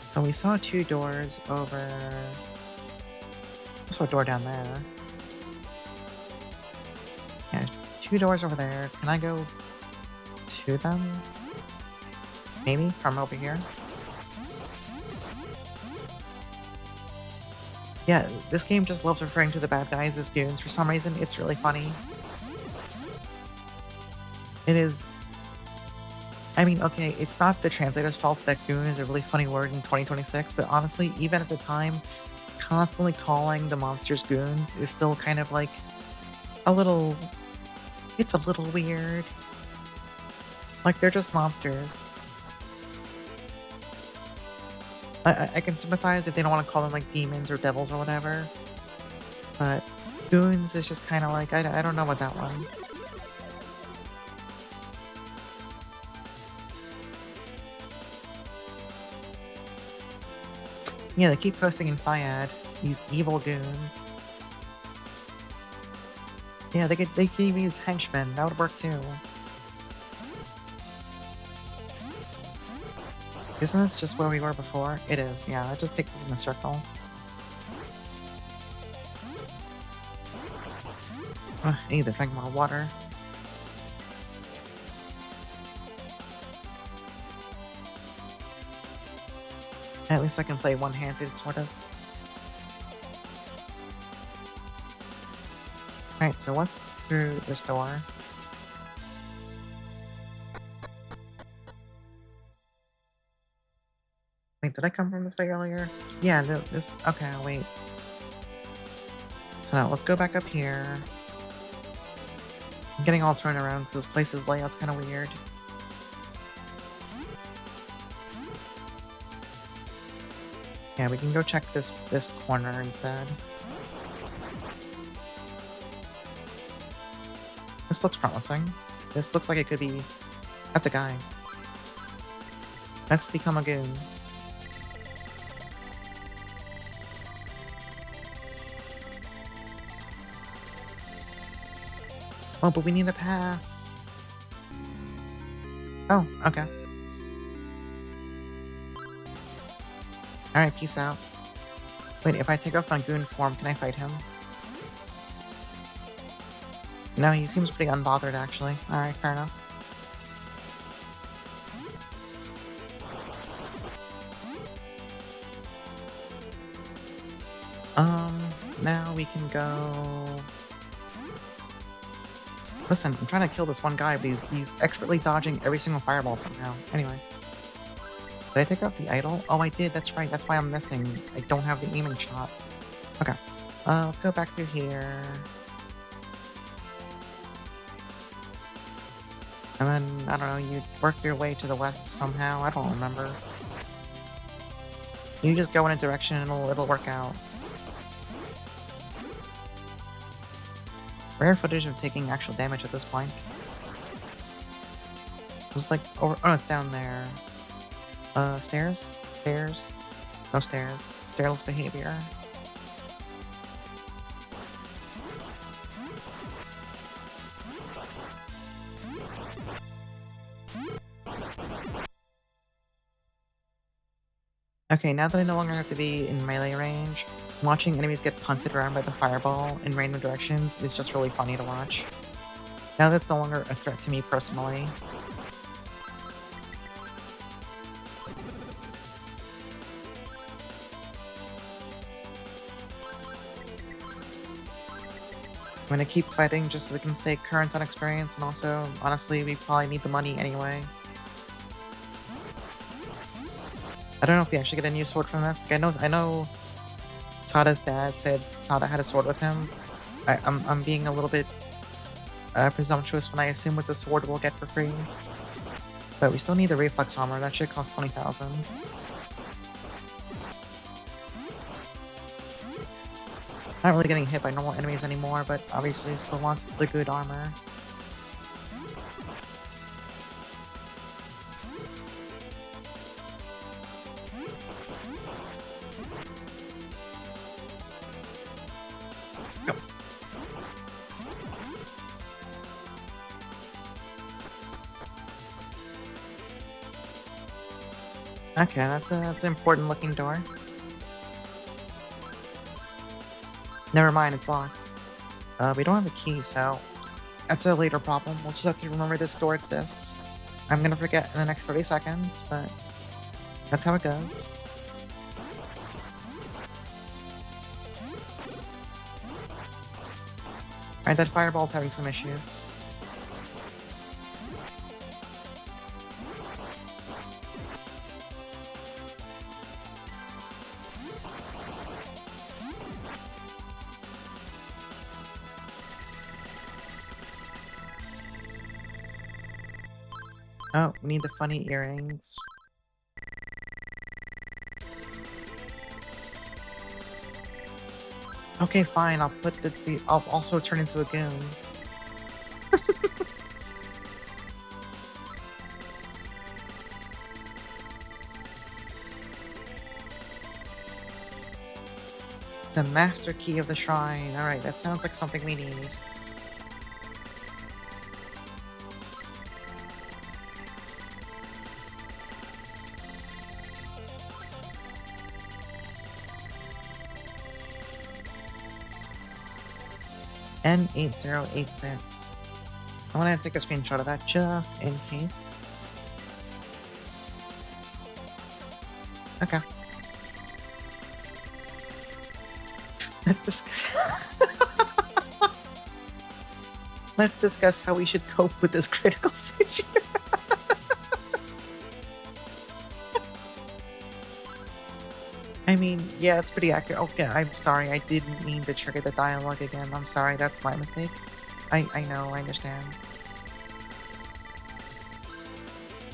So we saw 2 doors over... I saw a door down there. Yeah, 2 doors over there. Can I go to them? Maybe? From over here? Yeah, this game just loves referring to the bad guys as goons for some reason. It's really funny. It is. I mean, okay, it's not the translator's fault that goon is a really funny word in 2026, but honestly, even at the time, constantly calling the monsters goons is still kind of like a little. It's a little weird. Like, they're just monsters. I can sympathize if they don't want to call them like demons or devils or whatever, but goons is just kind of like, I don't know about that one. Yeah, they keep posting in Fiad, these evil goons. Yeah, they could even use henchmen, that would work too. Isn't this just where we were before? It is, yeah, it just takes us in a circle. I need to drink more water. At least I can play one-handed, sort of. Alright, so what's through this door? Wait, did I come from this way earlier? Yeah, this... Okay, wait. So now, let's go back up here. I'm getting all turned around because this place's layout's kind of weird. Yeah, we can go check this corner instead. This looks promising. This looks like it could be... That's a guy. Let's become a goon. Oh, but we need the pass. Oh, okay. Alright, peace out. Wait, if I take off my goon form, can I fight him? No, he seems pretty unbothered, actually. Alright, fair enough. Now we can go... Listen, I'm trying to kill this one guy, but he's expertly dodging every single fireball somehow. Anyway. Did I take out the idol? Oh, I did, that's right, that's why I'm missing. I don't have the aiming shot. Okay. Let's go back through here. And then, I don't know, you work your way to the west somehow? I don't remember. You just go in a direction and it'll work out. Rare footage of taking actual damage at this point. It was like, oh, it's down there. Stairs? Stairs? No stairs. Stairless behavior. Okay, now that I no longer have to be in melee range, watching enemies get punted around by the fireball in random directions is just really funny to watch. Now that's no longer a threat to me personally. I'm gonna keep fighting just so we can stay current on experience, and also, honestly, we probably need the money anyway. I don't know if we actually get a new sword from this. Like, I know Sada's dad said Sada had a sword with him. I'm being a little bit presumptuous when I assume with the sword we'll get for free. But we still need the reflex armor. That should cost 20,000. Not really getting hit by normal enemies anymore, but obviously still wants the good armor. Okay, that's an important looking door. Never mind, it's locked. We don't have a key, so that's a later problem. We'll just have to remember this door exists. I'm gonna forget in the next 30 seconds, but that's how it goes. Alright, that fireball's having some issues. Oh, we need the funny earrings. Okay, fine, I'll put I'll also turn into a goon. The master key of the shrine. Alright, that sounds like something we need. N8086. I want to take a screenshot of that just in case. Okay. Let's discuss. Let's discuss how we should cope with this critical situation. I mean, yeah, it's pretty accurate. Okay, I'm sorry, I didn't mean to trigger the dialogue again. I'm sorry, that's my mistake. I know, I understand.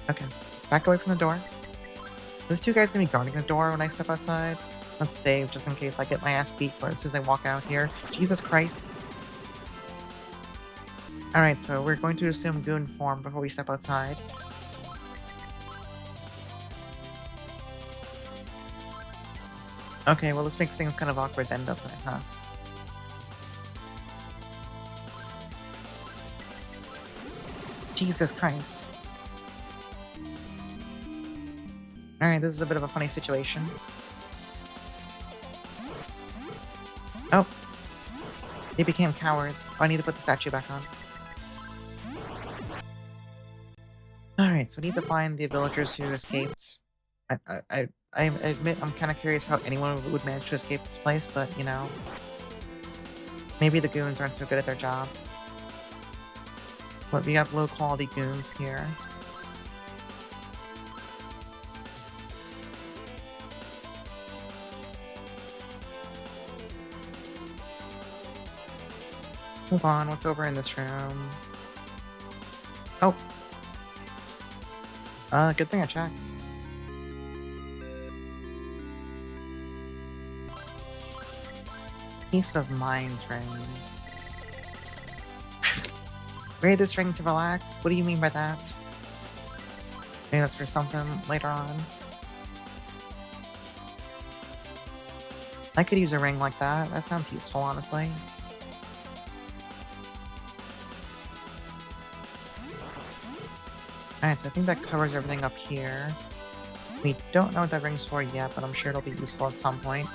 Okay, let's back away from the door. Those two guys gonna be guarding the door when I step outside? Let's save just in case I get my ass beat as soon as I walk out here. Jesus Christ. Alright, so we're going to assume goon form before we step outside. Okay, well this makes things kind of awkward then, doesn't it, huh? Jesus Christ. Alright, this is a bit of a funny situation. Oh. They became cowards. Oh, I need to put the statue back on. Alright, so we need to find the villagers who escaped. I admit I'm kind of curious how anyone would manage to escape this place, but, you know... Maybe the goons aren't so good at their job. But we got low-quality goons here. Hold on, what's over in this room? Oh. Good thing I checked. Peace of mind ring. Wear this ring to relax? What do you mean by that? Maybe that's for something later on. I could use a ring like that. That sounds useful, honestly. Alright, so I think that covers everything up here. We don't know what that ring's for yet, but I'm sure it'll be useful at some point.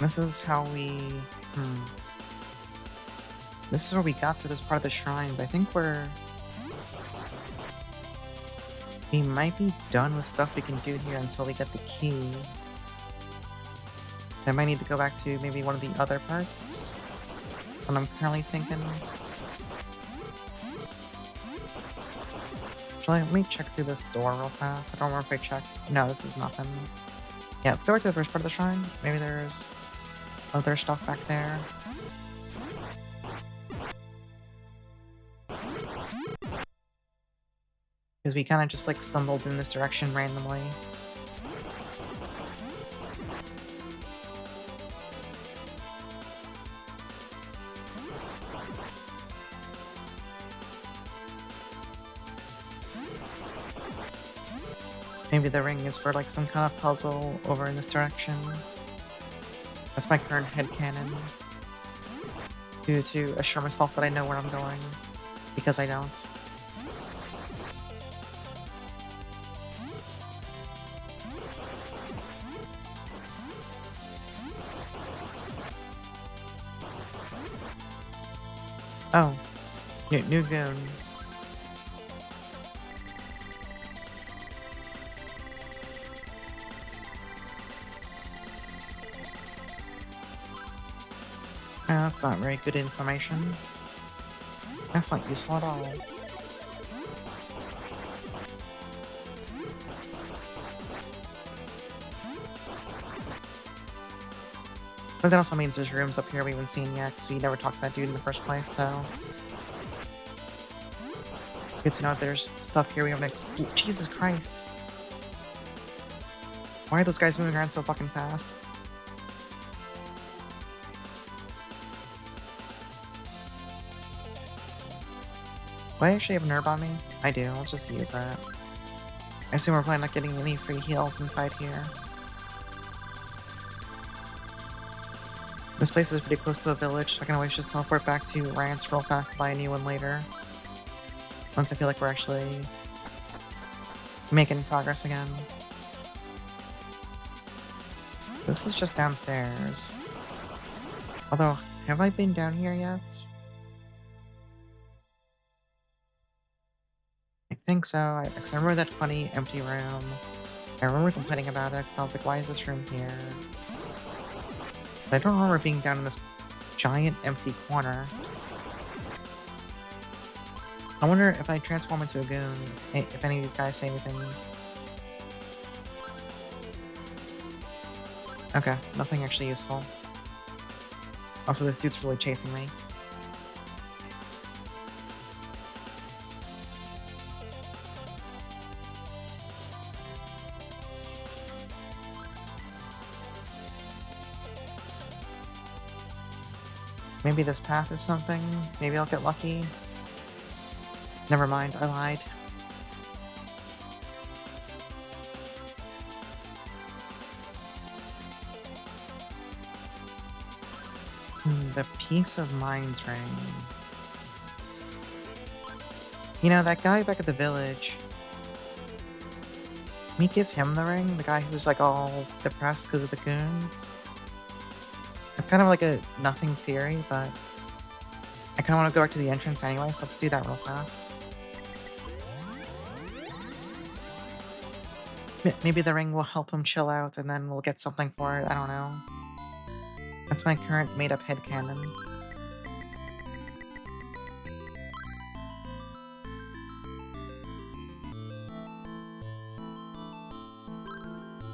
This is how we... This is where we got to this part of the shrine, but I think we might be done with stuff we can do here until we get the key. I might need to go back to maybe one of the other parts. What I'm currently thinking. Actually, let me check through this door real fast. I don't remember if I checked. No, this is nothing. Yeah, let's go back to the first part of the shrine. Maybe there's other stuff back there. Because we kind of just like stumbled in this direction randomly. Maybe the ring is for like some kind of puzzle over in this direction. That's my current headcanon. To assure myself that I know where I'm going. Because I don't. Oh, new goon. That's not very good information. That's not useful at all. But that also means there's rooms up here we haven't seen yet, because we never talked to that dude in the first place, so... Good to know there's stuff here we haven't Jesus Christ! Why are those guys moving around so fucking fast? Do I actually have a nerve on me? I do, let's just use it. I assume we're probably not getting any free heals inside here. This place is pretty close to a village, so I can always just teleport back to Rance real fast to buy a new one later. Once I feel like we're actually making progress again. This is just downstairs. Although, have I been down here yet? I think so, because I remember that funny empty room. I remember complaining about it, because I was like, why is this room here? But I don't remember being down in this giant empty corner. I wonder if I transform into a goon, if any of these guys say anything. Okay, nothing actually useful. Also, this dude's really chasing me. Maybe this path is something. Maybe I'll get lucky. Never mind, I lied. The Peace of Minds ring. You know, that guy back at the village. Can we give him the ring? The guy who's like all depressed because of the goons? It's kind of like a nothing theory, but I kind of want to go back to the entrance anyway, so let's do that real fast. Maybe the ring will help him chill out, and then we'll get something for it. I don't know. That's my current made-up headcanon.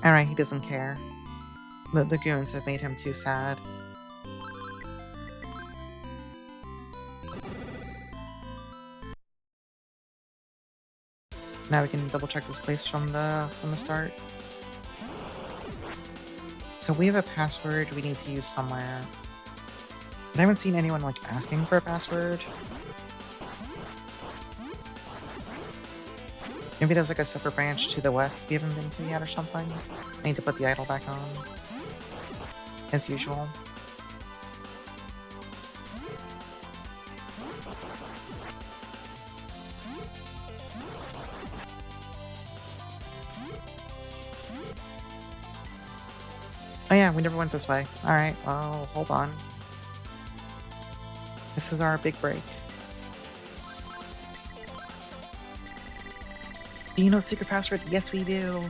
Alright, he doesn't care. The goons have made him too sad. Now we can double check this place from the start. So we have a password we need to use somewhere. But I haven't seen anyone like asking for a password. Maybe there's like a separate branch to the west we haven't been to yet or something. I need to put the idol back on. As usual. Oh yeah, we never went this way. Alright, well, hold on. This is our big break. Do you know the secret password? Yes, we do.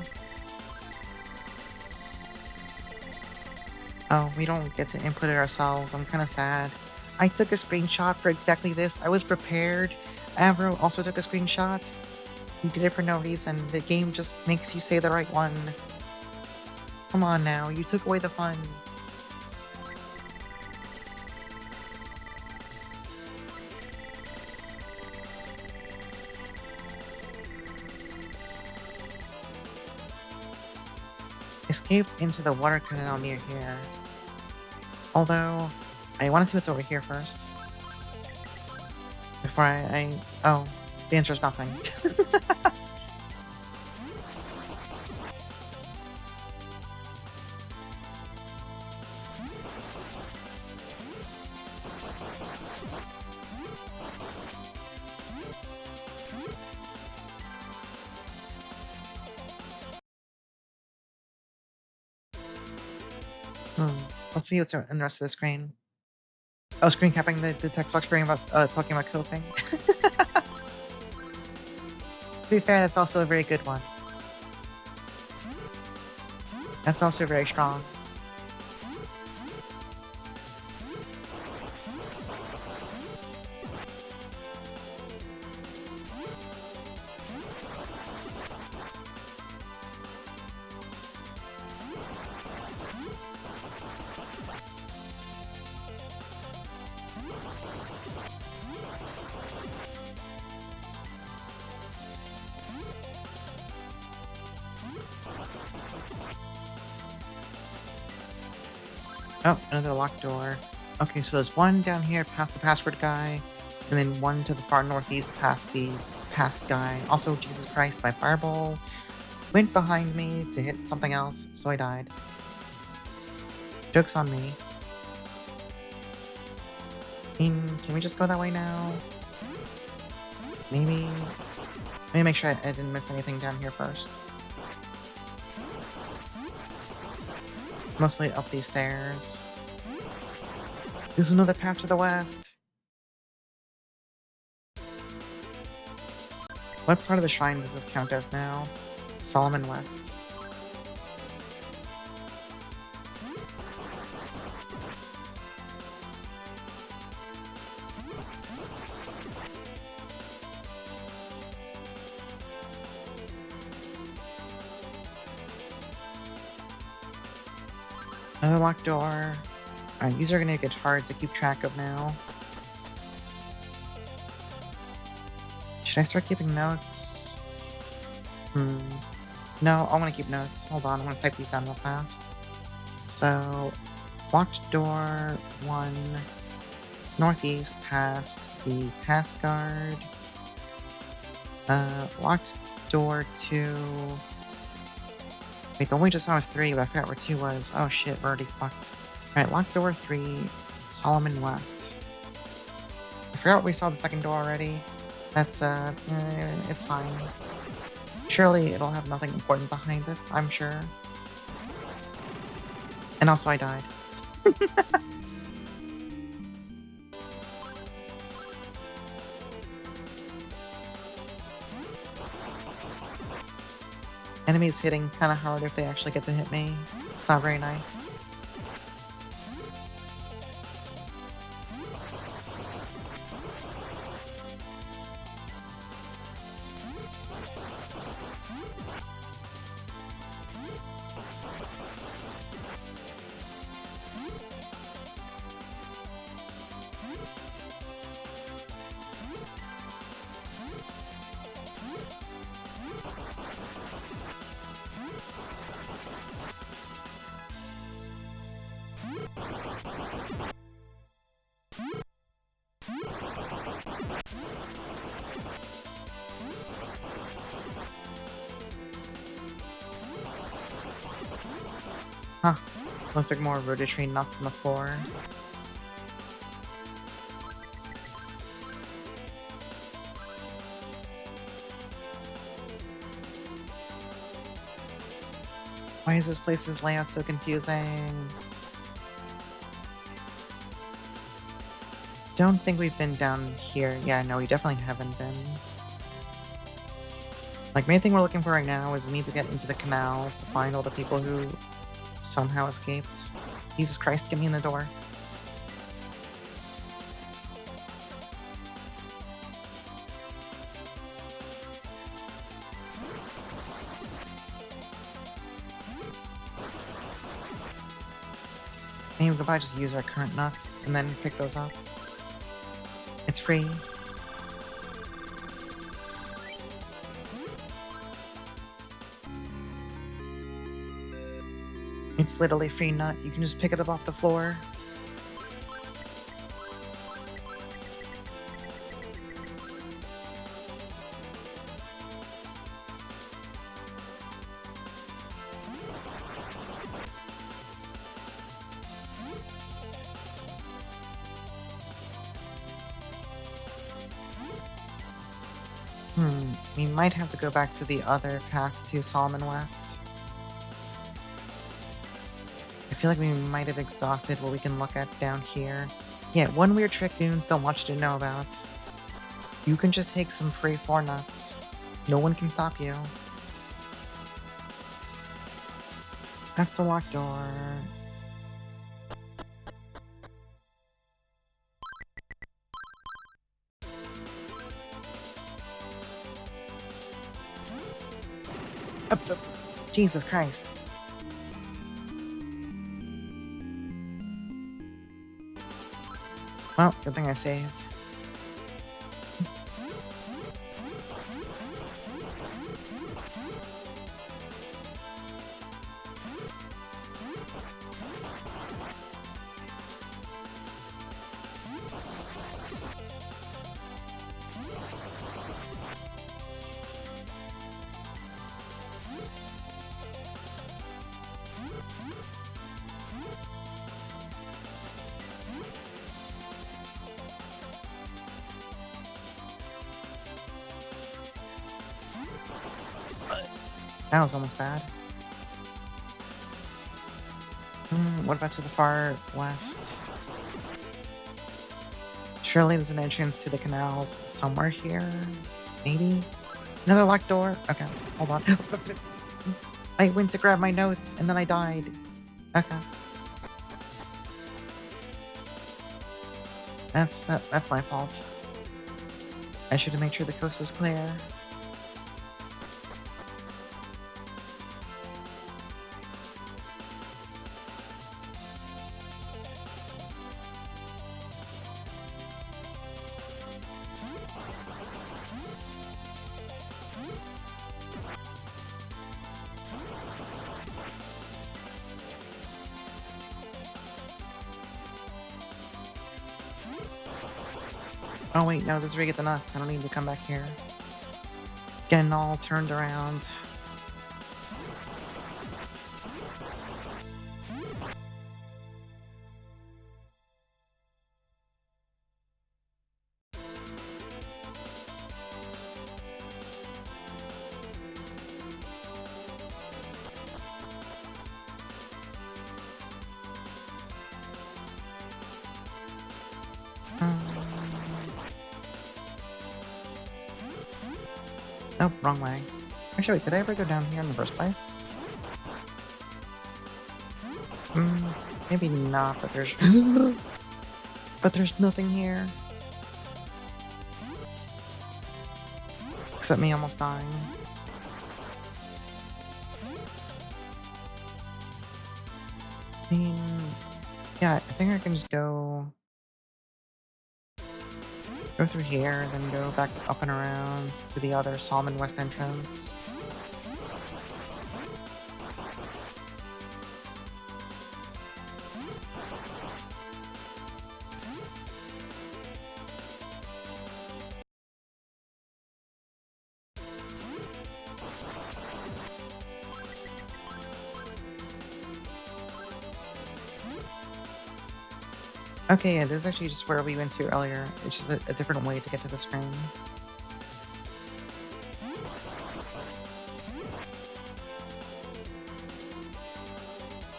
Oh, we don't get to input it ourselves. I'm kind of sad. I took a screenshot for exactly this. I was prepared. Avro also took a screenshot. He did it for no reason. The game just makes you say the right one. Come on now, you took away the fun. Escaped into the water canal near here. Although, I want to see what's over here first. Before oh, the answer is nothing. Let's see what's in the rest of the screen. Oh, screen capping the text box screen about talking about coping. To be fair, that's also a very good one. That's also very strong. Oh, another locked door. Okay, so there's one down here past the password guy, and then one to the far northeast past the past guy. Also, Jesus Christ, my fireball went behind me to hit something else, so I died. Joke's on me. Can we just go that way now? Maybe... Let me make sure I didn't miss anything down here first. Mostly up these stairs. There's another path to the west. What part of the shrine does this count as now? Solomon West. Another locked door. Alright, these are gonna get hard to keep track of now. Should I start keeping notes? No, I want to keep notes. Hold on, I want to type these down real fast. So, locked door 1, northeast past the pass guard. Locked door 2. Wait, the one we just saw was 3, but I forgot where 2 was. Oh shit, we're already fucked. Alright, locked door 3, Solomon West. I forgot we saw the second door already. It's fine. Surely it'll have nothing important behind it, I'm sure. And also I died. Enemies hitting kind of hard if they actually get to hit me. It's not very nice. Huh. Looks like more rotatory nuts on the floor. Why is this place's layout so confusing? Don't think we've been down here. Yeah, no, we definitely haven't been. Like, main thing we're looking for right now is we need to get into the canals to find all the people who somehow escaped. Jesus Christ, get me in the door. Maybe we could probably just use our current nuts and then pick those up. It's free. It's literally free nut. You can just pick it up off the floor. We might have to go back to the other path to Solomon West. I feel like we might have exhausted what we can look at down here. Yeah, one weird trick goons don't want you to know about. You can just take some free 4 nuts. No one can stop you. That's the locked door. Up. Jesus Christ. Well, good thing I saved. That was almost bad. What about to the far west? Surely there's an entrance to the canals somewhere here. Maybe? Another locked door? Okay, hold on. I went to grab my notes and then I died. Okay. That's my fault. I should have made sure the coast is clear. Oh wait, no, this is where you get the nuts. I don't need to come back here. Getting all turned around. Nope, wrong way. Actually, wait, did I ever go down here in the first place? Maybe not, but there's... but there's nothing here. Except me almost dying. I mean... yeah, I think I can just go through here, then go back up and around to the other Solomon West entrance. Okay, yeah, this is actually just where we went to earlier. It's just a different way to get to the screen.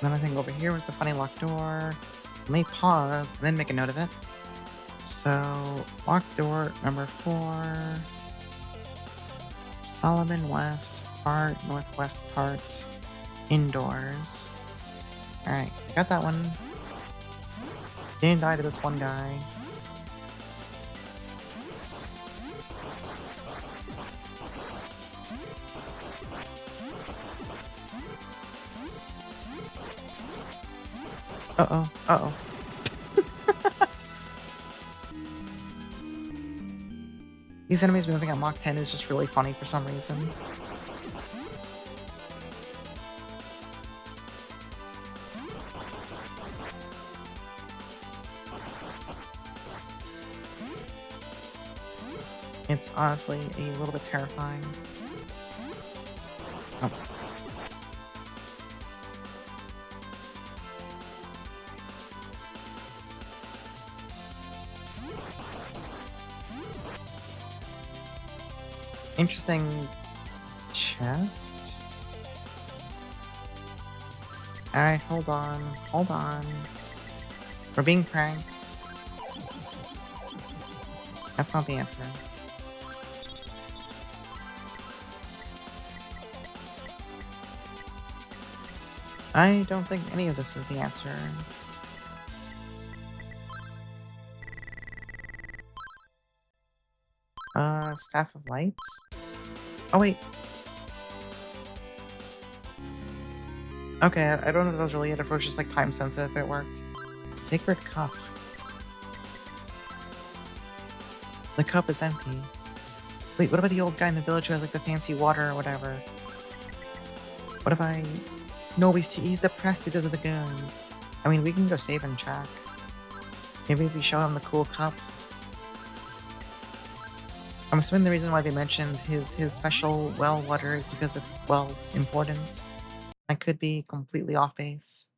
Then I think over here was the funny locked door. Let me pause and then make a note of it. So, locked door number 4. Solomon West, far northwest part, indoors. Alright, so I got that one. Didn't die to this one guy. Uh-oh, uh-oh. These enemies moving at Mach 10 is just really funny for some reason. It's honestly a little bit terrifying. Oh. Interesting chest. Alright, hold on. Hold on. We're being pranked. That's not the answer. I don't think any of this is the answer. Staff of Lights? Oh, wait. Okay, I don't know if that was really it, if it was just, like, time sensitive, it worked. Sacred Cup. The cup is empty. Wait, what about the old guy in the village who has, like, the fancy water or whatever? What if I... No, he's depressed because of the goons. I mean, we can go save and check. Maybe if we show him the cool cup. I'm assuming the reason why they mentioned his special well water is because it's, well, important. I could be completely off base.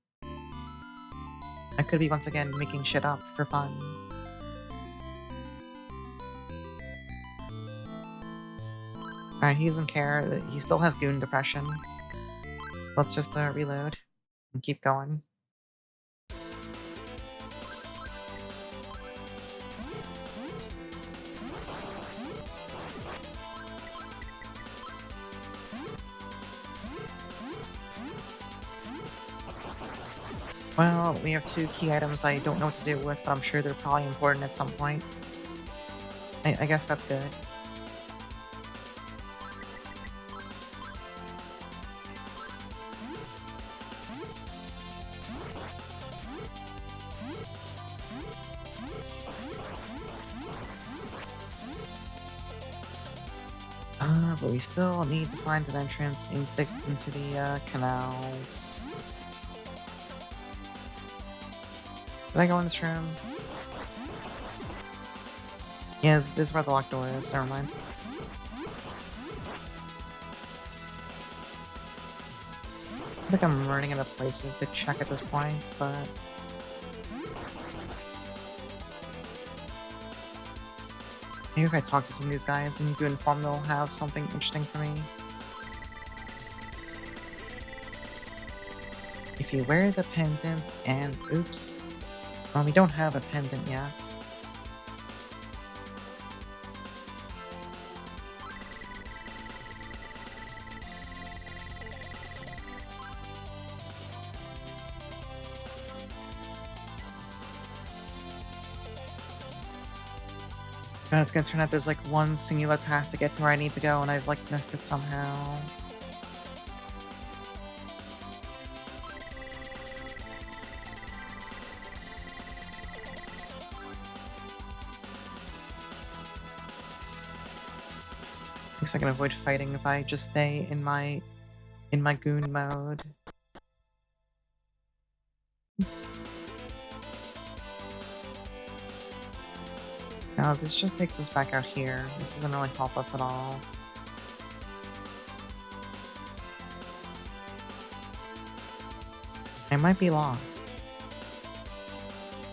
I could be once again making shit up for fun. Alright, he doesn't care. He still has goon depression. Let's just reload and keep going. Well, we have 2 key items I don't know what to do with, but I'm sure they're probably important at some point. I guess that's good. But we still need to find an entrance into the canals. Did I go in this room? Yeah, this is where the locked door is. Never mind. I think I'm running out of places to check at this point, but... maybe if I talk to some of these guys and you inform they'll have something interesting for me. If you wear the pendant and... oops. Well, we don't have a pendant yet. God, it's gonna turn out there's like one singular path to get to where I need to go, and I've like missed it somehow. At least I can avoid fighting if I just stay in my goon mode. Now, this just takes us back out here. This doesn't really help us at all. I might be lost.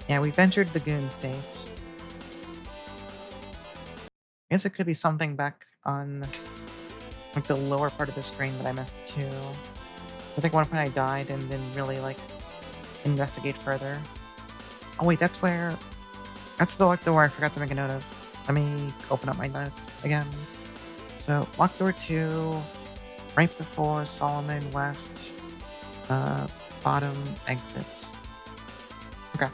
Yeah, we've entered the goon state. I guess it could be something back on like the lower part of the screen that I missed too. I think one point I died and didn't really like investigate further. Oh wait, that's where... that's the locked door I forgot to make a note of. Let me open up my notes again. So, locked door 2, right before Solomon West, bottom exits. Okay.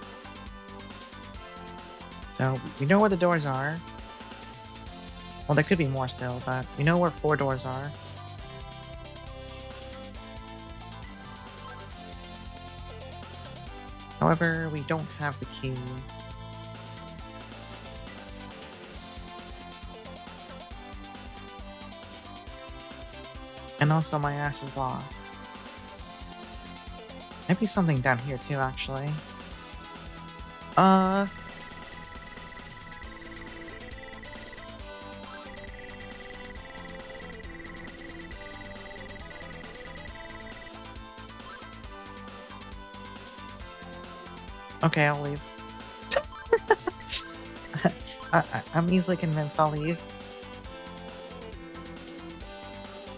So, we know where the doors are. Well, there could be more still, but we know where 4 doors are. However, we don't have the key. And also, my ass is lost. Might be something down here too, actually. Okay, I'll leave. I'm easily convinced I'll leave.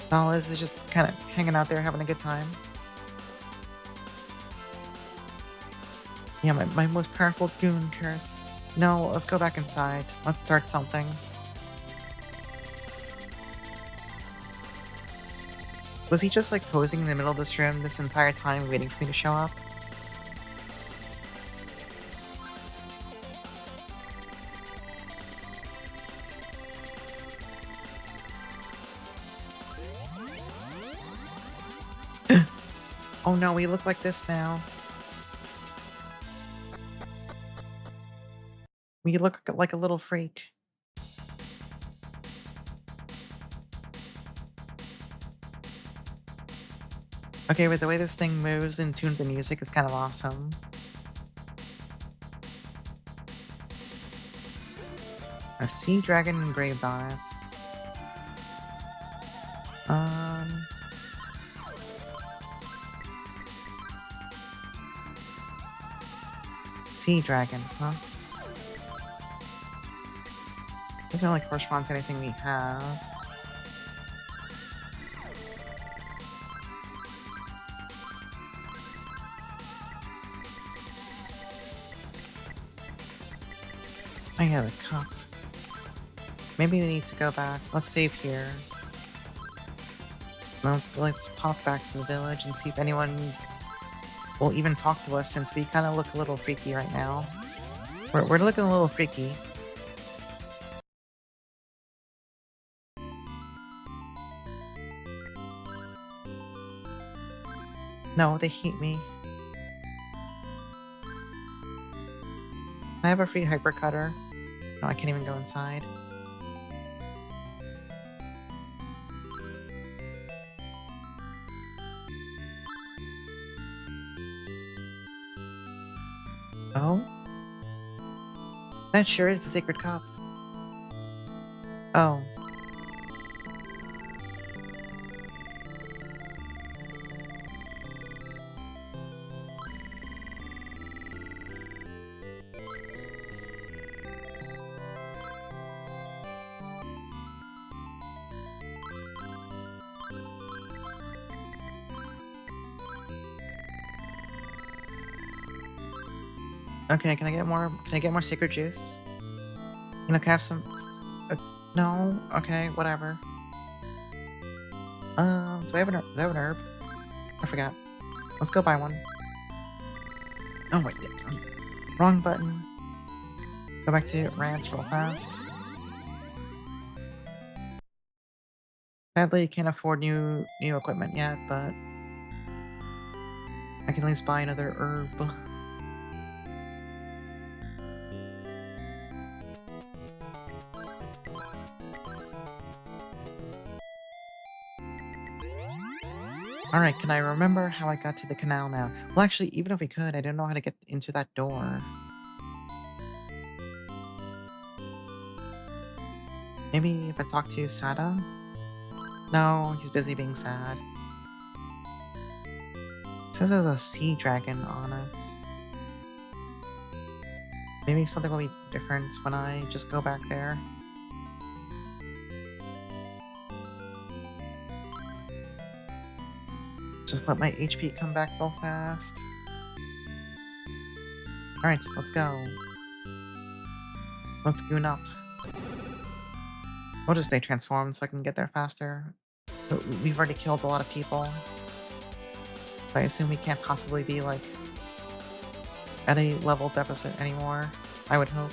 Alice is just kind of hanging out there having a good time. Yeah, my most powerful goon curse No, let's go back inside. Let's start something. Was he just like posing in the middle of this room this entire time waiting for me to show up? Oh no, we look like this now. We look like a little freak. Okay, but the way this thing moves in tune with the music is kind of awesome. A sea dragon engraved on it. Sea dragon, huh? Doesn't really correspond to anything we have. Oh yeah, the cup. Maybe we need to go back. Let's save here. Let's pop back to the village and see if anyone will even talk to us, since we kind of look a little freaky right now. We're looking a little freaky. No, they hate me. I have a free hyper cutter. No, I can't even go inside. Oh? That sure is the sacred cup. Oh. Okay, can I get more? Can I get more sacred juice? Can I have some? No. Okay, whatever. Do I have do I have an herb? I forgot. Let's go buy one. Oh wait, wrong button. Go back to rants real fast. Sadly, can't afford new equipment yet, but I can at least buy another herb. Alright, can I remember how I got to the canal now? Well, actually, even if we could, I don't know how to get into that door. Maybe if I talk to Sada? No, he's busy being sad. It says there's a sea dragon on it. Maybe something will be different when I just go back there. Just let my HP come back real fast. Alright, let's go. Let's goon up. We'll just stay transformed so I can get there faster. But we've already killed a lot of people. I assume we can't possibly be, like, at a level deficit anymore. I would hope.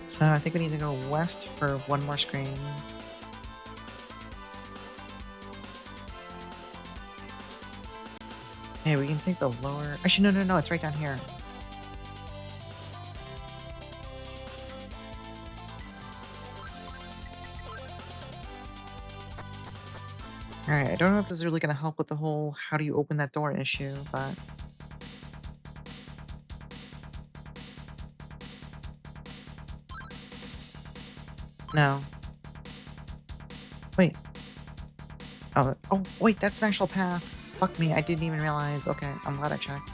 So I think we need to go west for one more screen. Hey, we can take the lower... Actually, no, it's right down here. Alright, I don't know if this is really going to help with the whole how do you open that door issue, but... No. Wait. Oh, wait, that's an actual path. Fuck me, I didn't even realize. Okay, I'm glad I checked.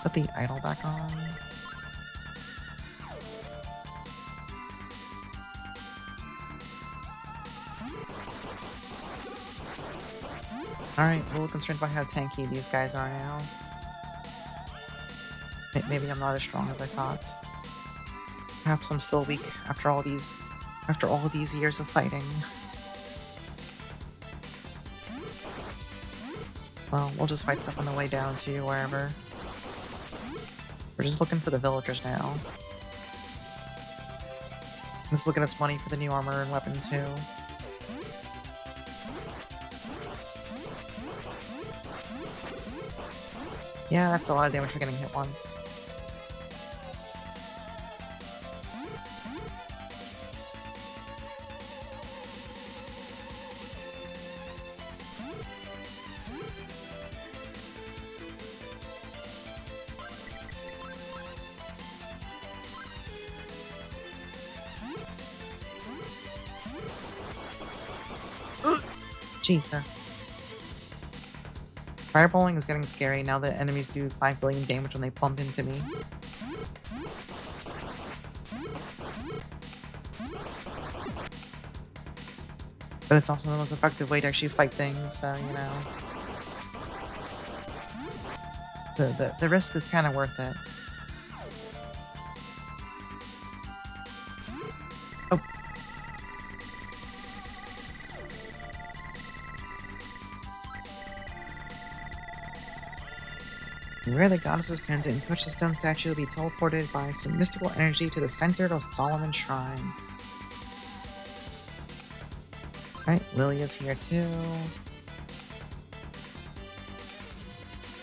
Put the idol back on. Alright, a little concerned by how tanky these guys are now. Maybe I'm not as strong as I thought. Perhaps I'm still weak after all these years of fighting. Well, we'll just fight stuff on the way down to wherever. We're just looking for the villagers now. Let's look at us money for the new armor and weapon too. Yeah, that's a lot of damage for getting hit once. Jesus. Fireballing is getting scary now that enemies do 5 billion damage when they bump into me. But it's also the most effective way to actually fight things, so, you know. The risk is kind of worth it. Oh. Where the goddess's pendant and touch the stone statue will be teleported by some mystical energy to the center of Solomon's Shrine. Alright, Lily is here too.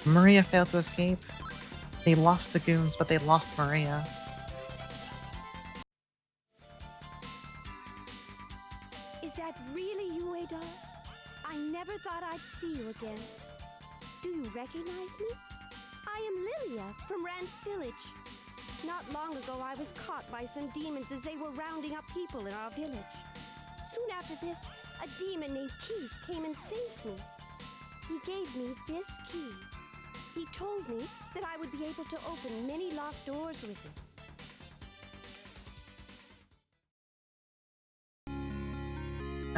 Maria failed to escape. They lost the goons, but they lost Maria. Is that really you, Adol? I never thought I'd see you again. Do you recognize me? I am Lilia from Rance Village. Not long ago, I was caught by some demons as they were rounding up people in our village. Soon after this, a demon named Keith came and saved me. He gave me this key. He told me that I would be able to open many locked doors with it.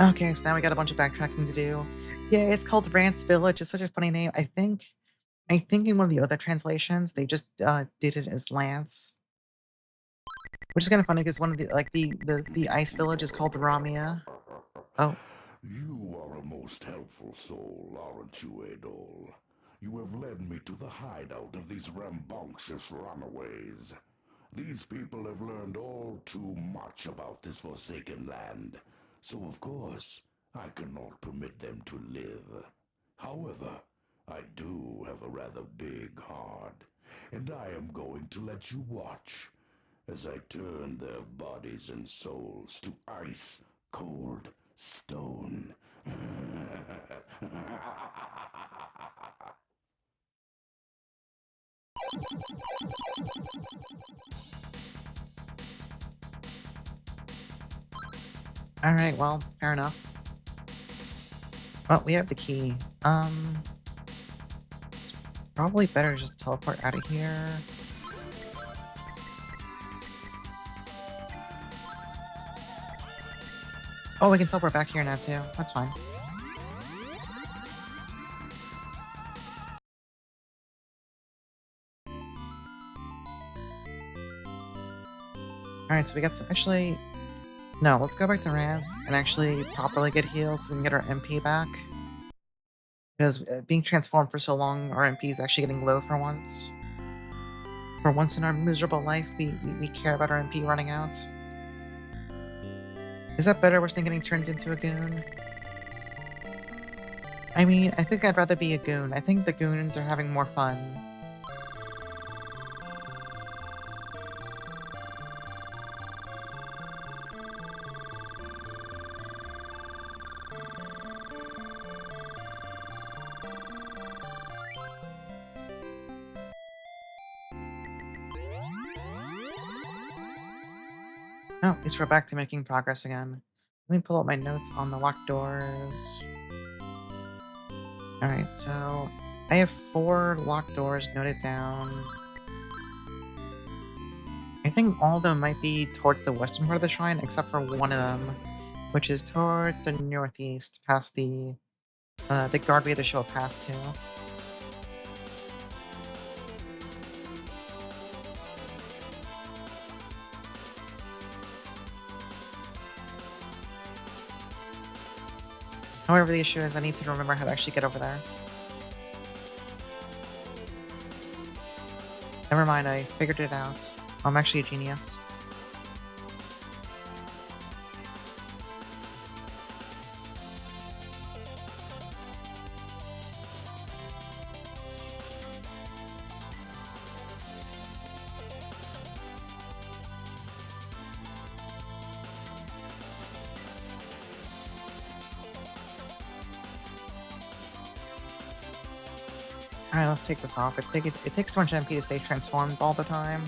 Okay, so now we got a bunch of backtracking to do. Yeah, it's called Rance Village. It's such a funny name. I think in one of the other translations, they just did it as Lance. Which is kind of funny because one of the ice village is called Ramia. Oh. You are a most helpful soul, aren't you, Adol? You have led me to the hideout of these rambunctious runaways. These people have learned all too much about this forsaken land, so of course, I cannot permit them to live. However, I do have a rather big heart, and I am going to let you watch as I turn their bodies and souls to ice cold stone. Alright, well, fair enough. Well, we have the key. It's probably better to just teleport out of here. Oh, we can teleport back here now too. That's fine. Alright, so we got some, actually... No, let's go back to Rance and actually properly get healed so we can get our MP back. Because being transformed for so long, our MP is actually getting low for once. For once in our miserable life, we care about our MP running out. Is that better worse than getting turned into a goon? I mean, I think I'd rather be a goon. I think the goons are having more fun. Oh, at least we're back to making progress again. Let me pull up my notes on the locked doors. Alright, so I have 4 locked doors noted down. I think all of them might be towards the western part of the shrine, except for one of them, which is towards the northeast, past the The guard we had to show a pass to. However, the issue is I need to remember how to actually get over there. Never mind, I figured it out. I'm actually a genius. Alright, let's take this off. It takes too much MP to stay transformed all the time.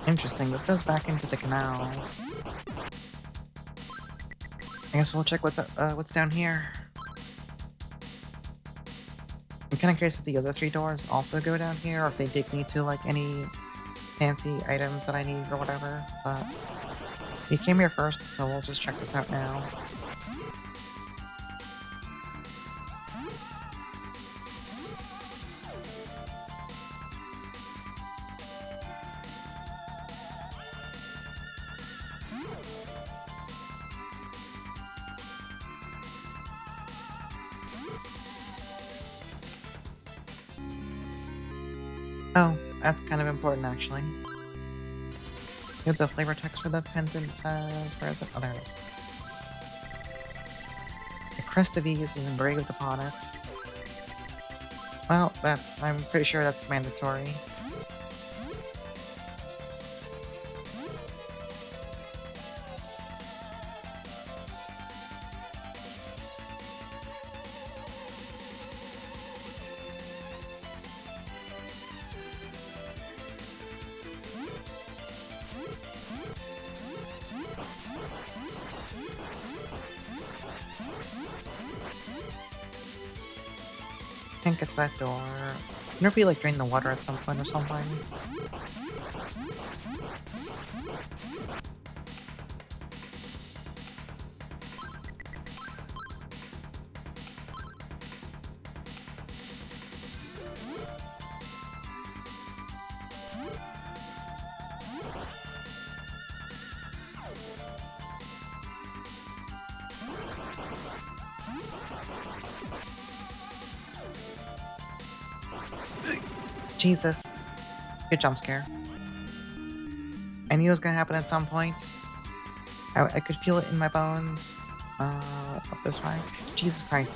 Interesting, this goes back into the canals. I guess we'll check what's down here. I'm kinda curious if the other 3 doors also go down here, or if they dig me to, like, any fancy items that I need or whatever, but we came here first, so we'll just check this out now. Oh, that's kind of important, actually. Get the flavor text for the pendant says... Where is it? Oh, there it is. The crest of Ys is engraved upon it. Well, I'm pretty sure that's mandatory. Can't get to that door. I wonder if we like drain the water at some point or something. Jesus. Good jump scare. I knew it was gonna happen at some point. I could feel it in my bones. Up this way. Jesus Christ.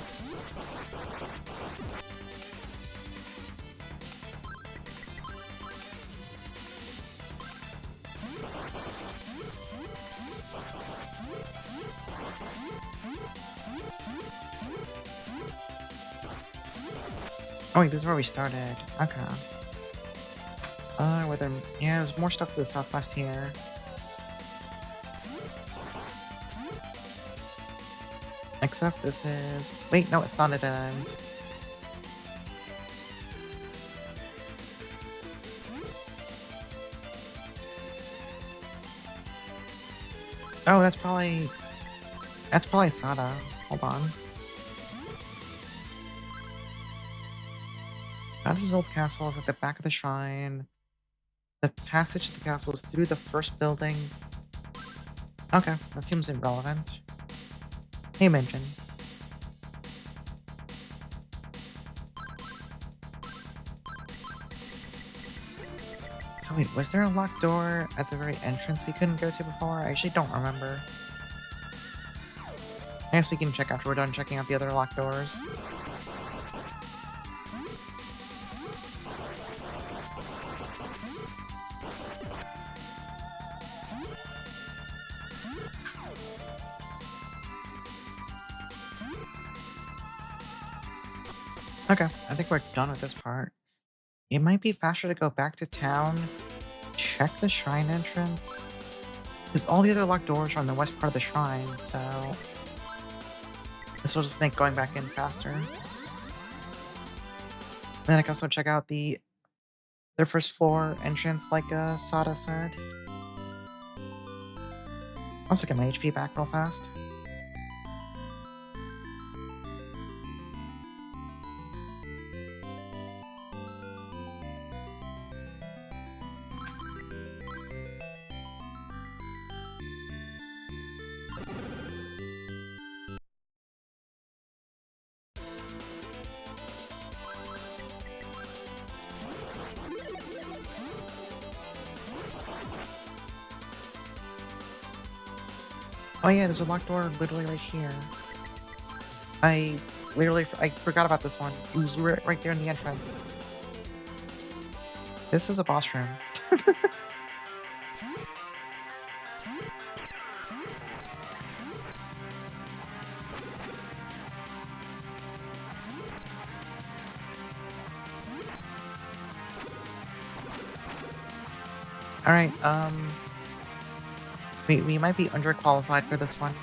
Oh wait, this is where we started. Okay. Where there... Yeah, there's more stuff to the southwest here. Except this is... Wait, no, it's not at an end. Oh, that's probably... That's probably Sada. Hold on. Sada's old castle is at the back of the shrine. The passage to the castle is through the first building. Okay, that seems irrelevant. Hey, Mention. So wait, was there a locked door at the very entrance we couldn't go to before? I actually don't remember. I guess we can check after we're done checking out the other locked doors. Okay, I think we're done with this part. It might be faster to go back to town, check the shrine entrance, because all the other locked doors are on the west part of the shrine, so this will just make going back in faster. Then I can also check out their first floor entrance, like Sada said. Also get my HP back real fast. Oh yeah, there's a locked door literally right here. I forgot about this one. It was right there in the entrance. This is a boss room. Alright, we might be underqualified for this one.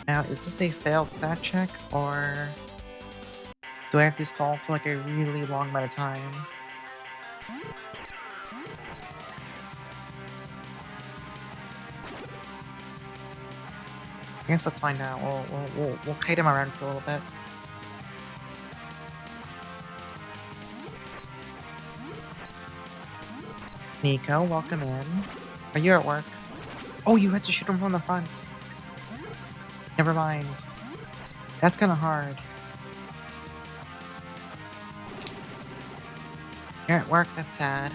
Now, is this a failed stat check, or do I have to stall for like a really long amount of time? I guess let's find out. We'll kite him around for a little bit. Nico, welcome in. Are you at work? Oh, you had to shoot him from the front. Never mind. That's kind of hard. You're at work? That's sad.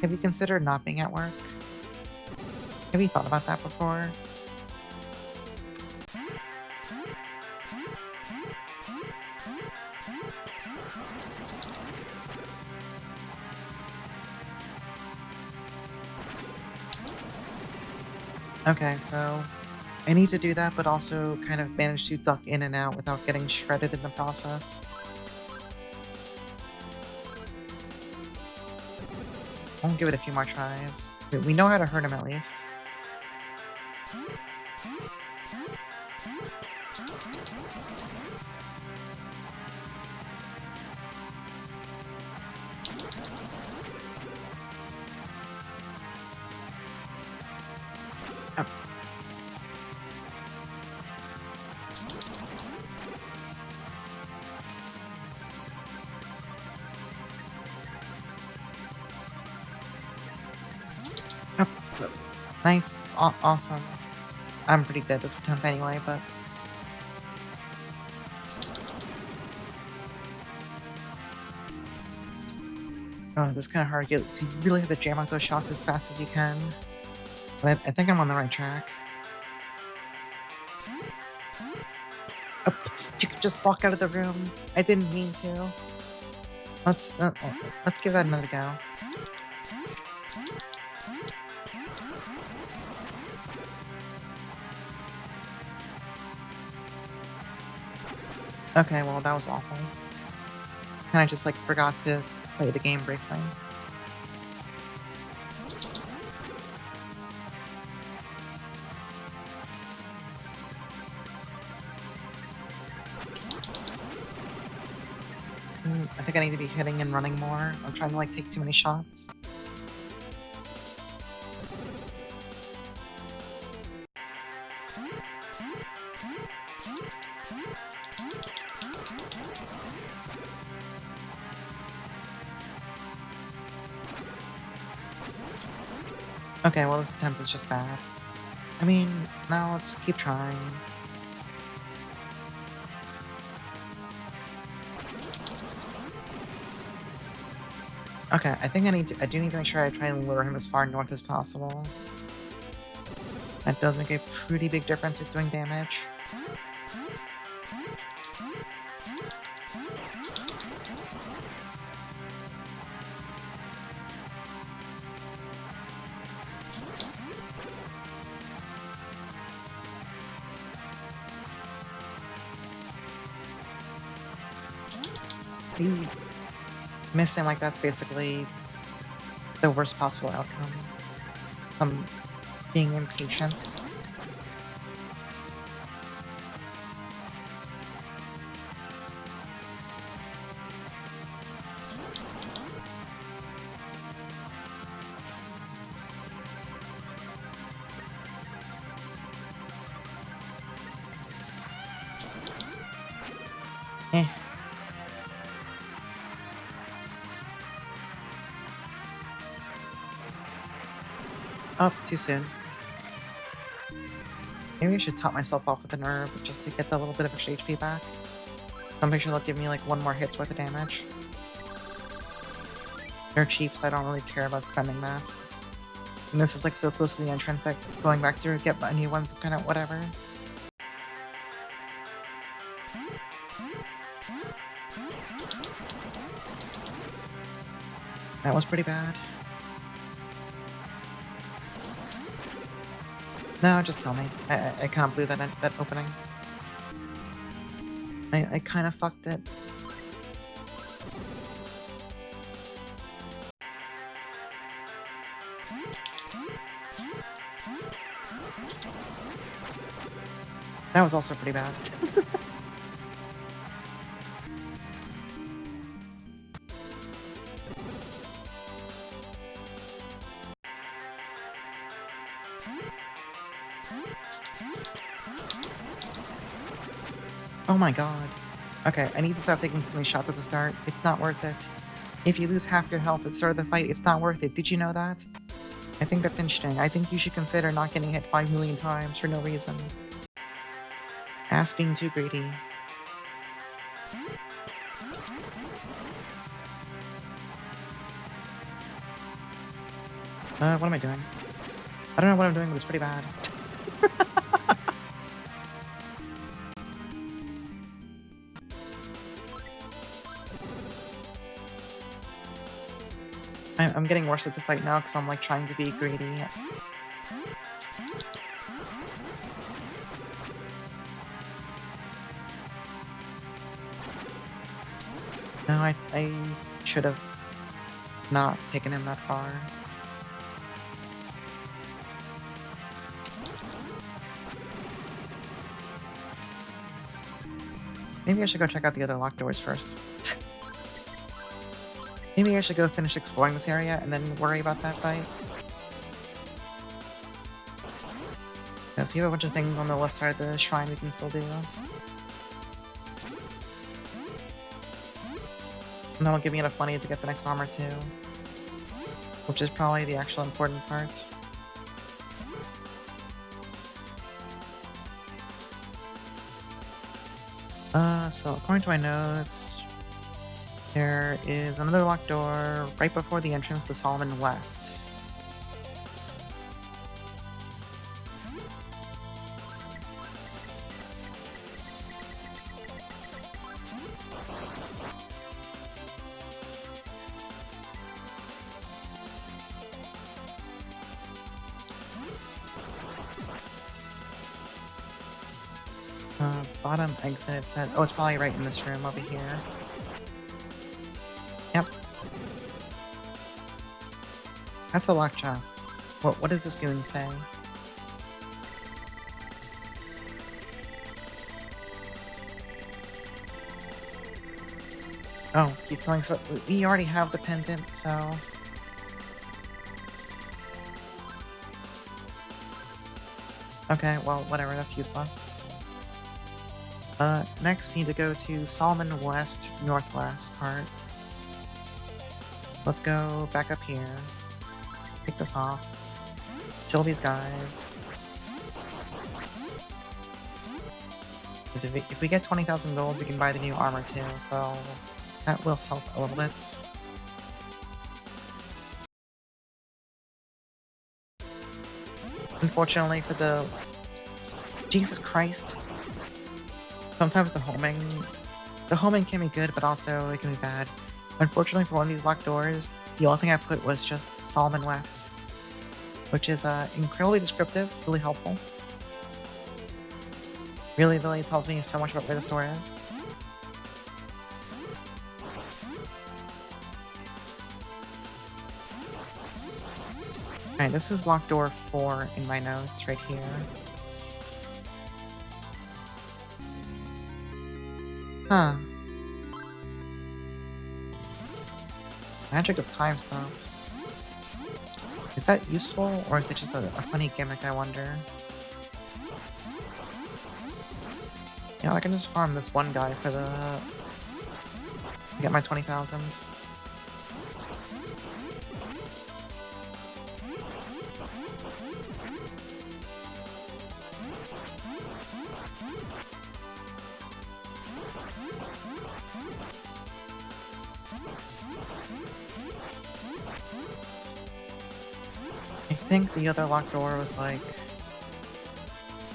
Have you considered not being at work? Have you thought about that before? Okay, so I need to do that, but also kind of manage to duck in and out without getting shredded in the process. I'll give it a few more tries. We know how to hurt him at least. Yep. Yep. Nice. Awesome. I'm pretty dead this attempt anyway, but... Oh, this is kind of hard to get, because you really have to jam out those shots as fast as you can. But I think I'm on the right track. Oh, you could just walk out of the room. I didn't mean to. Let's give that another go. Okay, well, that was awful. Kinda just, like, forgot to play the game briefly. I think I need to be hitting and running more. I'm trying to, like, take too many shots. Okay, well, this attempt is just bad. I mean, now let's keep trying. Okay, I think I do need to make sure I try and lure him as far north as possible. That does make a pretty big difference with doing damage. Me missing like that's basically the worst possible outcome. I'm being impatient. Eh. Oh, too soon. Maybe I should top myself off with an herb just to get that little bit of extra HP back. I'm pretty sure they'll give me like one more hit's worth of damage. They're cheap, so I don't really care about spending that. And this is like so close to the entrance that going back to get a new one's kind of whatever. That was pretty bad. No, just kill me. I kind of blew that opening. I kind of fucked it. That was also pretty bad. Oh my god. Okay, I need to stop taking too many shots at the start. It's not worth it. If you lose half your health at the start of the fight, it's not worth it. Did you know that? I think that's interesting. I think you should consider not getting hit 5 million times for no reason. Ass being too greedy. What am I doing? I don't know what I'm doing, but it's pretty bad. I'm getting worse at the fight now because I'm like trying to be greedy. No, I should have not taken him that far. Maybe I should go check out the other locked doors first. Maybe I should go finish exploring this area and then worry about that fight. Yes, we have a bunch of things on the left side of the shrine we can still do. And that'll give me enough money to get the next armor too. Which is probably the actual important part. So according to my notes, there is another locked door right before the entrance to Solomon West. Bottom exit, it said. Oh, it's probably right in this room over here. Yep. That's a locked chest. What does this goon say? Oh, he's telling us we already have the pendant, so... Okay, well, whatever, that's useless. Next we need to go to Solomon West, Northwest part. Let's go back up here. Pick this off. Kill these guys. Because if we get 20,000 gold, we can buy the new armor too, so that will help a little bit. Unfortunately for the... Jesus Christ. Sometimes the homing can be good, but also it can be bad. Unfortunately for one of these locked doors, the only thing I put was just Solomon West, which is incredibly descriptive, really helpful. Really tells me so much about where this door is. Alright, this is locked door 4 in my notes right here. Huh. Magic of time stuff. Is that useful, or is it just a funny gimmick, I wonder? You know, I can just farm this one guy for the... get my 20,000. I think the other locked door was like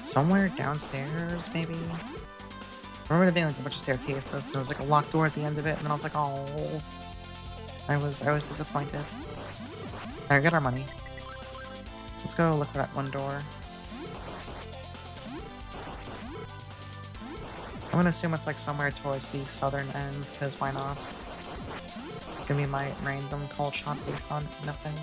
somewhere downstairs, maybe. I remember there being like a bunch of staircases. There was like a locked door at the end of it, and then I was like, oh, I was disappointed. Alright, get our money. Let's go look for that one door. I'm gonna assume it's like somewhere towards the southern ends, because why not? Give me my random cold shot based on nothing.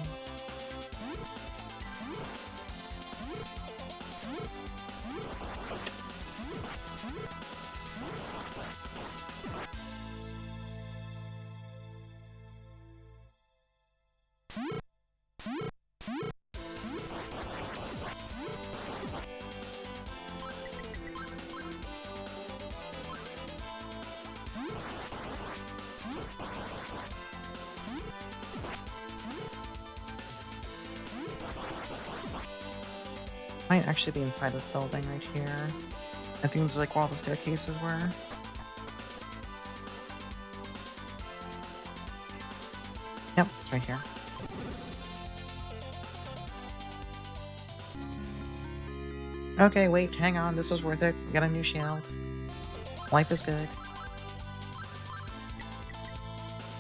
Might actually be inside this building right here. I think this is like where all the staircases were. Yep, it's right here. Okay, wait, hang on, this was worth it. We got a new shield. Life is good.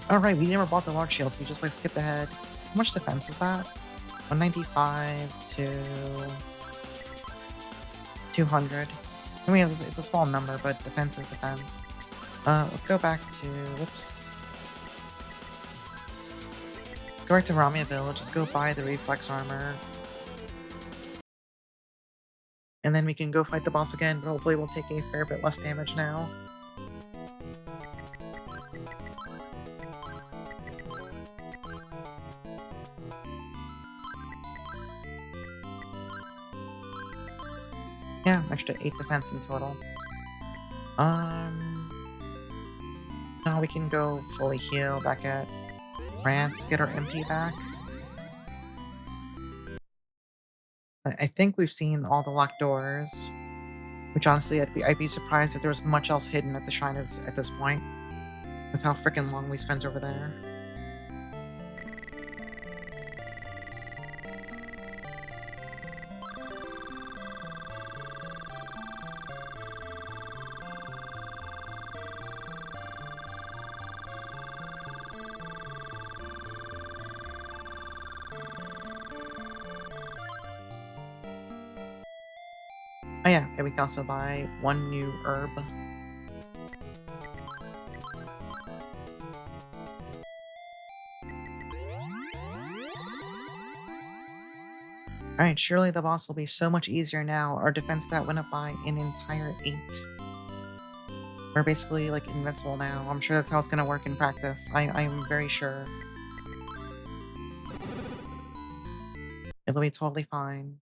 Alright, we never bought the large shields, we just like skipped ahead. How much defense is that? 195 to 200. I mean, it's a small number, but defense is defense. Let's go back to... whoops. Let's go back to Ramia Village, just go buy the reflex armor. And then we can go fight the boss again, but hopefully we'll take a fair bit less damage now. Yeah, extra 8 defense in total. Now we can go fully heal back at France, get our MP back. I think we've seen all the locked doors, which honestly I'd be surprised if there was much else hidden at the shrine at this point, with how freaking long we spent over there. Oh yeah, and we can also buy 1 new herb. Alright, surely the boss will be so much easier now. Our defense stat went up by an entire 8. We're basically, like, invincible now. I'm sure that's how it's gonna work in practice. I'm very sure. It'll be totally fine.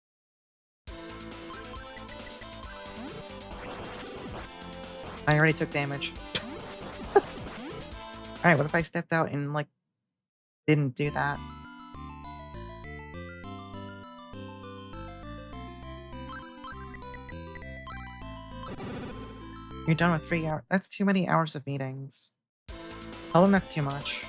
I already took damage. Alright, what if I stepped out and, like, didn't do that? You're done with 3 hours. That's too many hours of meetings. Tell them that's too much.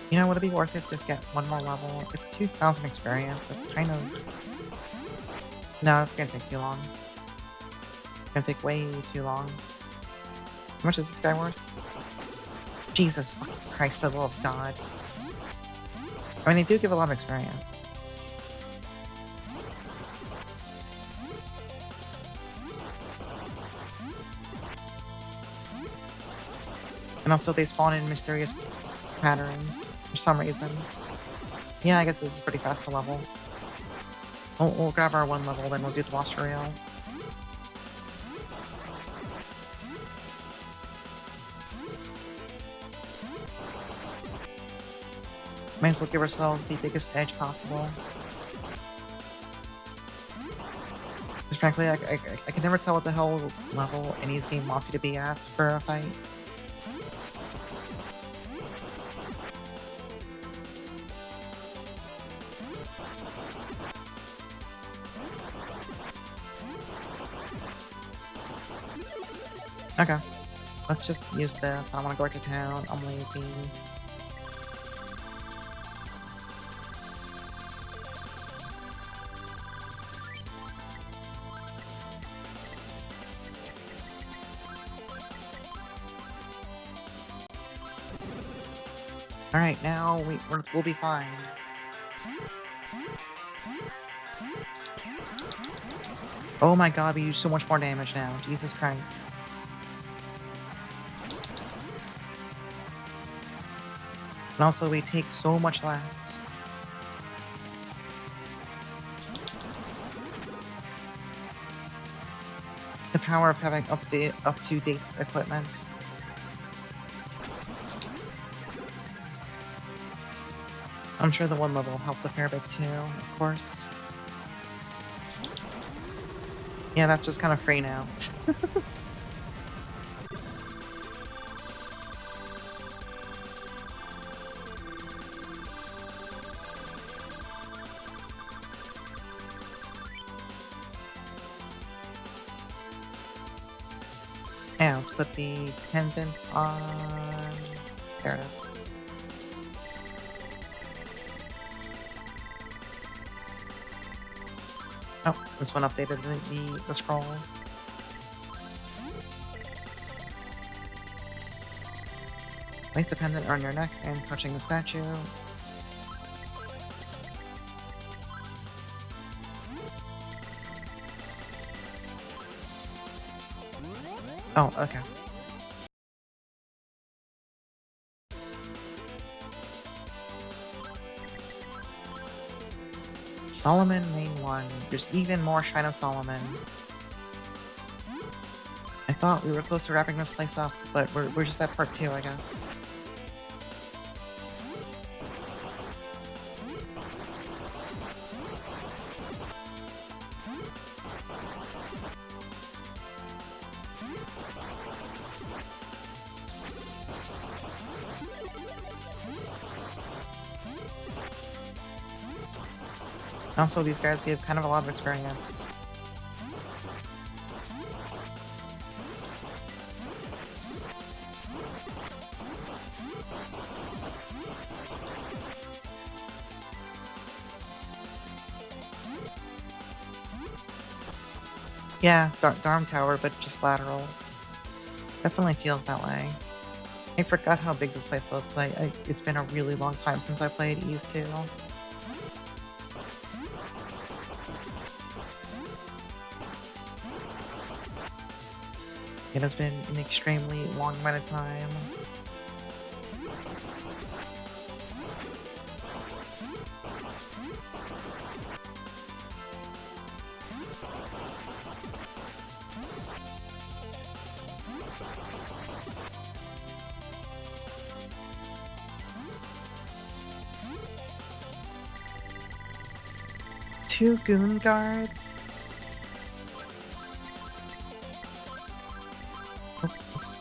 You know, would it be worth it to get 1 more level? It's 2,000 experience. That's kind of... No, that's gonna take too long. It's gonna take way too long. How much is this guy worth? Jesus fucking Christ, for the love of God. I mean, they do give a lot of experience. And also they spawn in mysterious patterns for some reason. Yeah, I guess this is pretty fast to level. We'll grab our 1 level, then we'll do the boss for real. Might as well give ourselves the biggest edge possible. Because frankly, I can never tell what the hell level any game wants you to be at for a fight. Okay, let's just use this. I don't want to go to town. I'm lazy. Alright, now we'll be fine. Oh my god, we do so much more damage now. Jesus Christ. And also, we take so much less. The power of having up-to-date equipment. I'm sure the 1 level helped a fair bit too, of course. Yeah, that's just kind of free now. Yeah, let's put the pendant on... There it is. Oh, this one updated the scroll. Place the pendant on your neck and touching the statue. Oh, okay. Solomon main 1. There's even more Shrine of Solomon. I thought we were close to wrapping this place up, but we're just at part 2, I guess. Also, these guys give kind of a lot of experience. Yeah, Darm Tower, but just lateral. Definitely feels that way. I forgot how big this place was, because it's been a really long time since I played Ys 2. It has been an extremely long amount of time. Two goon guards? Oh, oops.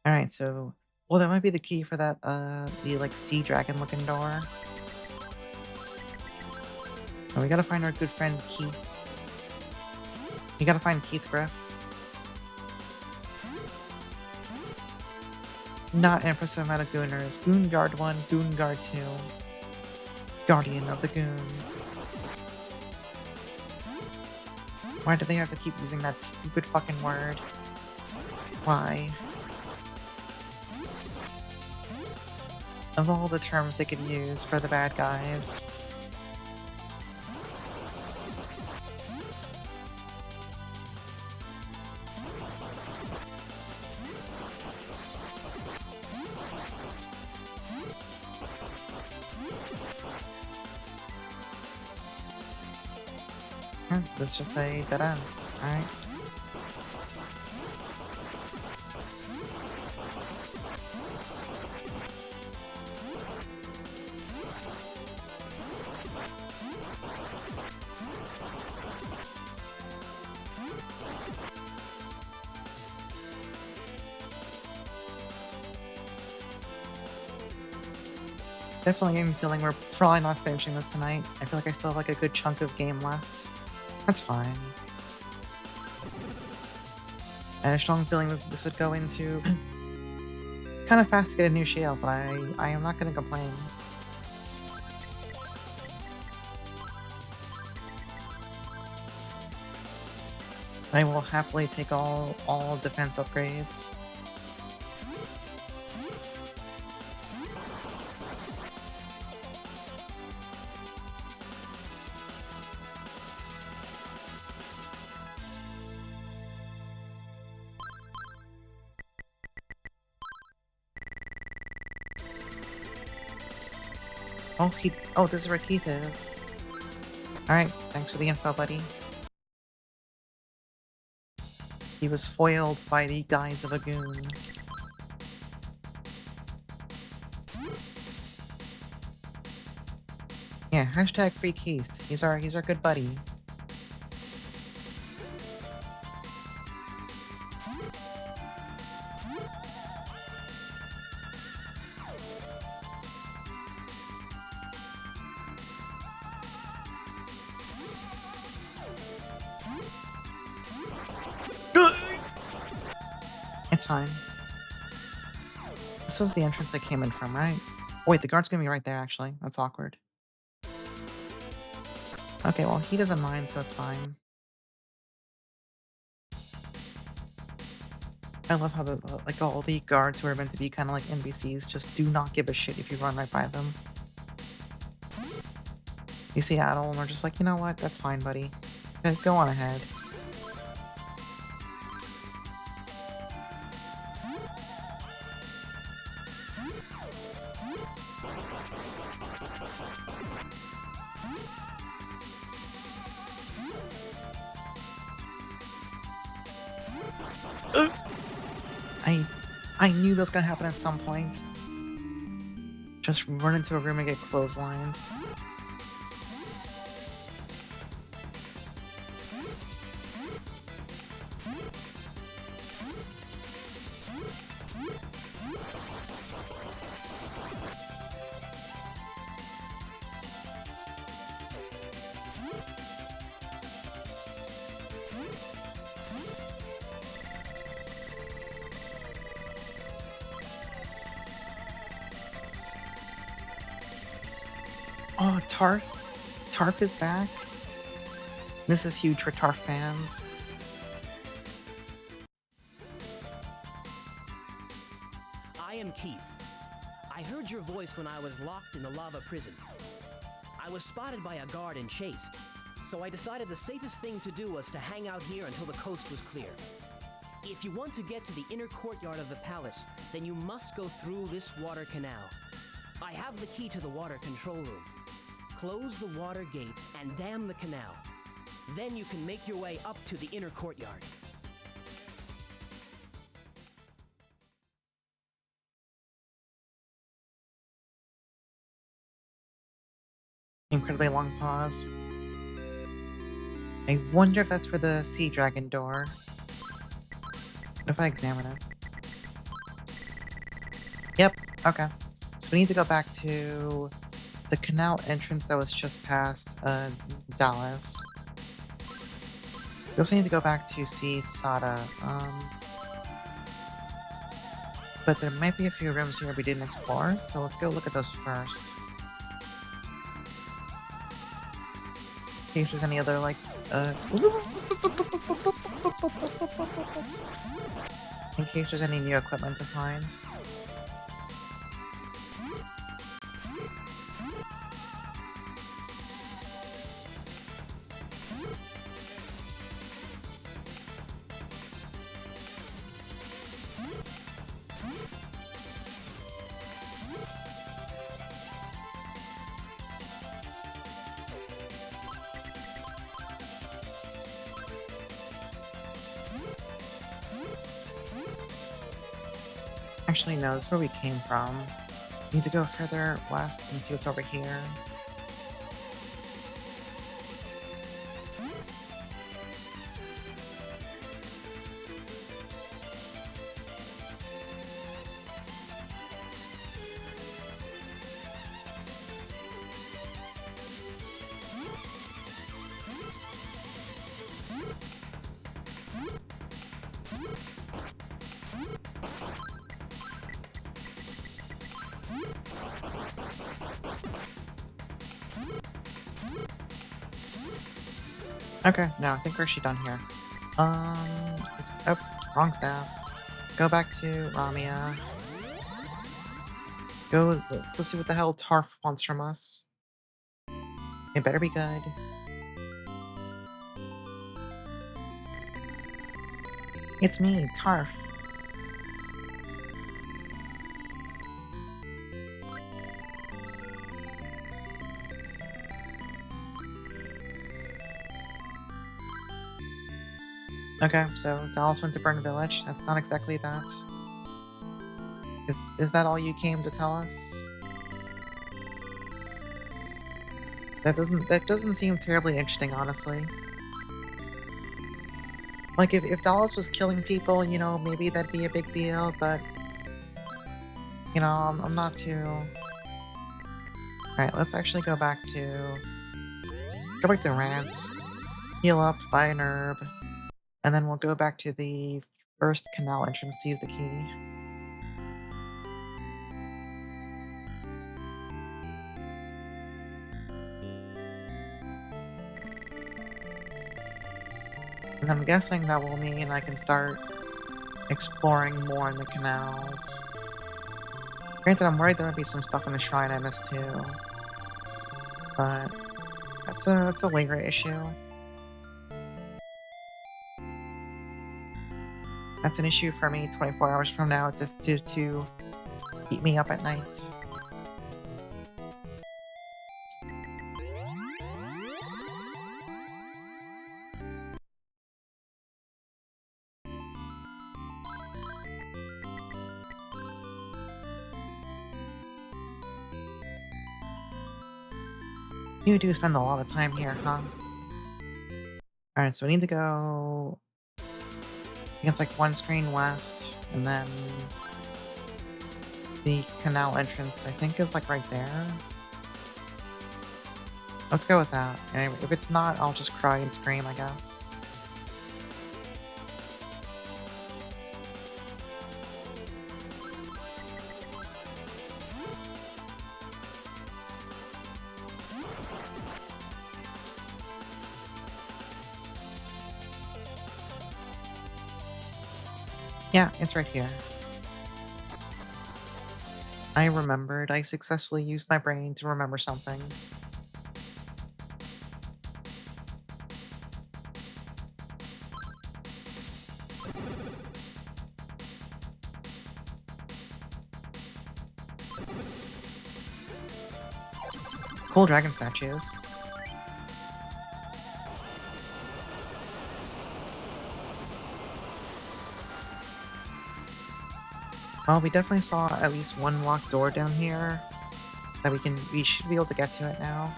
Alright, so... Well, that might be the key for that, the, like, sea dragon-looking door. So we gotta find our good friend Keith. You gotta find Keith Griff. Not impressive amount of gooners. Goon Guard 1, Goon Guard 2. Guardian of the Goons. Why do they have to keep using that stupid fucking word? Why? Of all the terms they could use for the bad guys. That's just a dead end. Alright. Definitely am feeling we're probably not finishing this tonight. I feel like I still have like a good chunk of game left. That's fine. I had a strong feeling that this would go into kind of fast to get a new shield, but I am not going to complain. I will happily take all defense upgrades. Oh, this is where Keith is. Alright, thanks for the info, buddy. He was foiled by the guise of a goon. Yeah, hashtag free Keith. He's our good buddy. It's fine. This was the entrance I came in from, right? Oh, wait, the guard's gonna be right there, actually. That's awkward. Okay, well, he doesn't mind, so it's fine. I love how like all the guards who are meant to be kind of like NPCs just do not give a shit if you run right by them. You see Adol and we're just like, you know what? That's fine, buddy. Go on ahead. I knew that was gonna happen at some point. Just run into a room and get clotheslined. Oh, Tarf. Tarf is back. This is huge for Tarf fans. I am Keith. I heard your voice when I was locked in the lava prison. I was spotted by a guard and chased, so I decided the safest thing to do was to hang out here until the coast was clear. If you want to get to the inner courtyard of the palace, then you must go through this water canal. I have the key to the water control room. Close the water gates and dam the canal. Then you can make your way up to the inner courtyard. Incredibly long pause. I wonder if that's for the sea dragon door. What if I examine it? Yep, okay. So we need to go back to the canal entrance that was just past Dallas. We also need to go back to see Sada. But there might be a few rooms here we didn't explore, so let's go look at those first. In case there's any other, like, in case there's any new equipment to find. Actually, no, this is where we came from. Need to go further west and see what's over here. Okay, no, I think we're actually done here. It's oh, wrong staff. Go back to Ramia. Let's go see what the hell Tarf wants from us. It better be good. It's me, Tarf. Okay, so Dallas went to Burn Village. That's not exactly that. Is that all you came to tell us? That doesn't seem terribly interesting, honestly. Like if Dallas was killing people, you know, maybe that'd be a big deal, but you know, I'm not too. Alright, let's actually go back to Rance, heal up, buy an herb, and then we'll go back to the first canal entrance to use the key. And I'm guessing that will mean I can start exploring more in the canals. Granted, I'm worried there might be some stuff in the shrine I missed too. But that's a later issue. That's an issue for me 24 hours from now to keep me up at night. You do spend a lot of time here, huh? Alright, so we need to go... I think it's like one screen west, and then... the canal entrance, I think, is like right there. Let's go with that. And if it's not, I'll just cry and scream, I guess. Yeah, it's right here. I remembered. I successfully used my brain to remember something. Cool dragon statues. Well, we definitely saw at least one locked door down here that we should be able to get to it now.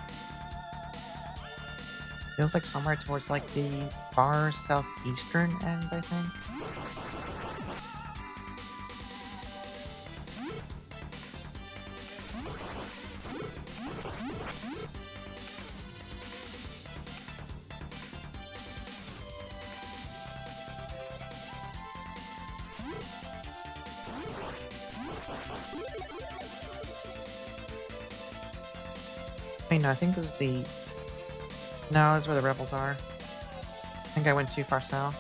It was like somewhere towards like the far southeastern end, I think. Wait, no, I think this is the... No, this is where the rebels are. I think I went too far south.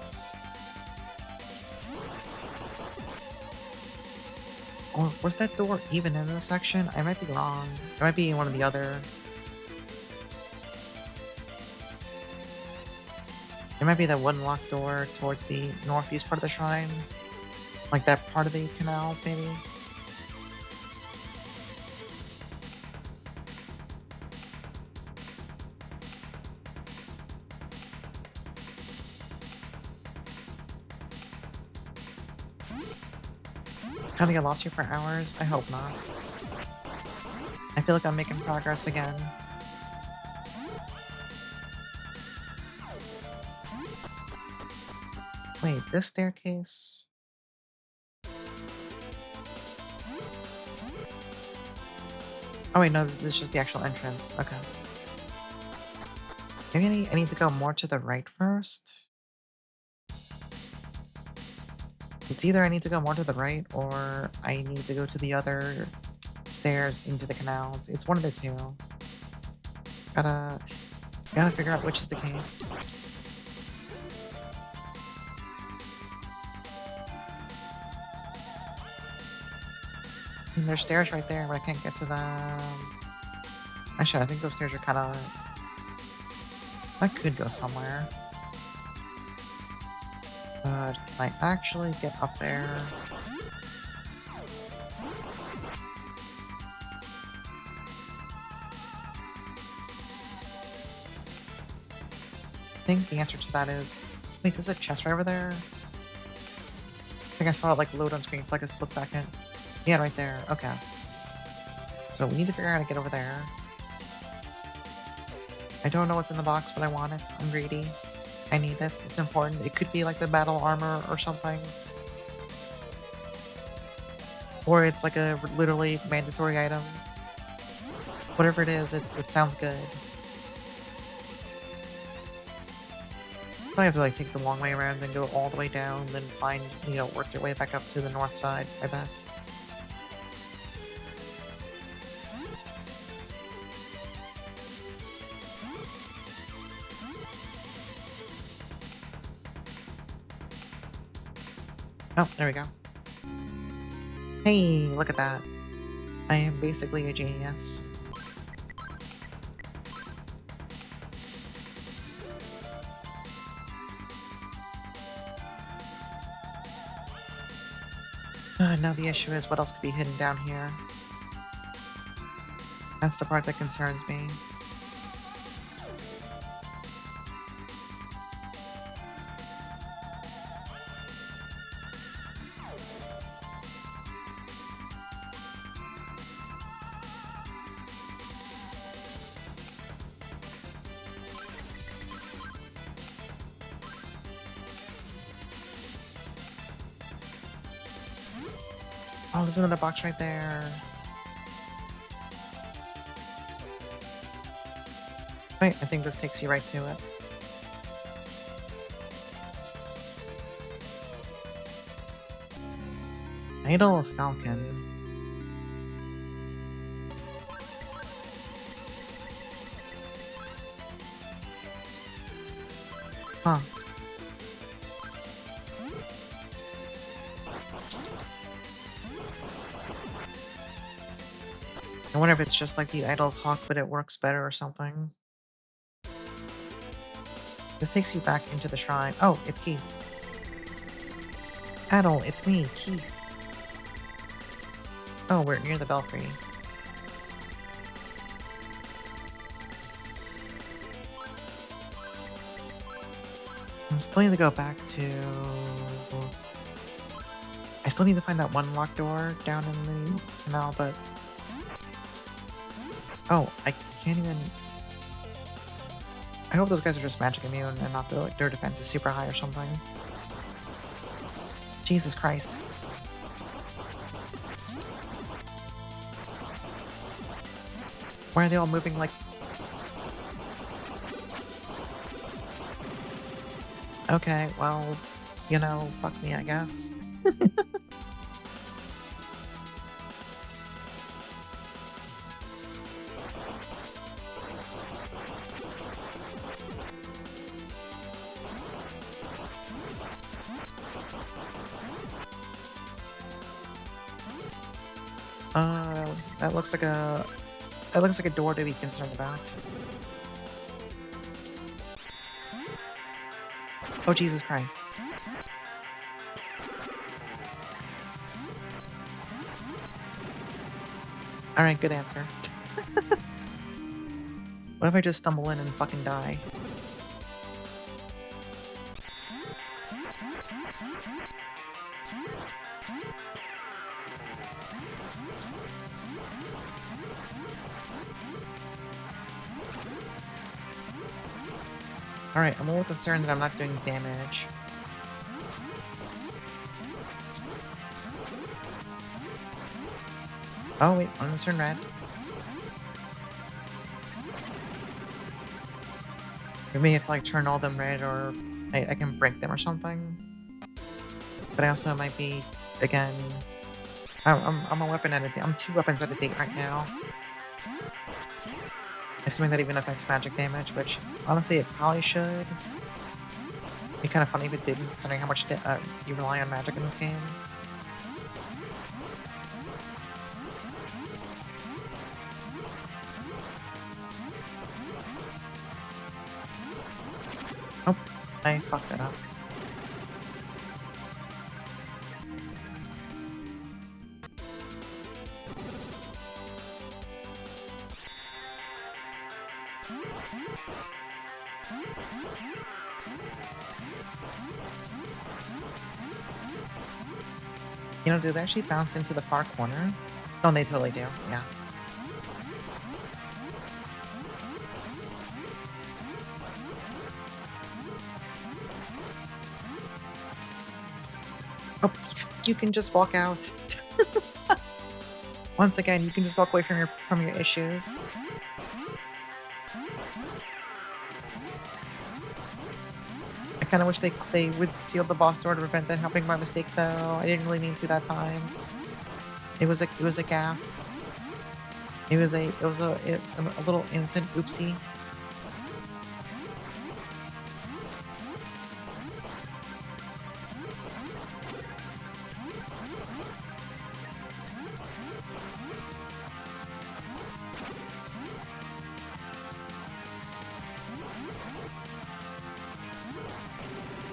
Or was that door even in this section? I might be wrong. It might be in one of the other... It might be that one locked door towards the northeast part of the shrine. Like that part of the canals, maybe? I think I lost you for hours. I hope not. I feel like I'm making progress again. Wait, this staircase? Oh wait, no, this is just the actual entrance. Okay. Maybe I need to go more to the right first? It's either I need to go more to the right or I need to go to the other stairs into the canals. It's one of the two. Gotta figure out which is the case. And there's stairs right there, but I can't get to them. Actually, I think those stairs are kind of... That could go somewhere. But can I actually get up there? I think the answer to that is... Wait, there's a chest right over there? I think I saw it like load on screen for like a split second. Yeah, right there. Okay. So we need to figure out how to get over there. I don't know what's in the box, but I want it. I'm greedy. I need it. It's important. It could be like the battle armor or something. Or it's like a literally mandatory item. Whatever it is, it sounds good. I have to like take the long way around, then go all the way down, then find, you know, work your way back up to the north side, I bet. Oh, there we go. Hey, look at that. I am basically a genius. Now the issue is what else could be hidden down here. That's the part that concerns me. Oh, there's another box right there. Wait, I think this takes you right to it. Idol of Falcon. Huh. I wonder if it's just like the Idol of Hawk, but it works better or something. This takes you back into the shrine. Oh, it's Keith. Adol, it's me, Keith. Oh, we're near the belfry. I still need to go back to... I still need to find that one locked door down in the canal, but... Oh, I can't even... I hope those guys are just magic immune and not their defense is super high or something. Jesus Christ. Why are they all moving like... Okay, well, you know, fuck me, I guess. That looks like a door to be concerned about. Oh, Jesus Christ. Alright, good answer. What if I just stumble in and fucking die? Alright, I'm a little concerned that I'm not doing damage. Oh wait, one of them turned red. Maybe I have to like turn all them red, or I can break them or something. But I also might be, again... I'm a weapon at a date. I'm 2 weapons at a date right now. Assuming that even affects magic damage, which honestly it probably should. Be kind of funny if it didn't, considering how much you rely on magic in this game. Oh, I fucked that up. You know, do they actually bounce into the far corner? Oh, they totally do, yeah. Oh, you can just walk out. Once again, you can just walk away from your issues. I kind of wish they would seal the boss door to prevent that happening by mistake, though. I didn't really mean to that time. It was a gaffe. It was a little innocent oopsie.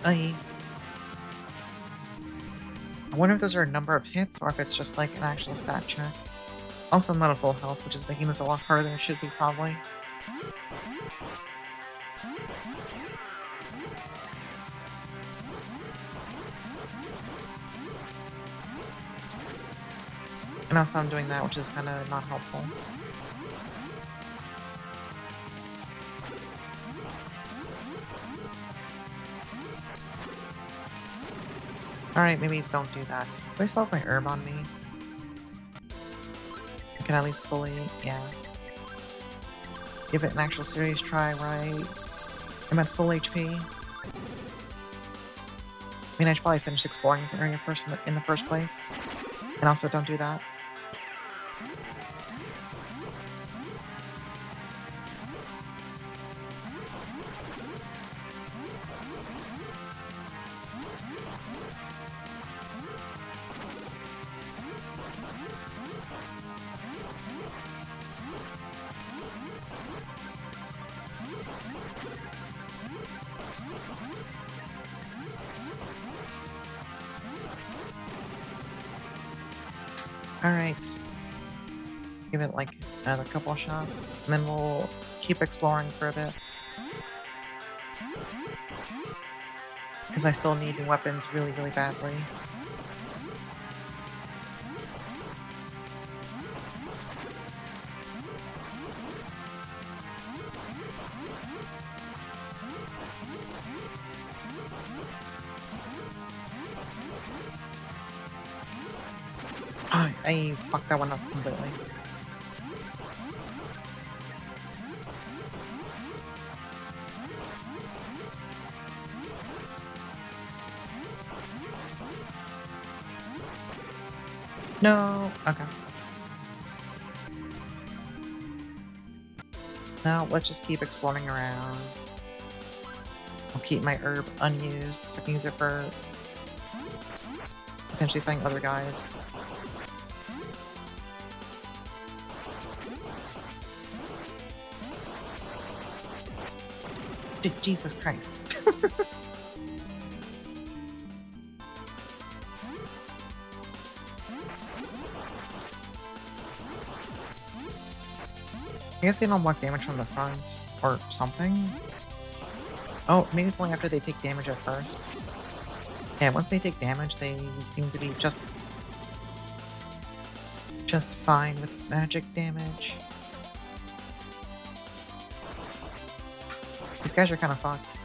I wonder if those are a number of hits or if it's just like an actual stat check. Also, I'm not at full health, which is making this a lot harder than it should be, probably. And also I'm doing that, which is kind of not helpful. Alright, maybe don't do that. Do I still have my herb on me? I can at least fully, yeah. Give it an actual serious try, right? I'm at full HP. I mean, I should probably finish exploring this area first in the first place. And also, don't do that. Alright. Give it like another couple shots, and then we'll keep exploring for a bit. Because I still need new weapons really, really badly. Oh, I fucked that one up completely. No, okay. Now let's just keep exploring around. I'll keep my herb unused so I can use it for potentially fighting other guys. Jesus Christ. I guess they don't block damage from the front, or something? Oh, maybe it's only after they take damage at first. Yeah, once they take damage, they seem to be just fine with magic damage. These guys are kind of fucked.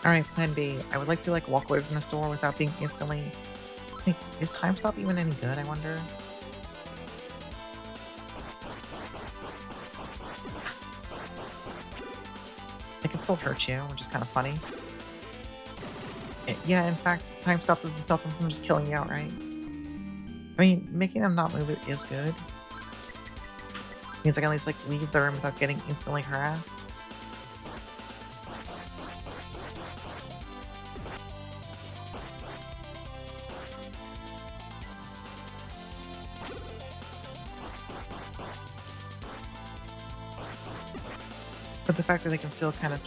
Alright, plan B. I would like to, like, walk away from this door without being instantly... Like, is time stop even any good, I wonder? It can still hurt you, which is kind of funny. Yeah, in fact, time stop doesn't stop them from just killing you outright. I mean, making them not move it is good. Means I can at least, like, leave the room without getting instantly harassed. But the fact that they can still kind of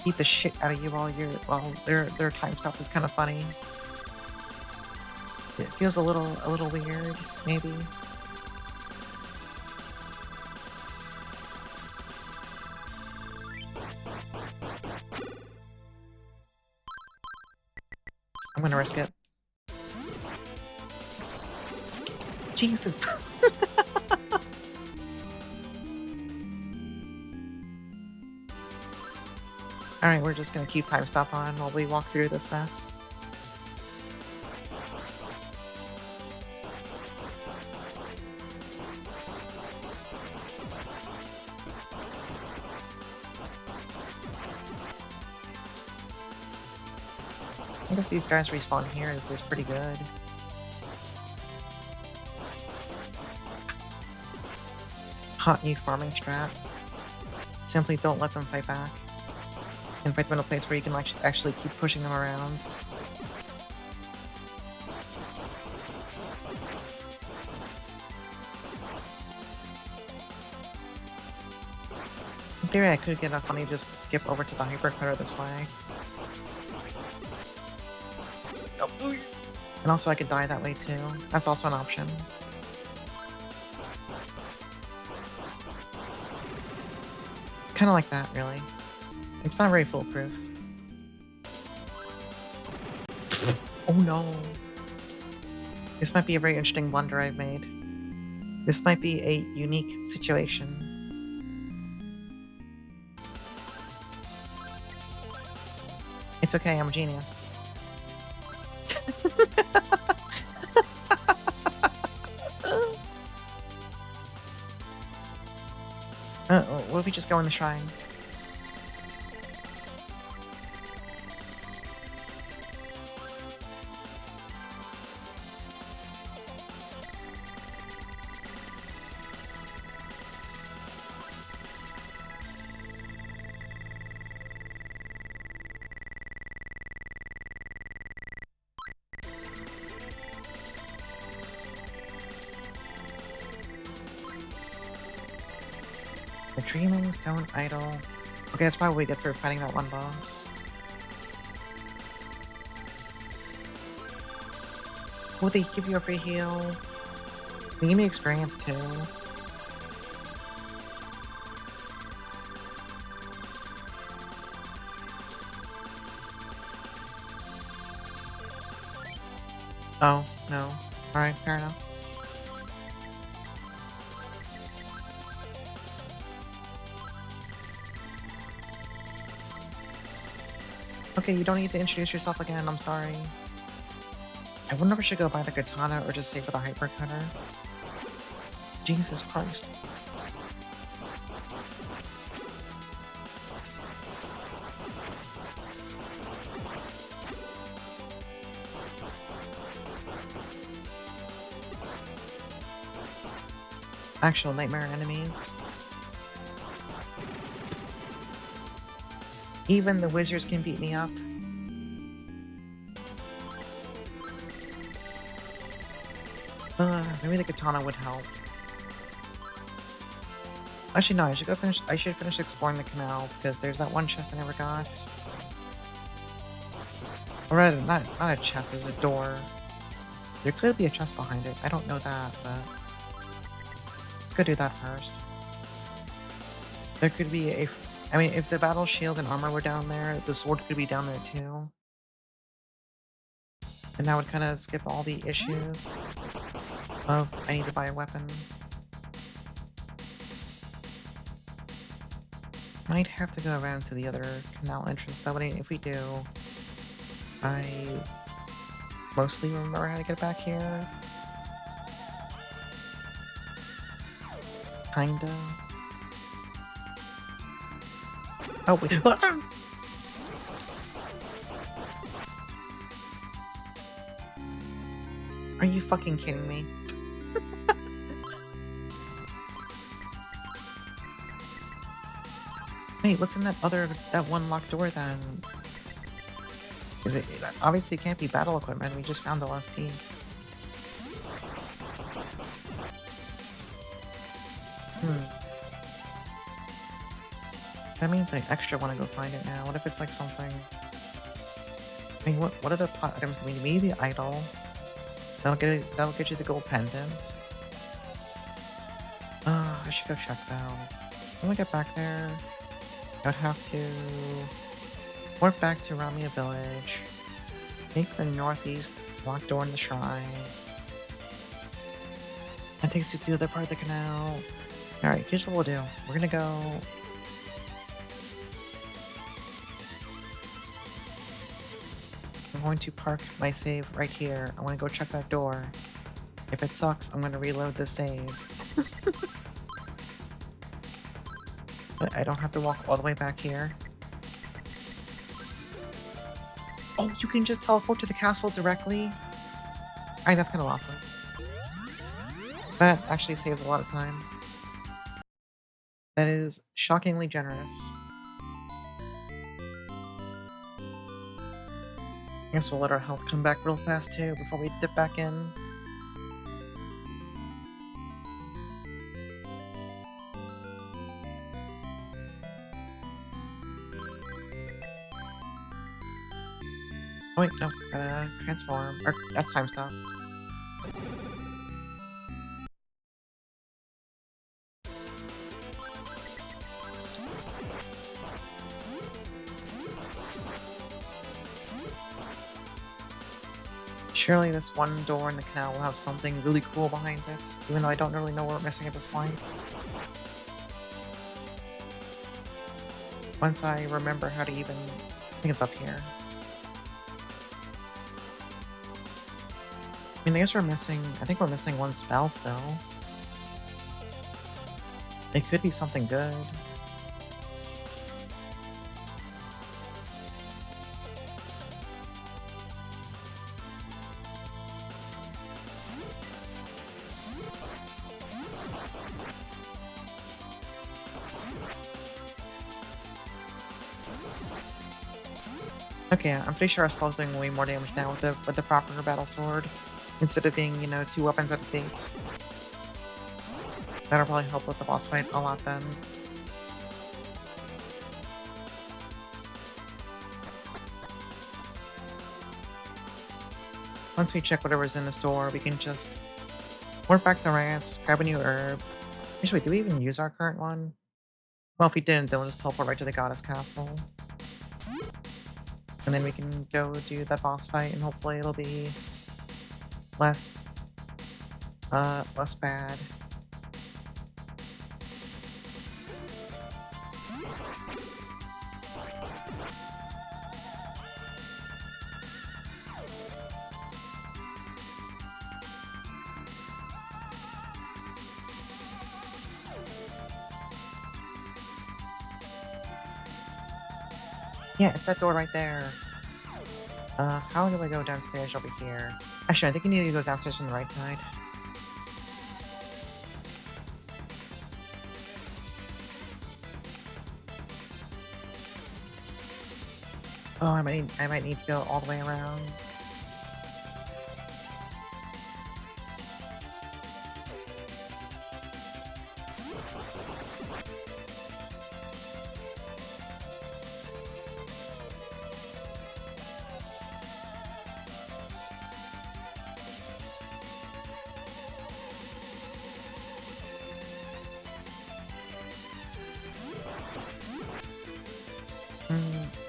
beat the shit out of you while their time stop is kind of funny. It feels a little weird, maybe. I'm gonna risk it. Jesus. Alright, we're just gonna keep time stop on while we walk through this mess. I guess these guys respawn here. This is pretty good. Hot new farming strat. Simply don't let them fight back. And fight them in a place where you can actually keep pushing them around. In theory, I could get enough money just to skip over to the hypercutter this way. And also I could die that way too. That's also an option. Kinda like that, really. It's not very foolproof. Oh no. This might be a very interesting blunder I've made. This might be a unique situation. It's okay, I'm a genius. What if we just go in the shrine? The Dreaming Stone Idol. Okay, that's probably what we get for fighting that one boss. Will they give you a free heal? They give me experience too. Oh, no. Alright, fair enough. Okay, you don't need to introduce yourself again, I'm sorry. I wonder if I should go buy the katana or just save for the hypercutter. Jesus Christ. Actual nightmare enemies. Even the wizards can beat me up. Maybe the katana would help. Actually, no, I should finish exploring the canals, because there's that one chest I never got. Or rather, not a chest, there's a door. There could be a chest behind it. I don't know that, but let's go do that first. There could be a... I mean, if the battle shield and armor were down there, the sword could be down there too. And that would kind of skip all the issues of I need to buy a weapon. Might have to go around to the other canal entrance though, but if we do, I mostly remember how to get back here. Kinda. Oh, wait. Are you fucking kidding me? Wait, what's in that one locked door then? Is it obviously it can't be battle equipment, we just found the last piece. That means I extra want to go find it now. What if it's like something... I mean, what are the pot items that we need? Maybe the idol. That'll get you the gold pendant. I should go check though. When we get back there, I would have to warp back to Ramia Village, make the northeast locked door in the shrine. That takes you to the other part of the canal. Alright, here's what we'll do. We're gonna go... I'm going to park my save right here. I want to go check that door. If it sucks, I'm going to reload the save. But I don't have to walk all the way back here. Oh, you can just teleport to the castle directly? Alright, that's kind of awesome. That actually saves a lot of time. That is shockingly generous. I guess we'll let our health come back real fast too before we dip back in. Oh wait, no, gotta transform. Or, that's time stop. Surely this one door in the canal will have something really cool behind it, even though I don't really know what we're missing at this point. Once I remember how to even... I think it's up here. I mean, I guess we're missing... I think we're missing one spell still. It could be something good. Okay, I'm pretty sure our spell's doing way more damage now with the proper battle sword, instead of being, you know, 2 weapons at a gate. That'll probably help with the boss fight a lot then. Once we check whatever's in the store, we can just warp back to Rance, grab a new herb. Actually, wait, do we even use our current one? Well, if we didn't, then we'll just teleport right to the Goddess Castle. And then we can go do that boss fight, and hopefully it'll be less bad. Yeah, it's that door right there. How do I go downstairs over here? Actually, I think you need to go downstairs from the right side. Oh, I might need to go all the way around.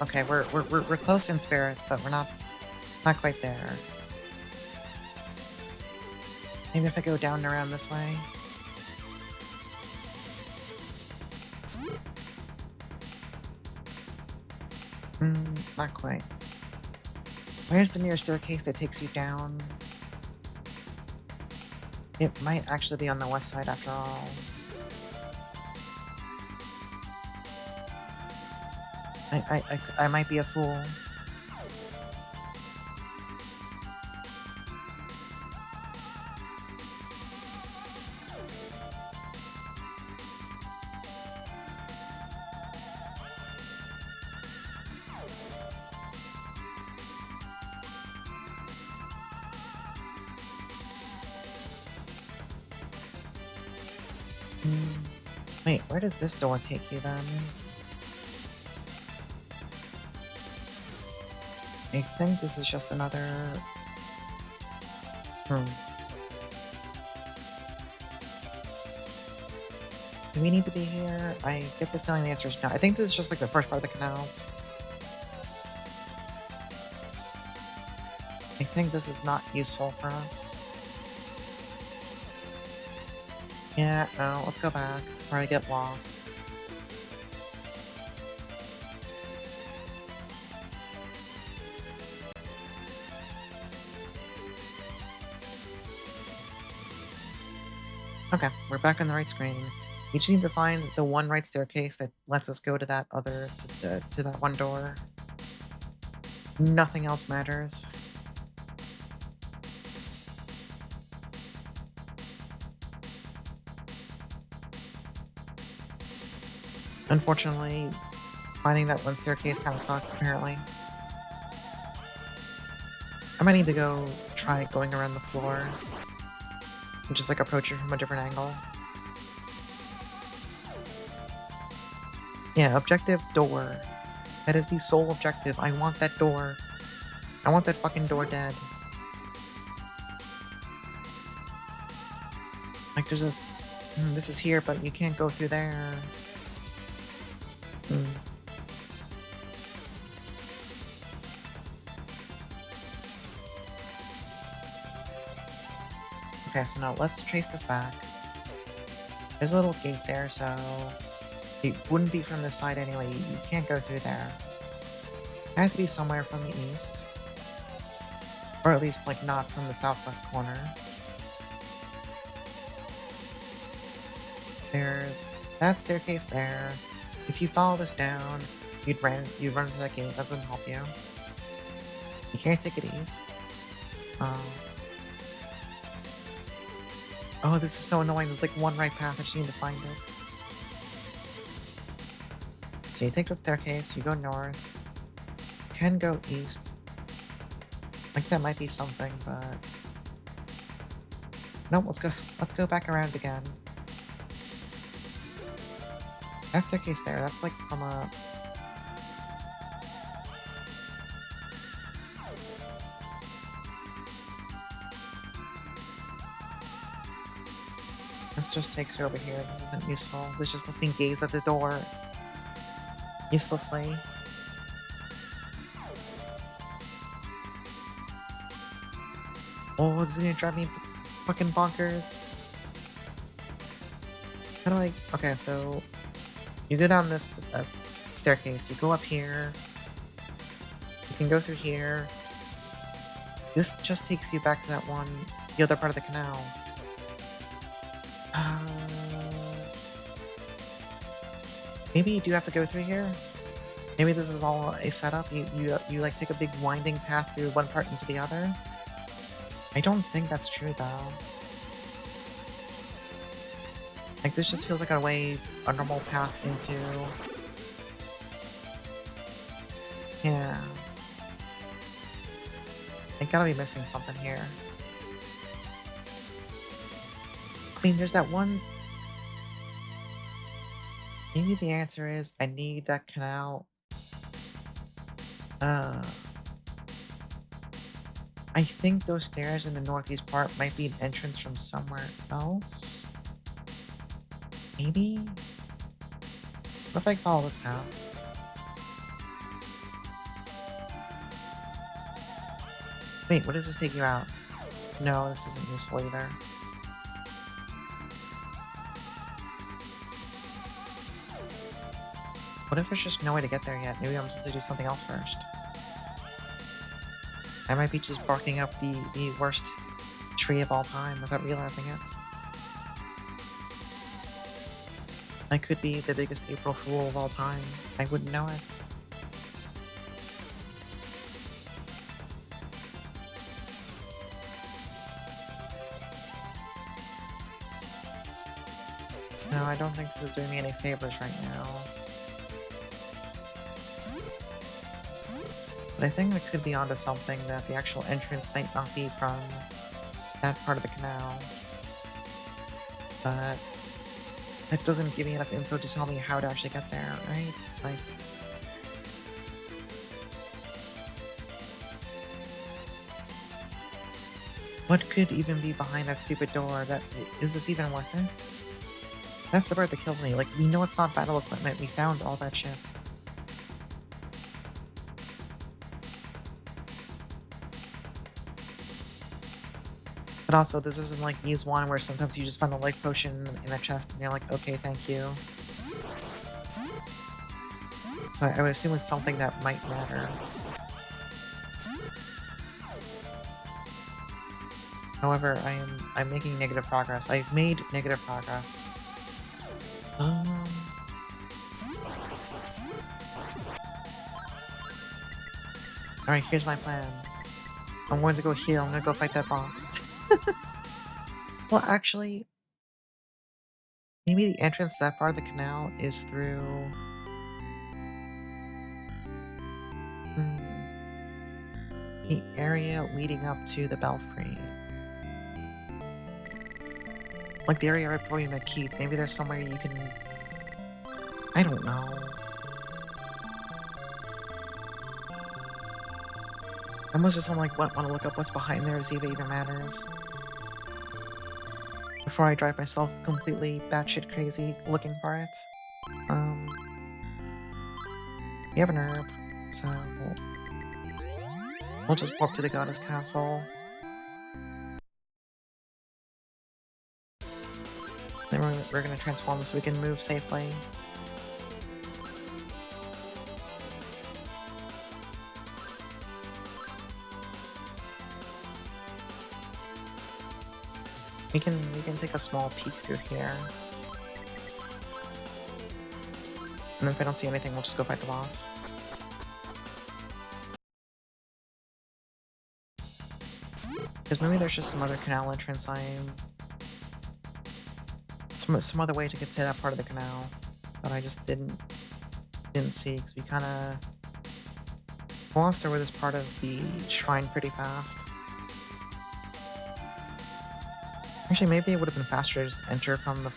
Okay, we're close in spirit, but we're not quite there. Maybe if I go down and around this way. Not quite. Where's the nearest staircase that takes you down? It might actually be on the west side after all. I might be a fool. Hmm. Wait, where does this door take you then? I think this is just another... Do we need to be here? I get the feeling the answer is no. I think this is just like the first part of the canals. I think this is not useful for us. Yeah, no, let's go back, or I get lost. Okay, we're back on the right screen. We just need to find the one right staircase that lets us go to that other, to that one door. Nothing else matters. Unfortunately, finding that one staircase kind of sucks, apparently. I might need to go try going around the floor and just like approach it from a different angle. Yeah, objective door. That is the sole objective. I want that door. I want that fucking door dead. Like, there's this... this is here, but you can't go through there. Okay, so now let's trace this back. There's a little gate there, so... It wouldn't be from this side anyway. You can't go through there. It has to be somewhere from the east. Or at least, like, not from the southwest corner. There's that staircase there. If you follow this down, you'd run into that gate. That doesn't help you. You can't take it east. Oh, this is so annoying. There's like one right path. I just need to find it. So you take the staircase, you go north. You can go east. Like that might be something, but... No, let's go back around again. That staircase there, that's like from a... This just takes you over here. This isn't useful. This just lets me gaze at the door. Uselessly. Oh, this is gonna drive me fucking bonkers. How do I... Okay, so... You go down this staircase. You go up here. You can go through here. This just takes you back to that one... The other part of the canal. Maybe you do have to go through here? Maybe this is all a setup? You like take a big winding path through one part into the other? I don't think that's true though. Like this just feels like a normal path into... Yeah. I gotta be missing something here. I mean, there's that one... Maybe the answer is I need that canal. I think those stairs in the northeast part might be an entrance from somewhere else. Maybe? What if I follow this path? Wait, what does this take you out? No, this isn't useful either. What if there's just no way to get there yet? Maybe I'm supposed to do something else first. I might be just barking up the worst tree of all time without realizing it. I could be the biggest April Fool of all time. I wouldn't know it. No, I don't think this is doing me any favors right now. But I think I could be onto something that the actual entrance might not be from that part of the canal. But that doesn't give me enough info to tell me how to actually get there, right? Like, what could even be behind that stupid door? Is this even worth it? That's the part that killed me. Like, we know it's not battle equipment. We found all that shit. But also, this isn't like Ys 1 where sometimes you just find a life potion in a chest and you're like, okay, thank you. So I would assume it's something that might matter. However, I'm making negative progress. I've made negative progress. Alright, here's my plan. I'm going to go here. I'm going to go fight that boss. Well, actually, maybe the entrance to that part of the canal is through... the area leading up to the Belfry. Like the area right before you met Keith. Maybe there's somewhere you can... I don't know. I must just like want to look up what's behind there to see if it even matters. Before I drive myself completely batshit crazy looking for it. We have an herb, so we'll just warp to the goddess castle. Then we're gonna transform so we can move safely. We can take a small peek through here. And then if I don't see anything, we'll just go fight the boss. Because maybe there's just some other canal entrance some other way to get to that part of the canal that I just didn't see, because we kinda lost over this part of the shrine pretty fast. Actually, maybe it would have been faster to just enter from the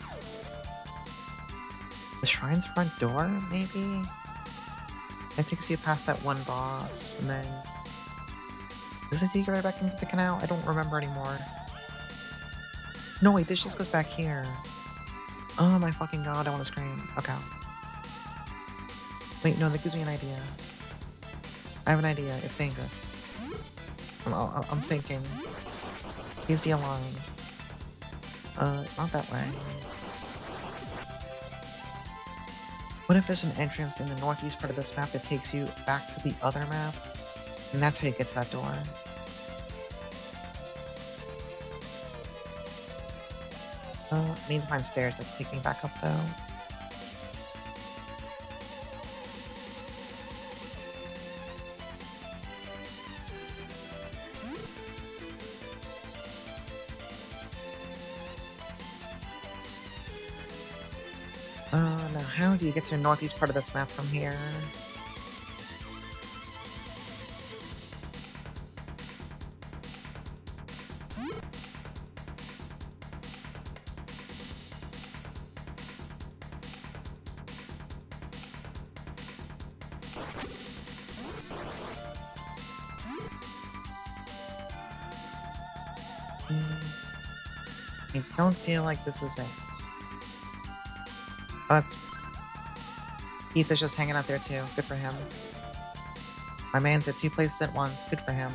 shrine's front door, maybe? It takes you past that one boss, and then... Does it take you right back into the canal? I don't remember anymore. No, wait, this just goes back here. Oh my fucking god, I want to scream. Okay. Wait, no, that gives me an idea. I have an idea. It's dangerous. I'm thinking. Please be aligned. Not that way. What if there's an entrance in the northeast part of this map that takes you back to the other map? And that's how you get to that door. I need to find stairs that take me back up, though. Now how do you get to the northeast part of this map from here? I don't feel like this is it. Oh, that's... Keith is just hanging out there too. Good for him. My man's at 2 places at once. Good for him.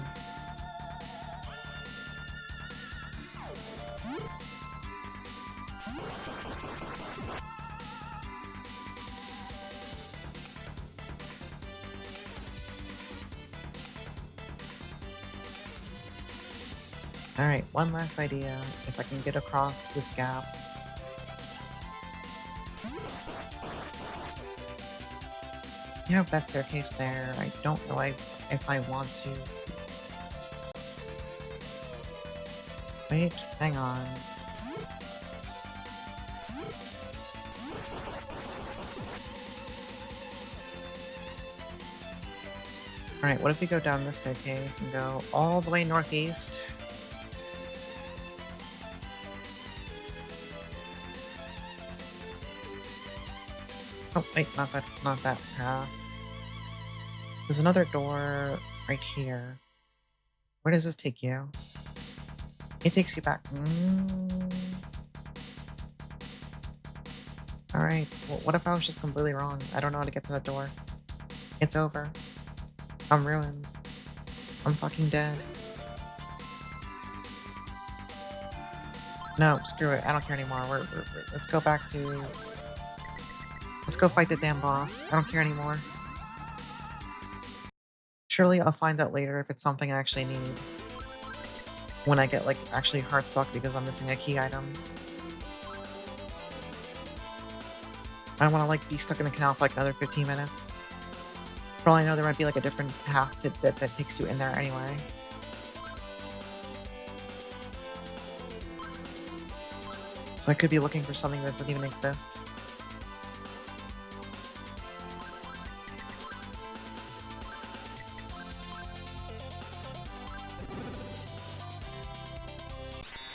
Alright, one last idea. If I can get across this gap. You have that staircase there. I don't know if I want to. Wait, hang on. Alright, what if we go down this staircase and go all the way northeast? Oh, wait, not that path. There's another door right here. Where does this take you? It takes you back. Alright, well, what if I was just completely wrong? I don't know how to get to that door. It's over. I'm ruined. I'm fucking dead. No, screw it. I don't care anymore. Let's go back to... Let's go fight the damn boss. I don't care anymore. Surely I'll find out later if it's something I actually need. When I get, like, actually hard stuck because I'm missing a key item. I don't want to, like, be stuck in the canal for, like, another 15 minutes. For all I know, there might be, like, a different path that takes you in there anyway. So I could be looking for something that doesn't even exist.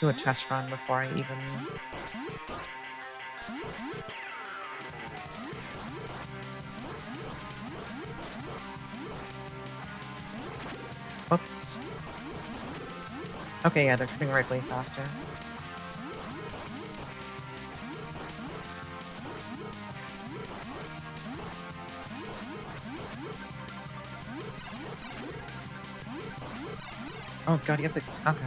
Do a test run before I even... Whoops. Okay, yeah, they're coming right way faster. Oh god, you have to... Okay.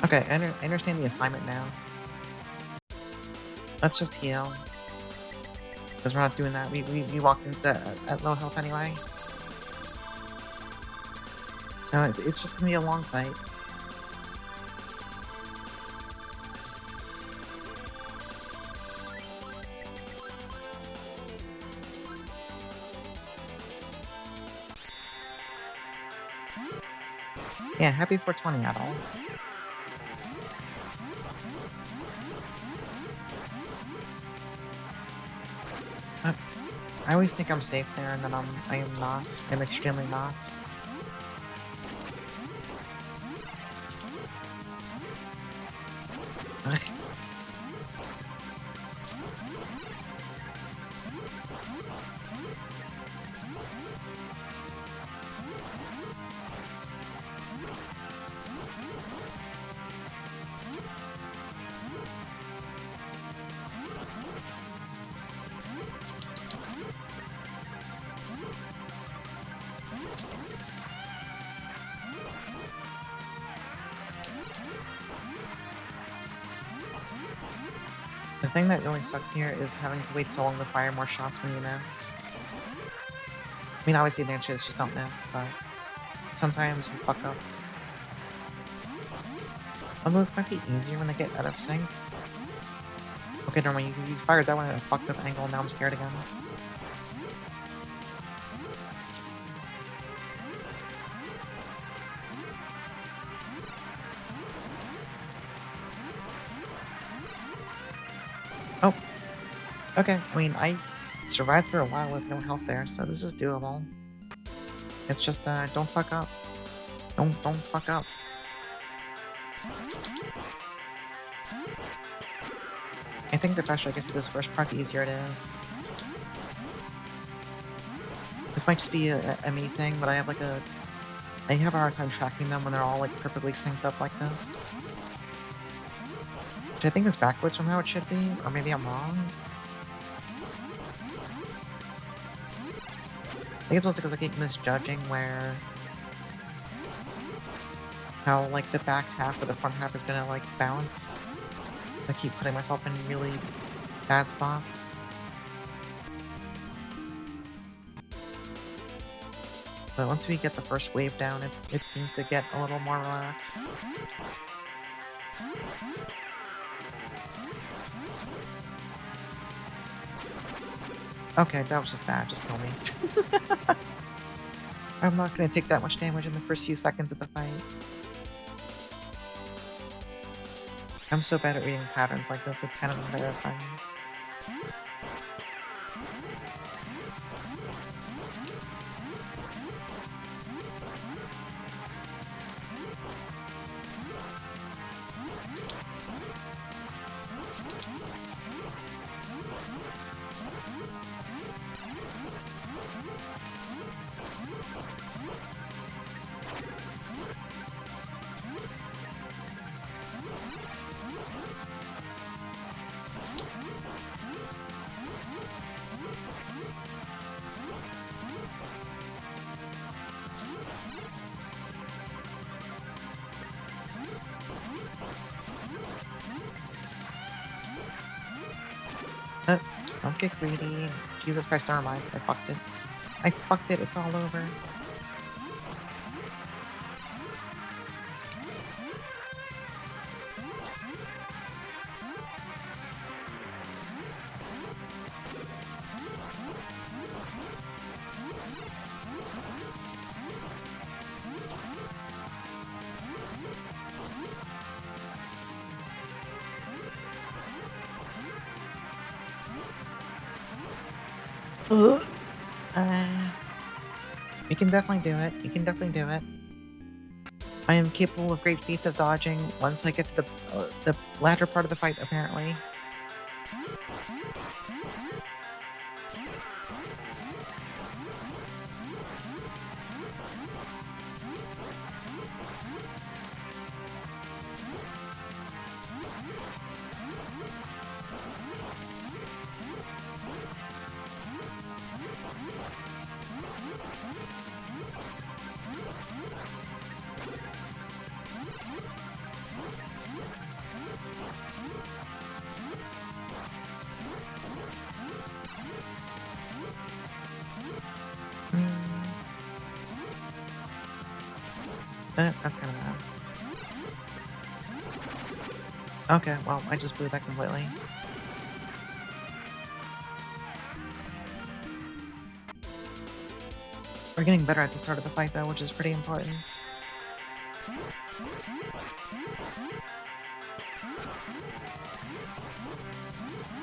Okay, I understand the assignment now. Let's just heal. Because we're not doing that. We walked into that at low health anyway. So it's just gonna be a long fight. Yeah, happy 420 adol. I always think I'm safe there, and then I am not. I'm extremely not. Ugh. The thing that really sucks here is having to wait so long to fire more shots when you miss. I mean, obviously the answer is just don't miss, but sometimes you fuck up. Although this might be easier when they get out of sync. Okay, normally you fired that one at a fucked up angle, now I'm scared again. Oh. Okay, I mean, I survived for a while with no health there, so this is doable. It's just, don't fuck up. Don't fuck up. I think the faster I get to this first part, the easier it is. This might just be a me thing, but I have I have a hard time tracking them when they're all like perfectly synced up like this. Which I think is backwards from how it should be, or maybe I'm wrong. I think it's mostly because I keep misjudging how like the back half or the front half is gonna like bounce. I keep putting myself in really bad spots. But once we get the first wave down, it seems to get a little more relaxed. Okay, that was just bad. Just kill me. I'm not gonna take that much damage in the first few seconds of the fight. I'm so bad at reading patterns like this, it's kind of embarrassing. Don't get greedy. Jesus Christ, never mind. I fucked it. I fucked it, it's all over. Ugh. You can definitely do it. You can definitely do it. I am capable of great feats of dodging once I get to the latter part of the fight, apparently. That's kind of bad. Okay, well, I just blew that completely. We're getting better at the start of the fight, though, which is pretty important.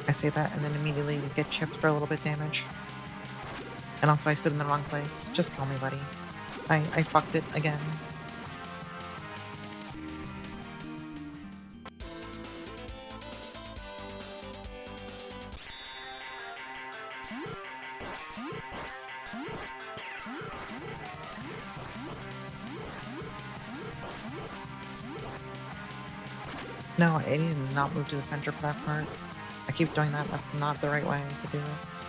I say that, and then immediately you get chipped for a little bit damage. And also, I stood in the wrong place. Just kill me, buddy. I fucked it again. No, I need to not move to the center for that part. I keep doing that. That's not the right way to do it.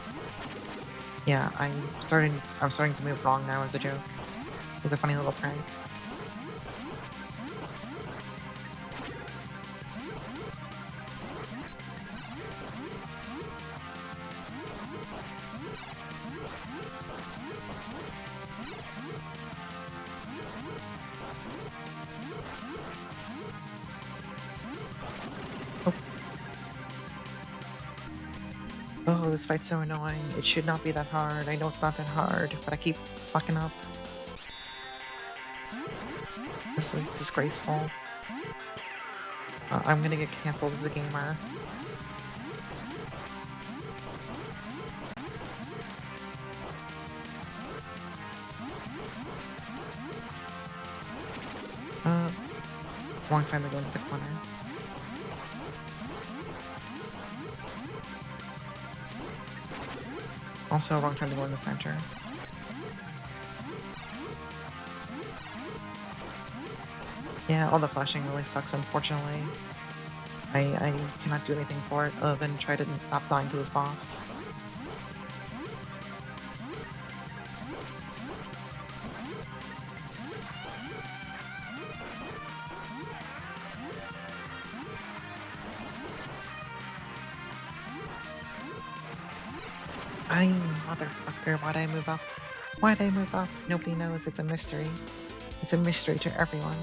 Yeah, I'm starting to move wrong now as a joke. It's a funny little prank. Oh, this fight's so annoying. It should not be that hard. I know it's not that hard, but I keep fucking up. This is disgraceful. I'm gonna get canceled as a gamer. Long time to go into the corner. Also, wrong time to go in the center. Yeah, all the flashing really sucks, unfortunately. I cannot do anything for it other than try to stop dying to this boss. Motherfucker, why'd I move up? Why'd I move up? Nobody knows. It's a mystery. It's a mystery to everyone.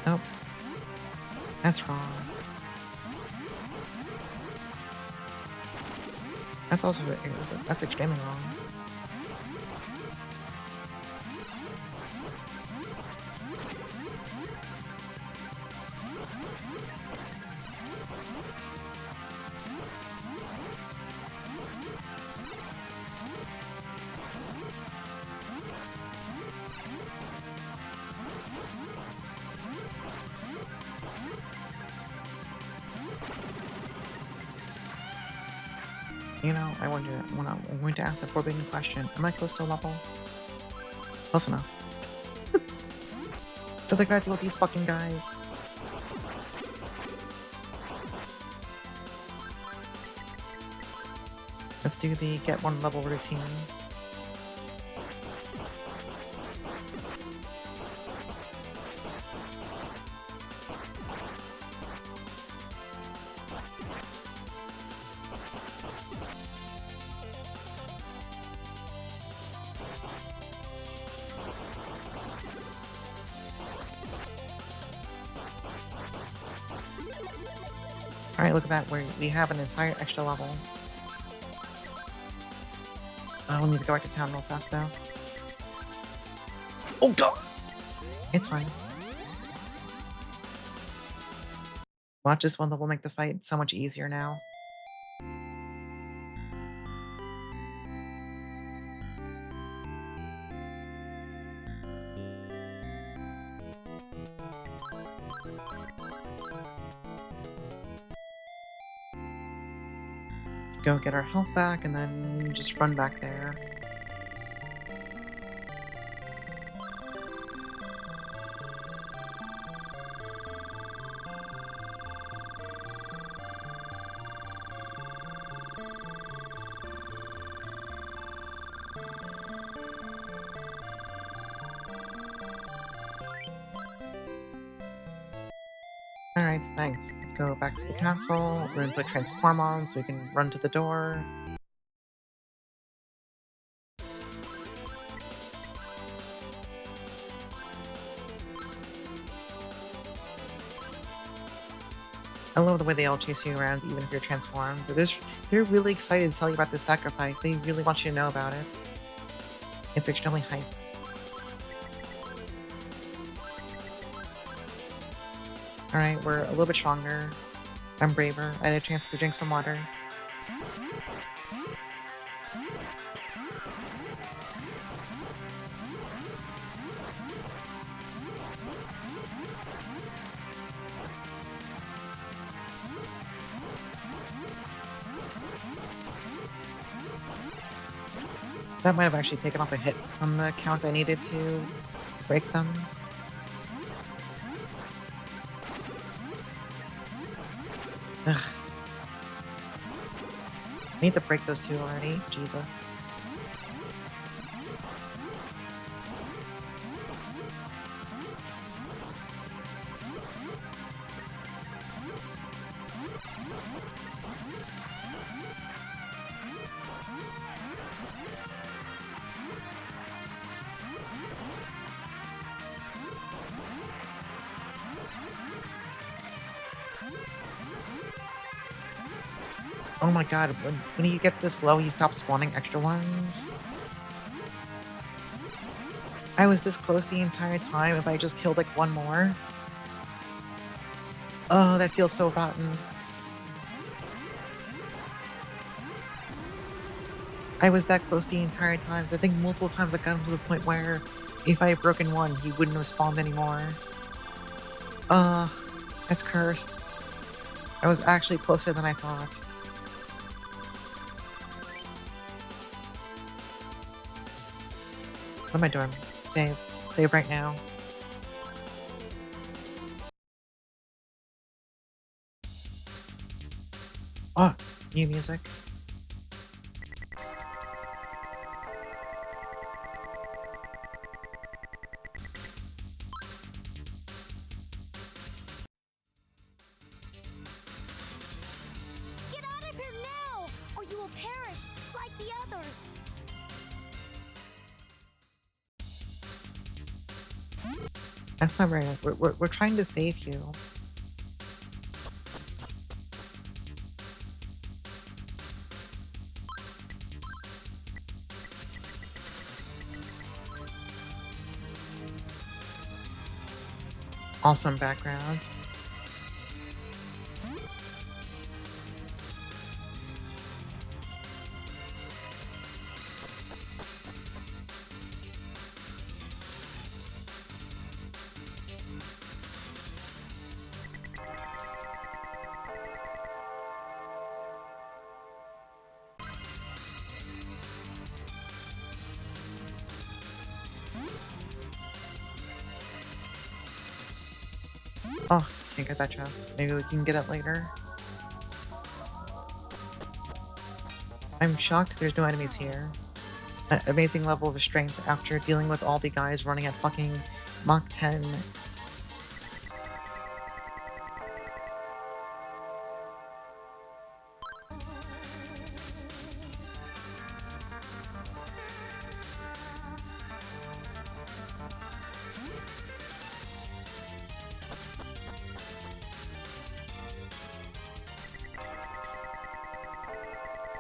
Nope. That's wrong. That's also that's extremely wrong. You know, I wonder when I'm going to ask the forbidden question, am I close to a level? Close enough. So they gotta deal with these fucking guys. Let's do the get one level routine. Alright, look at that. We have an entire extra level. We'll need to go back to town real fast, though. Oh, God! It's fine. Watch this one level make the fight so much easier now. Let's go get our health back and then just run back there. Alright, thanks. Let's go back to the castle, and then put transform on so we can run to the door. I love the way they all chase you around even if you're transformed. So they're really excited to tell you about this sacrifice. They really want you to know about it. It's extremely hype. Alright, we're a little bit stronger. I'm braver. I had a chance to drink some water. That might have actually taken off a hit from the count I needed to break them. Ugh. I need to break those two already. Jesus. Oh my god, when he gets this low, he stops spawning extra ones. I was this close the entire time if I just killed like one more. Oh, that feels so rotten. I was that close the entire time. So I think multiple times I got him to the point where if I had broken one, he wouldn't have spawned anymore. Ugh, that's cursed. I was actually closer than I thought. What am I doing? Save. Save right now. Oh, new music. That's not right. We're trying to save you. Awesome background. Oh, can't get that chest. Maybe we can get it later. I'm shocked there's no enemies here. Amazing level of restraint after dealing with all the guys running at fucking Mach 10.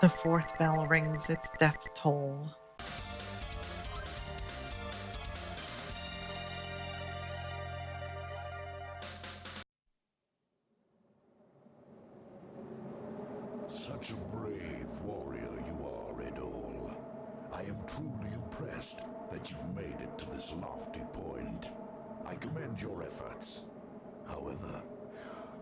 The fourth bell rings its death toll. Such a brave warrior you are, adol. I am truly impressed that you've made it to this lofty point. I commend your efforts. However,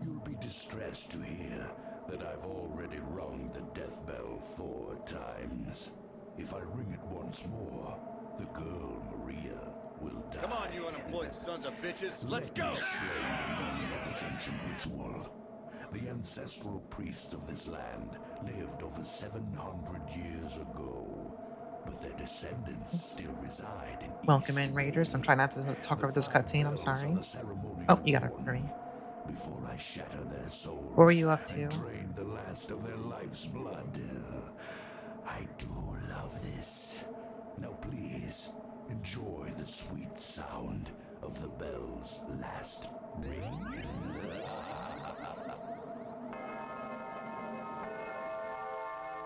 you'll be distressed to hear that I've already rung the death bell 4 times. If I ring it once more, the girl Maria will die. Come on, you unemployed sons of bitches. Let's go! Let me explain the meaning of this ancient ritual. The ancestral priests of this land lived over 700 years ago, but their descendants still reside in Welcome East in, Raiders. I'm Wing. trying not to talk The over this 5 cutscene, I'm bells sorry. are the ceremonial Oh, you got it for warning. me. Before I shatter their souls What were you up to? and drain the last of their life's blood. I do love this. Now please, enjoy the sweet sound of the bell's last ring.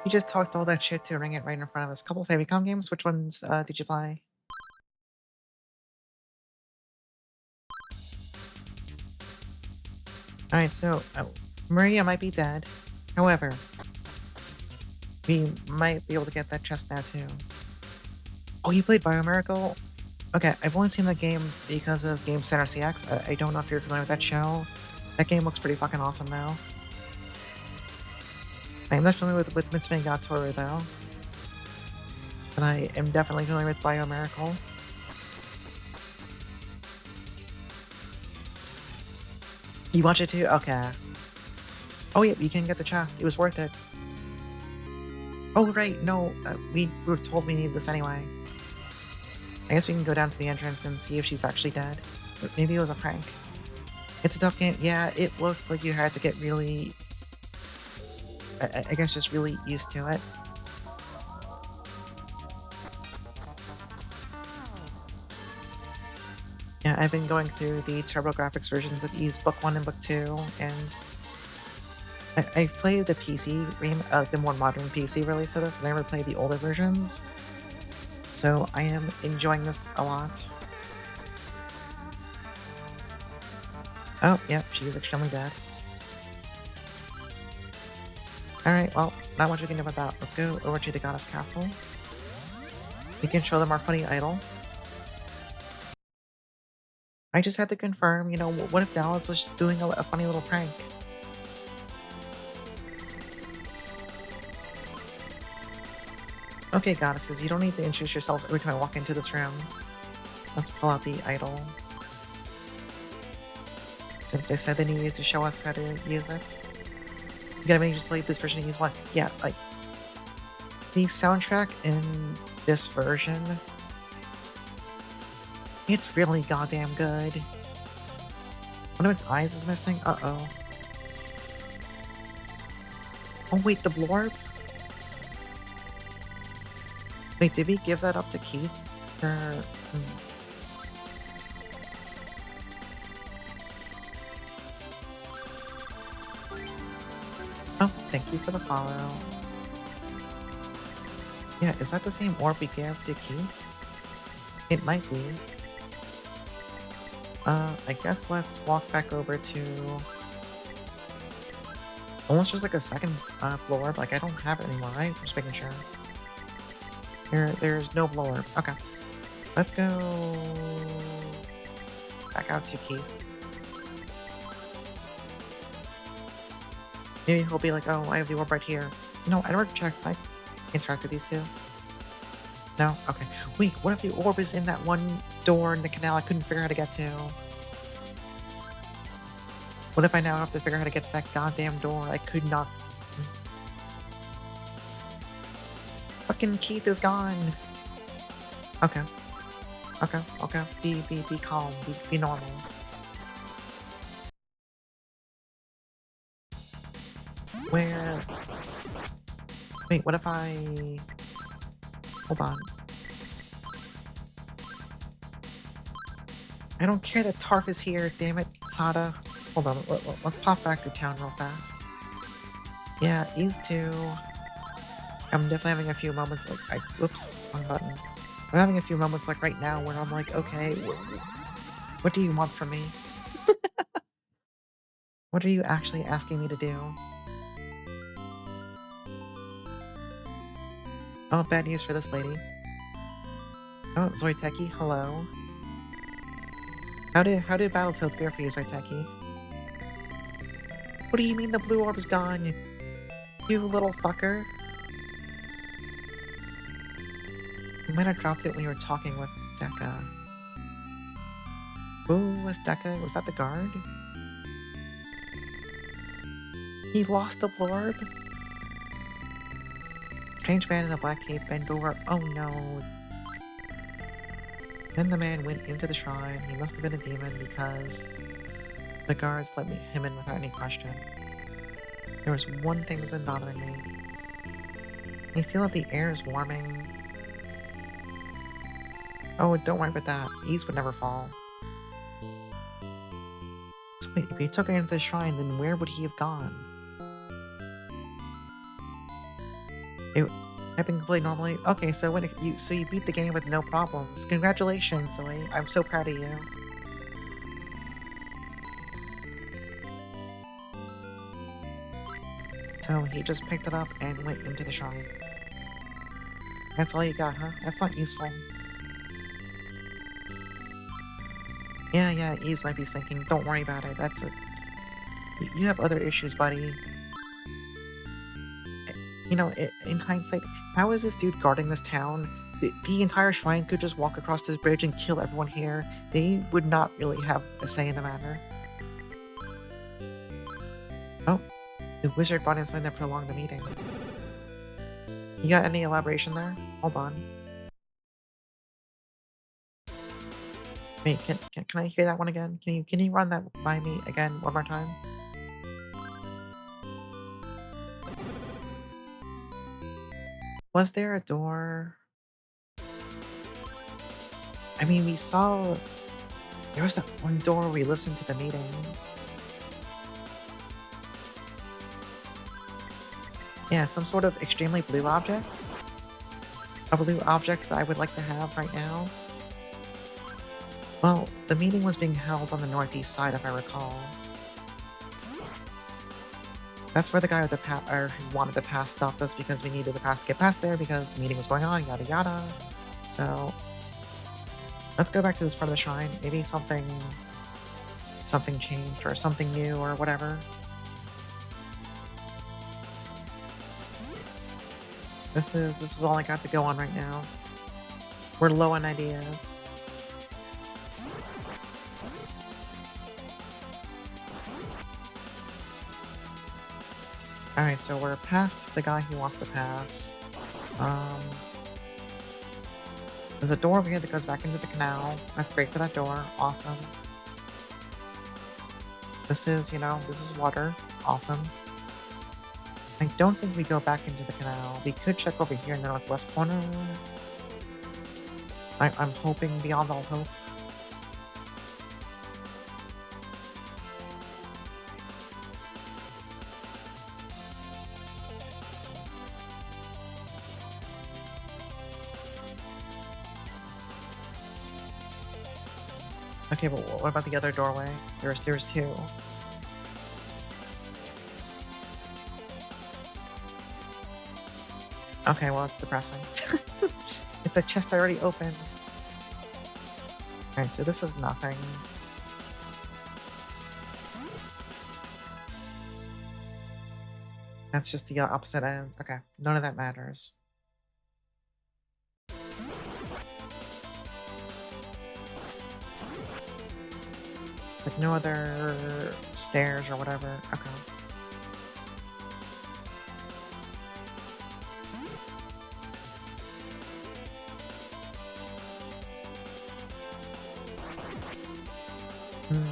You just talked all that shit to ring it right in front of us. Couple Famicom games? Which ones did you play? Alright, so Maria might be dead. However, we might be able to get that chest now too. Oh, you played Biomiracle? Okay, I've only seen that game because of Game Center CX. I don't know if you're familiar with that show. That game looks pretty fucking awesome though. I'm not familiar with Mitsumei Gattoru though. But I am definitely familiar with Biomiracle. You watch it too? Okay. Oh yeah, you can get the chest. It was worth it. Oh right, no, we were told we needed this anyway. I guess we can go down to the entrance and see if she's actually dead. But maybe it was a prank. It's a tough game. Yeah, it looked like you had to get really... I guess just really used to it. Yeah, I've been going through the TurboGrafx versions of Ys Book 1 and Book 2, and I've played the PC, the more modern PC release of this, but I never played the older versions. So I am enjoying this a lot. Oh, yep, she is extremely dead. Alright, well, not much we can do about that. Let's go over to the Goddess Castle. We can show them our funny idol. I just had to confirm, you know, what if Dallas was doing a funny little prank? Okay, goddesses, you don't need to introduce yourselves every time I walk into this room. Let's pull out the idol. Since they said they needed to show us how to use it. You gotta maybe just play this version and use one. Yeah, like, the soundtrack in this version, it's really goddamn good. One of its eyes is missing? Uh-oh. Oh wait, the blorb? Wait, did we give that up to Keith? Or... Oh, thank you for the follow. Yeah, is that the same orb we gave to Keith? It might be. I guess let's walk back over to... Unless there's like a second blow orb. Like, I don't have it anymore, right? Just making sure. There's no blow orb. Okay. Let's go back out to Keith. Maybe he'll be like, oh, I have the orb right here. No, I never checked. I interact with these two. No? Okay. Wait, what if the orb is in that one door in the canal I couldn't figure out how to get to? What if I now have to figure out how to get to that goddamn door I could not... Fucking Keith is gone! Okay. Okay. Be calm. Be normal. Where... Wait, what if I... Hold on. I don't care that Tarf is here, damn it, Sada. Hold on, let's pop back to town real fast. Yeah, Ys too. I'm definitely having a few moments like, whoops, wrong button. I'm having a few moments like right now where I'm like, okay, what do you want from me? What are you actually asking me to do? Oh, bad news for this lady. Oh, Zoiteki, hello. How did Battletoads go for you, Zoiteki? What do you mean the blue orb is gone? You little fucker. You might have dropped it when you were talking with Dekka. Who was Dekka? Was that the guard? He lost the blue orb? Strange man in a black cape bent over. Oh no. Then the man went into the shrine. He must have been a demon because the guards let him in without any question. There was one thing that's been bothering me. I feel that the air is warming. Oh, don't worry about that. Ys would never fall. So wait, if he took her into the shrine, then where would he have gone? Typing completely normally. Okay, so you beat the game with no problems. Congratulations, Zoe. I'm so proud of you. So he just picked it up and went into the shrine. That's all you got, huh? That's not useful. Yeah, Ys might be sinking. Don't worry about it. That's it. You have other issues, buddy. You know, in hindsight, how is this dude guarding this town? The entire shrine could just walk across this bridge and kill everyone here. They would not really have a say in the matter. Oh, the wizard brought inside to prolong the meeting. You got any elaboration there? Hold on. Wait, can I hear that one again? Can you run that by me again one more time? Was there a door? I mean, we saw... There was that one door where we listened to the meeting. Yeah, some sort of extremely blue object. A blue object that I would like to have right now. Well, the meeting was being held on the northeast side, if I recall. That's where the guy with the who wanted the pass stopped us because we needed the pass to get past there because the meeting was going on, yada yada. So let's go back to this part of the shrine. Maybe something changed or something new or whatever. This is all I got to go on right now. We're low on ideas. Alright, so we're past the guy who wants to pass. There's a door over here that goes back into the canal. That's great for that door. Awesome. This is water. Awesome. I don't think we go back into the canal. We could check over here in the northwest corner. I'm hoping beyond all hope. Okay, but what about the other doorway? There's two. Okay, well, it's depressing. It's a chest I already opened. Alright, so this is nothing. That's just the opposite end. Okay, none of that matters. Like, no other stairs or whatever. Okay. Hmm.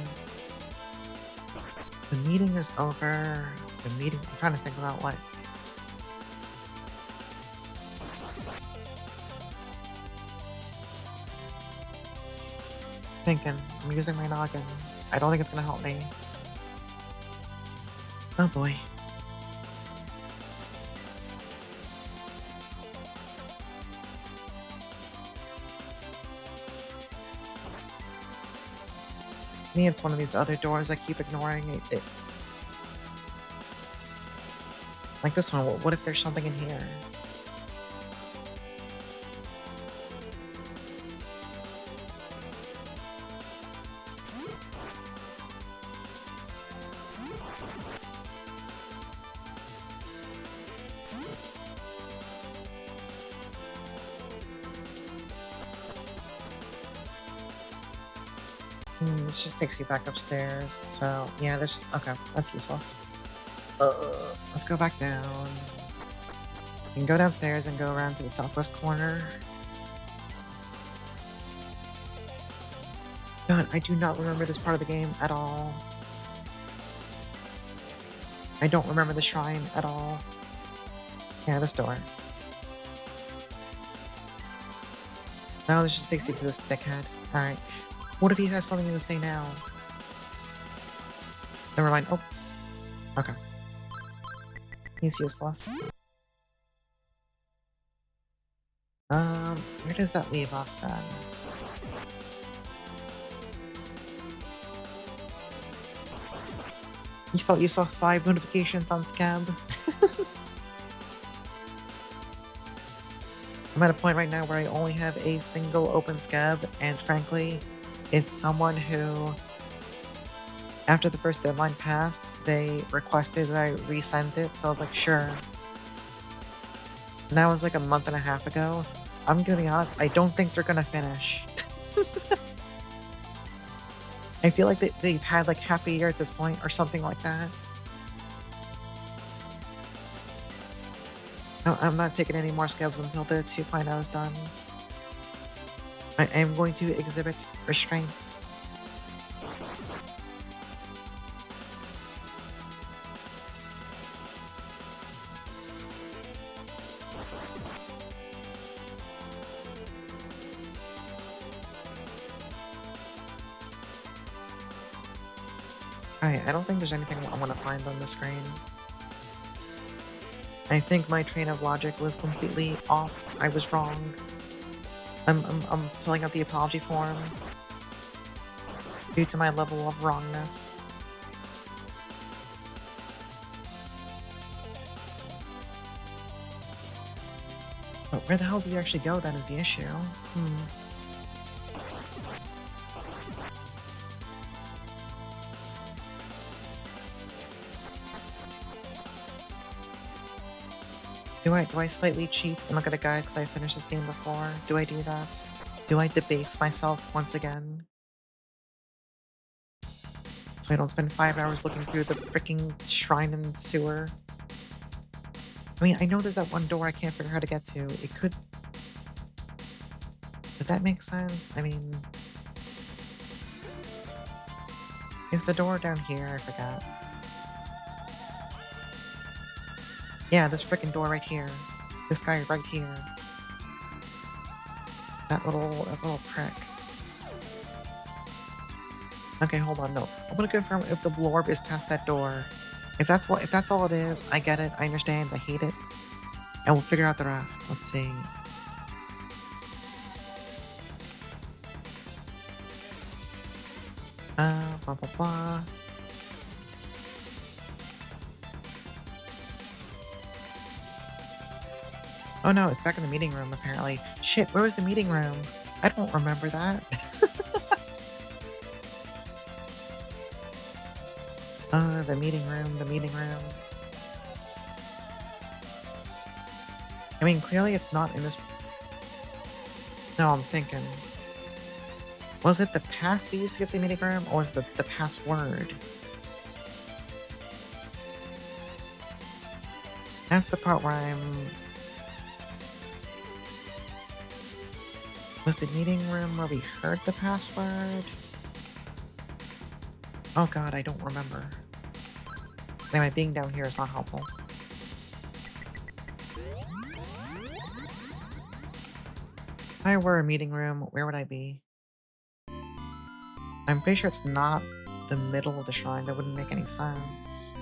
The meeting is over. The meeting. I'm trying to think about what. Thinking. I'm using my noggin. I don't think it's gonna help me. Oh boy. Me, it's one of these other doors I keep ignoring. Like this one. What if there's something in here? This just takes you back upstairs. So yeah, there's okay. That's useless. Let's go back down. You can go downstairs and go around to the southwest corner. God, I do not remember this part of the game at all. I don't remember the shrine at all. Yeah, this door. No, this just takes you to this dickhead. Alright. What if he has something to say now? Never mind. Oh. Okay. He's useless. Where does that leave us then? You thought you saw 5 notifications on Scab? I'm at a point right now where I only have a single open Scab, and frankly, it's someone who, after the first deadline passed, they requested that I resend it, so I was like, sure. And that was like a month and a half ago. I'm gonna be honest, I don't think they're gonna finish. I feel like they've had like half a year at this point, or something like that. I'm not taking any more scabs until the 2.0 is done. I am going to exhibit restraint. Alright, I don't think there's anything I want to find on the screen. I think my train of logic was completely off. I was wrong. I'm filling out the apology form due to my level of wrongness. But where the hell do you actually go then is the issue. Do I slightly cheat and look at a guide because I finished this game before? Do I do that? Do I debase myself once again? So I don't spend 5 hours looking through the freaking shrine and sewer. I mean, I know there's that one door I can't figure out how to get to. It could... Would that make sense? I mean... Is the door down here? I forgot. Yeah, this freaking door right here. This guy right here. That little prick. Okay, hold on, no. I'm gonna confirm if the blorb is past that door. If that's all it is, I get it, I understand, I hate it. And we'll figure out the rest. Let's see. Blah blah blah. Oh no, it's back in the meeting room apparently. Shit, where was the meeting room? I don't remember that. The meeting room, the meeting room. I mean, clearly it's not in this. No, I'm thinking. Was it the pass we used to get to the meeting room, or was it the password? That's the part where I'm... Was the meeting room where we heard the password? Oh god, I don't remember. Anyway, being down here is not helpful. If I were a meeting room, where would I be? I'm pretty sure it's not the middle of the shrine. That wouldn't make any sense.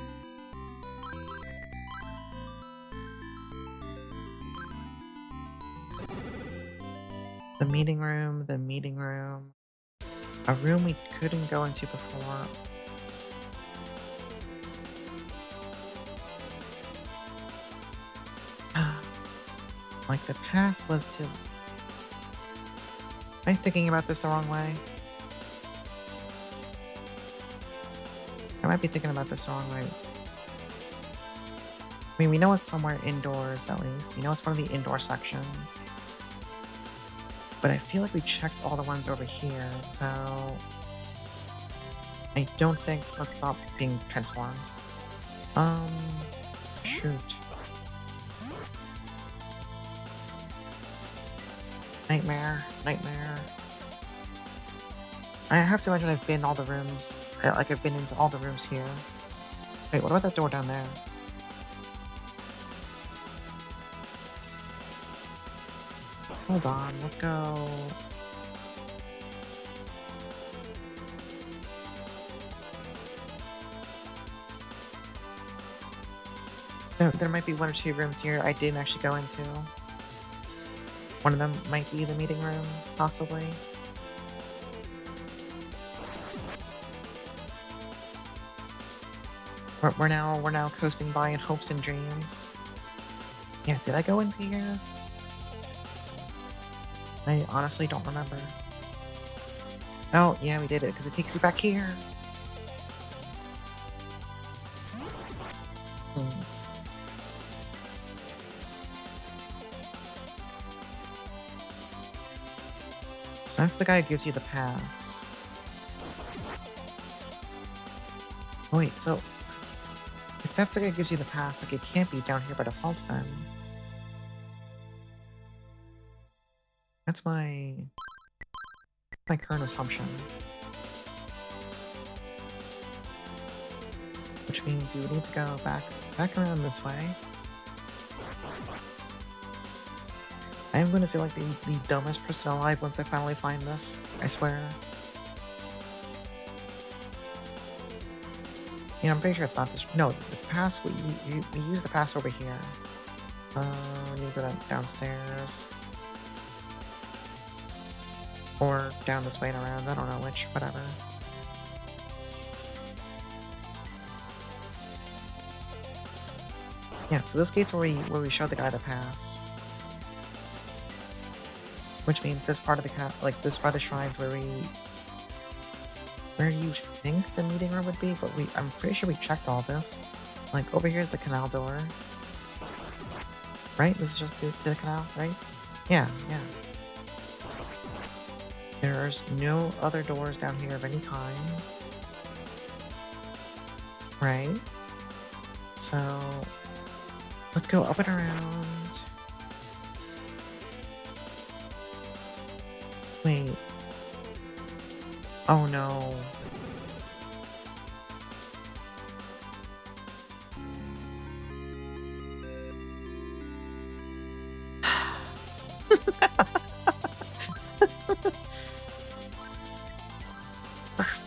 The meeting room, the meeting room. A room we couldn't go into before. Like the pass was to... Am I thinking about this the wrong way? I might be thinking about this the wrong way. I mean, we know it's somewhere indoors, at least. We know it's one of the indoor sections. But I feel like we checked all the ones over here, so... I don't think... Let's stop being transformed. Shoot. Nightmare. Nightmare. I have to imagine I've been in all the rooms. Like, I've been into all the rooms here. Wait, what about that door down there? Hold on, let's go. There might be one or two rooms here I didn't actually go into. One of them might be the meeting room, possibly. We're now coasting by in hopes and dreams. Yeah, did I go into here? I honestly don't remember. Oh, yeah, we did it, because it takes you back here. Hmm. So that's the guy who gives you the pass. Wait, so... If that's the guy who gives you the pass, like, it can't be down here by default, then. That's my current assumption. Which means you would need to go back around this way. I am going to feel like the dumbest person alive once I finally find this. I swear. You know, I'm pretty sure it's not this. No, the pass, we use the pass over here. We need to go downstairs. Or down this way and around, I don't know which, whatever. Yeah, so this gate's where we show the guy the pass. Which means this part of the this part of the shrine's where you think the meeting room would be, but I'm pretty sure we checked all this. Like, over here's the canal door. Right? This is just to the canal, right? Yeah, yeah. There's no other doors down here of any kind. Right? So, let's go up and around. Wait. Oh no.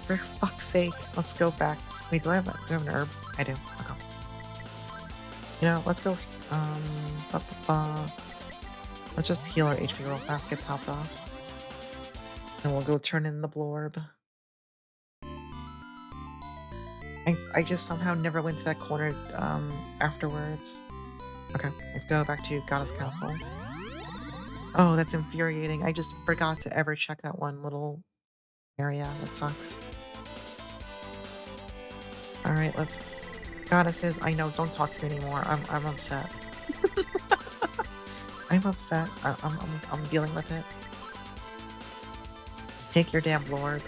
For fuck's sake, let's go back. Wait, do I have an herb? I do. Okay. You know, let's go. Let's just heal our HP real fast, get topped off. And we'll go turn in the blorb. I just somehow never went to that corner afterwards. Okay, let's go back to Goddess Castle. Oh, that's infuriating. I just forgot to ever check that one little area. That sucks. Alright, let's... Goddesses, I know, don't talk to me anymore. I'm upset. I'm upset. I'm dealing with it. Take your damn lord.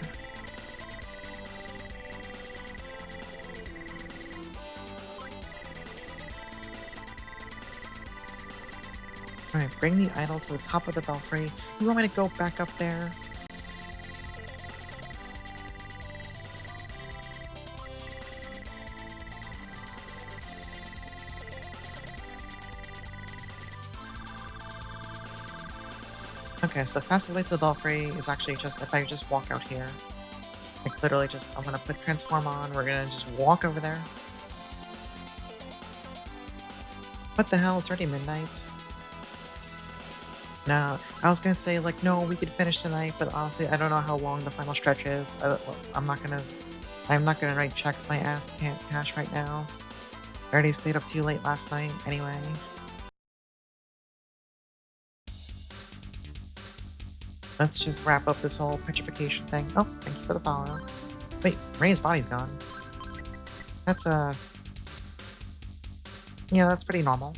Alright, bring the idol to the top of the belfry. You want me to go back up there? Okay, so the fastest way to the belfry is actually just if I just walk out here. Like literally just, I'm gonna put transform on, we're gonna just walk over there. What the hell, it's already midnight. No, I was gonna say like, no, we could finish tonight, but honestly, I don't know how long the final stretch is. I'm not gonna write checks my ass can't cash right now. I already stayed up too late last night anyway. Let's just wrap up this whole petrification thing. Oh, thank you for the follow. Wait, Ray's body's gone. That's yeah, that's pretty normal.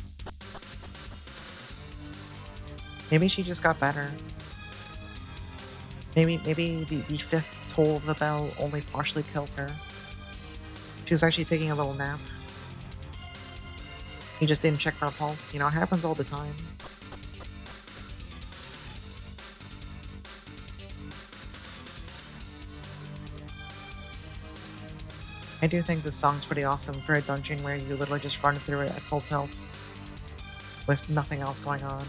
Maybe she just got better. Maybe the fifth toll of the bell only partially killed her. She was actually taking a little nap. He just didn't check for a pulse. You know, it happens all the time. I do think this song's pretty awesome for a dungeon where you literally just run through it at full tilt with nothing else going on.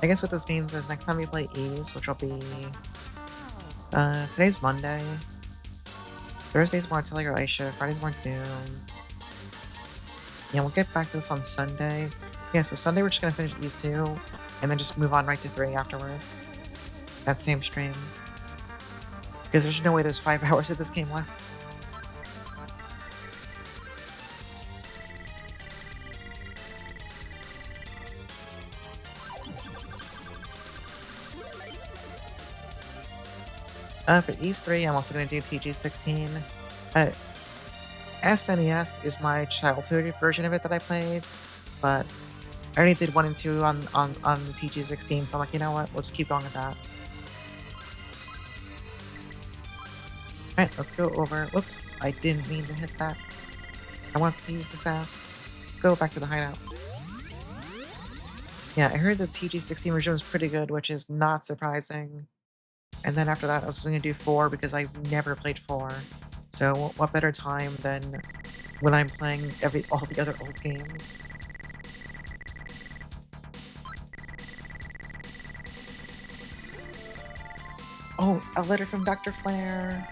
I guess what this means is next time we play Ys, which will be... today's Monday. Thursday's more Artillery or Aisha, Friday's more Doom. Yeah, we'll get back to this on Sunday. Yeah, so Sunday we're just gonna finish Ys 2, and then just move on right to 3 afterwards. That same stream. Because there's no way there's 5 hours of this game left. For Ys 3, I'm also going to do TG16. SNES is my childhood version of it that I played, but I already did 1 and 2 on the TG16, so I'm like, you know what, let's keep going with that. Alright, let's go over... Whoops, I didn't mean to hit that. I want to use the staff. Let's go back to the hideout. Yeah, I heard the TG16 version was pretty good, which is not surprising. And then after that, I was going to do 4 because I've never played 4. So what better time than when I'm playing all the other old games? Oh, a letter from Dr. Flare.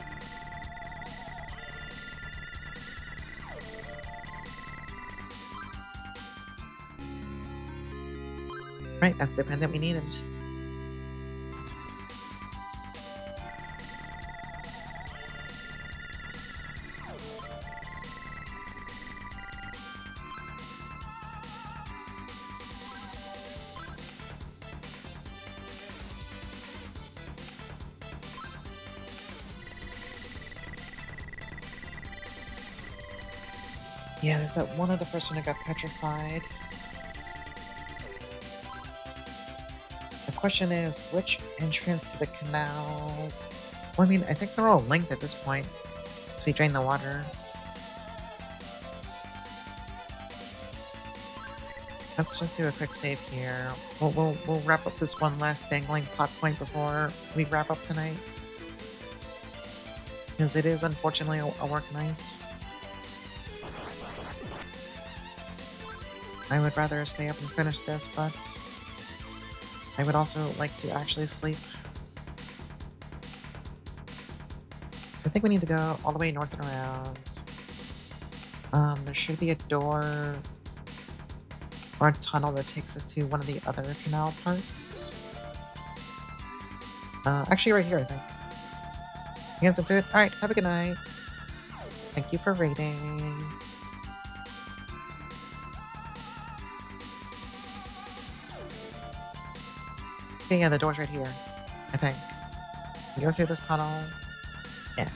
Right, that's the pen that we needed. Yeah, there's that one other person who got petrified. The question is, which entrance to the canals? Well, I mean, I think they're all linked at this point, as we drain the water. Let's just do a quick save here. We'll wrap up this one last dangling plot point before we wrap up tonight. Because it is unfortunately a work night. I would rather stay up and finish this, but I would also like to actually sleep. So I think we need to go all the way north and around. There should be a door Or a tunnel that takes us to one of the other canal parts. Actually right here, I think. You get some food? Alright, have a good night. Thank you for raiding. Okay, yeah, the door's right here, I think. You go through this tunnel. Yeah.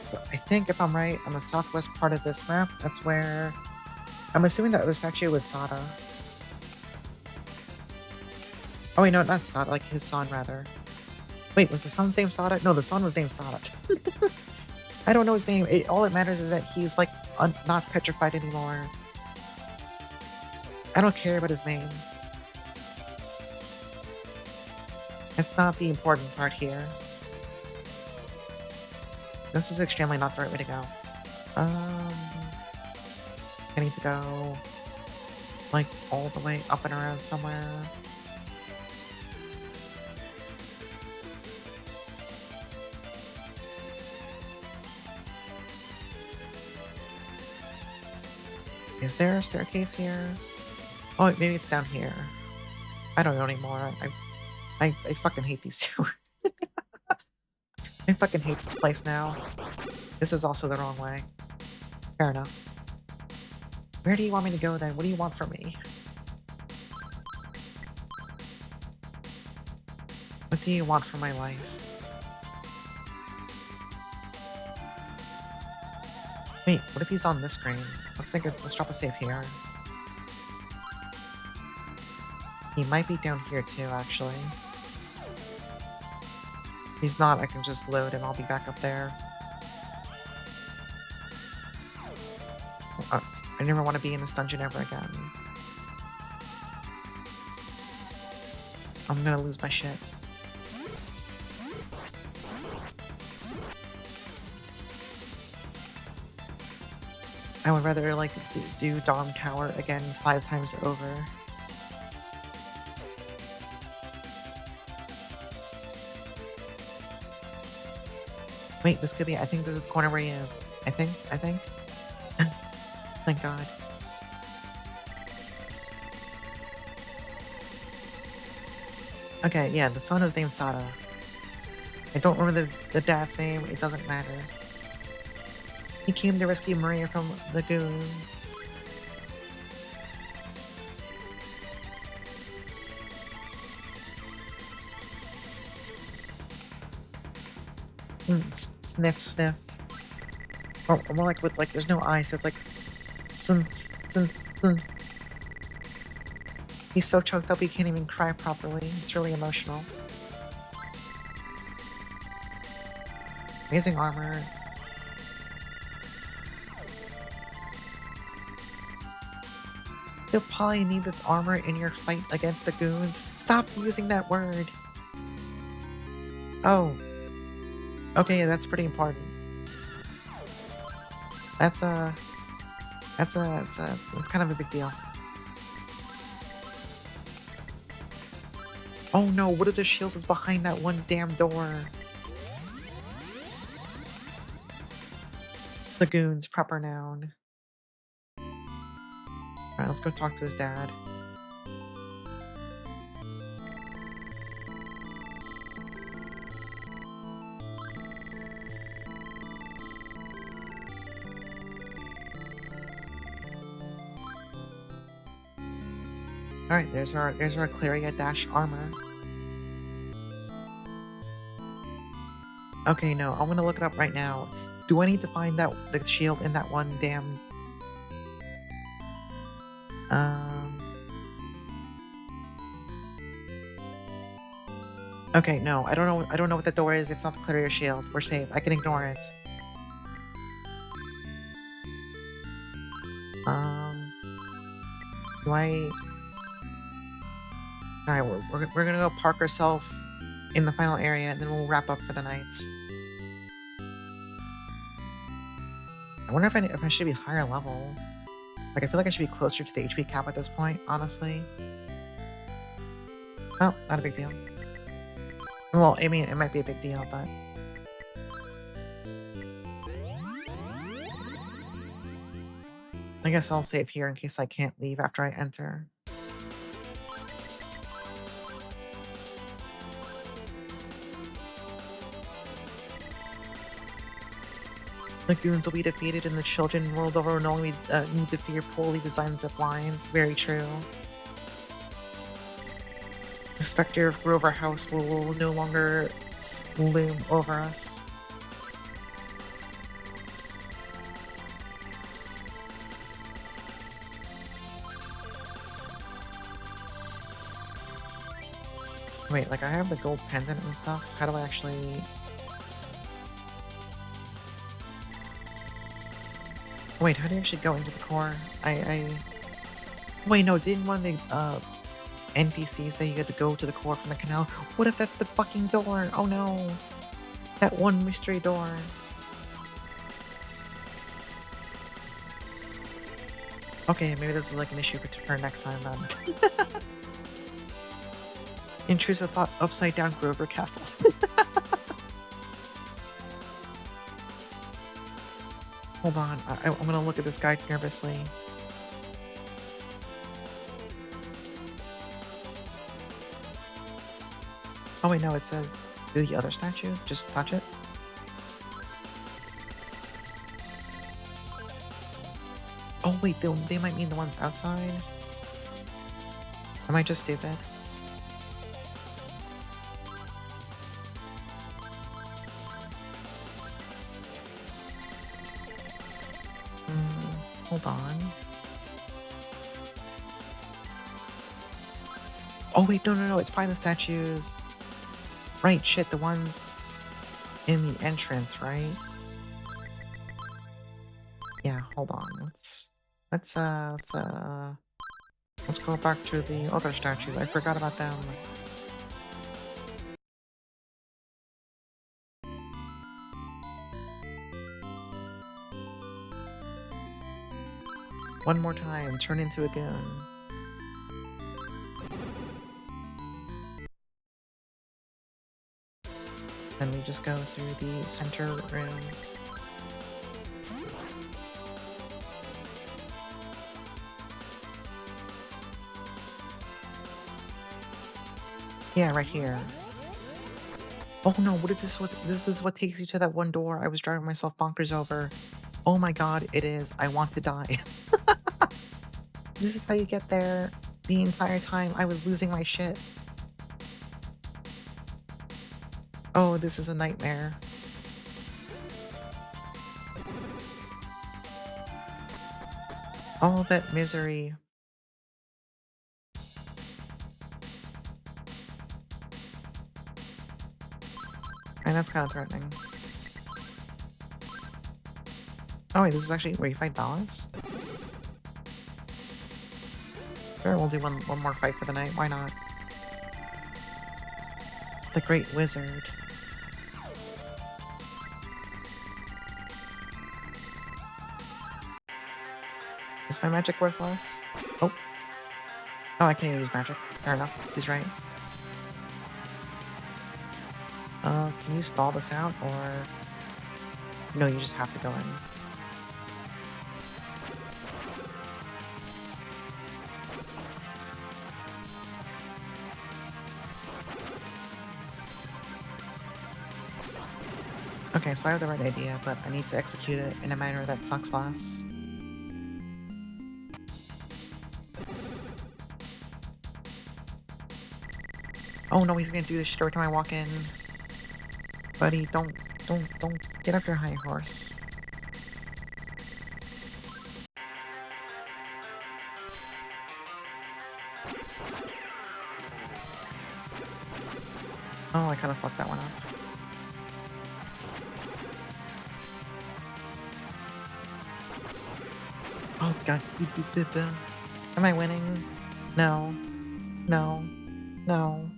So I think if I'm right, on the southwest part of this map, that's where... I'm assuming that the statue was Sada. Oh wait, no, not Sada, like his son, rather. Wait, was the son's name Sada? No, the son was named Sada. I don't know his name. All that matters is that he's, like, not petrified anymore. I don't care about his name. That's not the important part here. This is extremely not the right way to go. I need to go, like, all the way up and around somewhere. Is there a staircase here? Oh, maybe it's down here. I don't know anymore. I fucking hate these two. I fucking hate this place now. This is also the wrong way. Fair enough. Where do you want me to go then? What do you want from me? What do you want from my life? Wait, what if he's on this screen? Let's drop a save here. He might be down here too, actually. If he's not, I can just load and I'll be back up there. I never want to be in this dungeon ever again. I'm gonna lose my shit. I would rather, like, do Dom Tower again 5 times over. Wait, this could be... I think this is the corner where he is. I think. Thank God. Okay, yeah, the son is named Sada. I don't remember the dad's name, it doesn't matter. He came to rescue Maria from the goons. Sniff, sniff. Or more like with, like, there's no eyes, it's like... He's so choked up he can't even cry properly. It's really emotional. Amazing armor. You'll probably need this armor in your fight against the goons. Stop using that word. Oh. Okay, yeah, that's pretty important. That's kind of a big deal. Oh no, what if the shield is behind that one damn door? The goons, proper noun. Alright, let's go talk to his dad. Alright, there's our Claria dash armor. Okay, no, I'm gonna look it up right now. Do I need to find the shield in that one damn... Okay, no, I don't know what the door is. It's not the Claria shield. We're safe. I can ignore it. Do I... Alright, we're gonna go park ourselves in the final area, and then we'll wrap up for the night. I wonder if I should be higher level. Like, I feel like I should be closer to the HP cap at this point, honestly. Oh, not a big deal. Well, I mean, it might be a big deal, but... I guess I'll save here in case I can't leave after I enter. The goons will be defeated and the children world over will only need to fear poorly designed zip lines. Very true. The specter of Grover House will no longer loom over us. Wait, like I have the gold pendant and stuff? How do I actually... Wait, how do you actually go into the core? Wait, no, didn't one of the NPCs say you had to go to the core from the canal? What if that's the fucking door? Oh no! That one mystery door. Okay, maybe this is like an issue for next time then. Intrusive thought, upside down Grover Castle. Hold on, I'm gonna look at this guide nervously. Oh wait, no, it says do the other statue. Just touch it. Oh wait, they might mean the ones outside. Am I just stupid? Hold on. Oh wait, no, it's by the statues. Right, shit, the ones in the entrance, right? Yeah, hold on. Let's go back to the other statues. I forgot about them. One more time, turn into a goon. Then we just go through the center room. Yeah, right here. Oh no, what if this is what takes you to that one door I was driving myself bonkers over. Oh my god, it is. I want to die. This is how you get there. The entire time I was losing my shit. Oh, this is a nightmare. All that misery. And that's kind of threatening. Oh wait, this is actually where you fight balance? Sure, we'll do one more fight for the night. Why not? The Great Wizard. Is my magic worth less? Oh. Oh, I can't use magic. Fair enough. He's right. Can you stall this out, or... No, you just have to go in. Okay, so I have the right idea, but I need to execute it in a manner that sucks less. Oh no, he's gonna do this shit every time I walk in. Buddy, don't get up your high horse. Oh, I kind of fucked that one up. Oh god. Am I winning? No. No. No.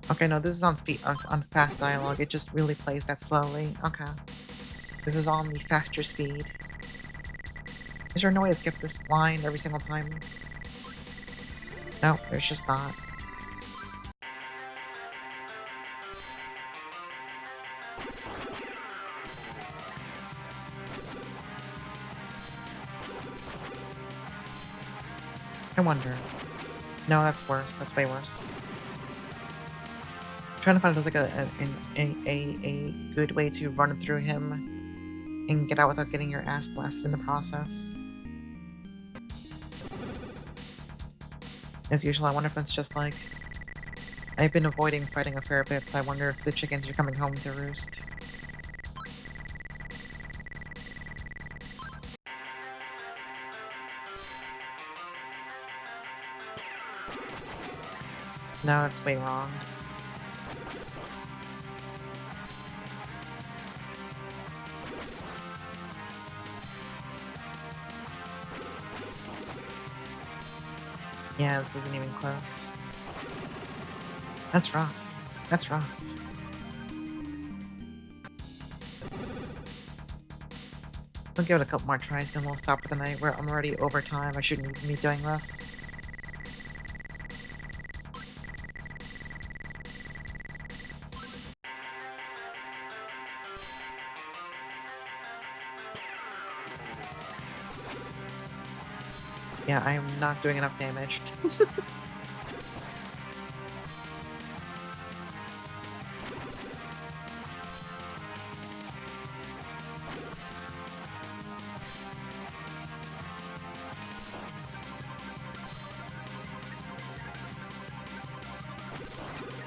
Okay, no, this is on speed, on fast dialogue. It just really plays that slowly. Okay. This is on the faster speed. Is there no way to skip this line every single time? No, there's just not. I wonder. No, that's worse. That's way worse. trying to find like a good way to run through him and get out without getting your ass blasted in the process. As usual, I wonder if it's just like I've been avoiding fighting a fair bit, so I wonder if the chickens are coming home to roost. No, it's way wrong. Yeah, this isn't even close. That's rough. That's rough. We'll give it a couple more tries, then we'll stop for the night. I'm already over time. I shouldn't even be doing this. Yeah, I am not doing enough damage.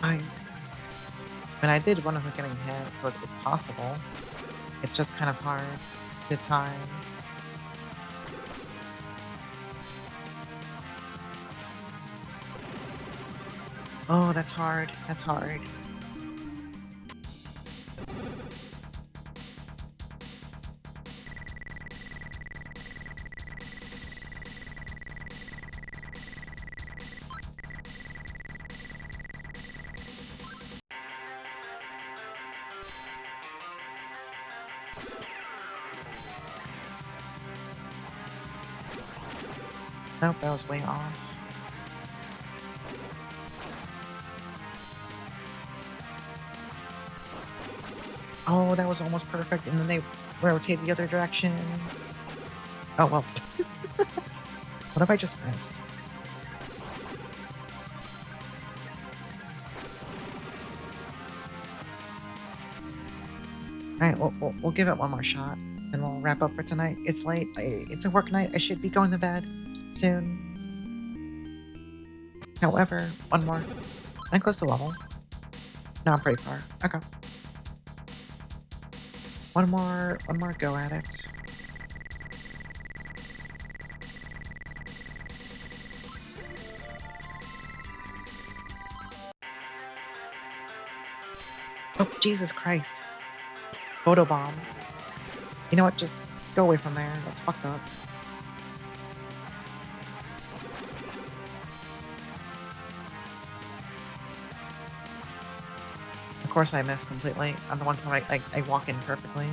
I mean, I did one of them getting hit, so it's possible. It's just kind of hard to time. Oh, that's hard. That's hard. Nope, that was way off. Oh, that was almost perfect, and then they rotate the other direction. Oh, well. What have I just missed? Alright, we'll give it one more shot, and we'll wrap up for tonight. It's late. It's a work night. I should be going to bed soon. However, one more. I'm close to level. No, I'm pretty far. Okay. One more go at it. Oh, Jesus Christ. Photo bomb. You know what? Just go away from there. That's fucked up. Of course I missed completely. On the one time I walk in perfectly.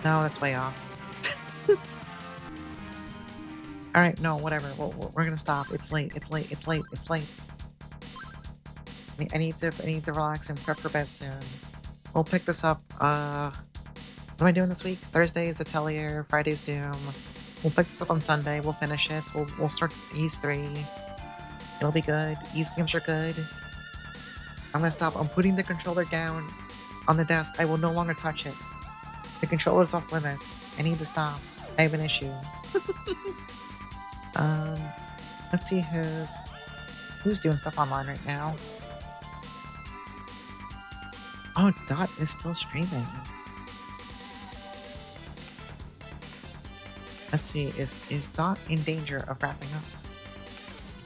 No, that's way off. Alright, no, whatever. We're gonna stop. It's late. It's late. It's late. It's late. I need to relax and prep for bed soon. We'll pick this up. What am I doing this week? Thursday is Atelier. Friday's Doom. We'll pick this up on Sunday. We'll finish it. We'll start Ys 3. It'll be good. Ys games are good. I'm gonna stop. I'm putting the controller down on the desk. I will no longer touch it. The controller's off limits. I need to stop. I have an issue. Let's see who's doing stuff online right now. Oh, Dot is still streaming. Let's see, is Dot in danger of wrapping up?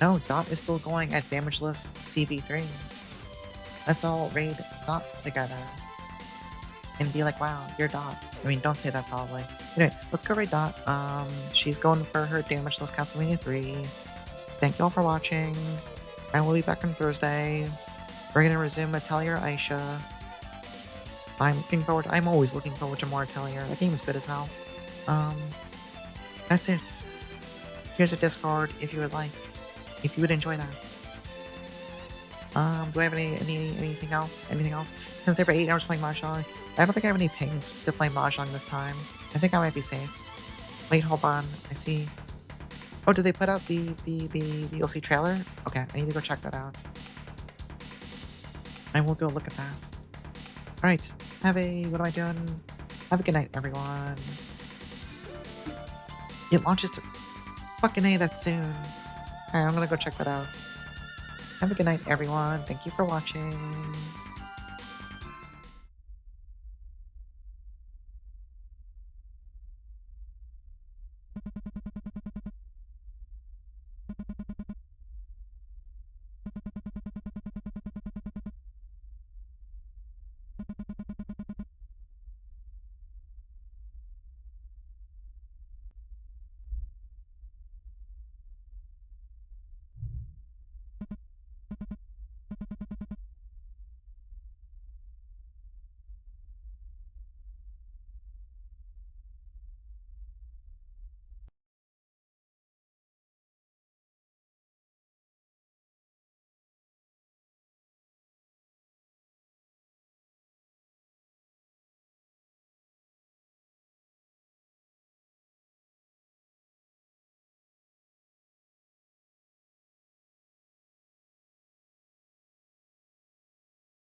No, Dot is still going at damageless CV3. Let's all raid Dot together. And be like, wow, you're Dot. I mean, don't say that probably. Anyway, let's go raid Dot. She's going for her damageless Castlevania 3. Thank you all for watching. I will be back on Thursday. We're gonna resume Atelier Aisha. I'm always looking forward to more Atelier. That game is good as hell. That's it. Here's a Discord if you would like. If you would enjoy that. Do I have anything else? Anything else? Since every 8 hours playing Mahjong, I don't think I have any pings to play Mahjong this time. I think I might be safe. Wait, hold on. I see. Oh, did they put out the DLC trailer? Okay, I need to go check that out. I will go look at that. Alright, what am I doing? Have a good night, everyone. It launches to fucking A that soon. Alright, I'm gonna go check that out. Have a good night, everyone. Thank you for watching.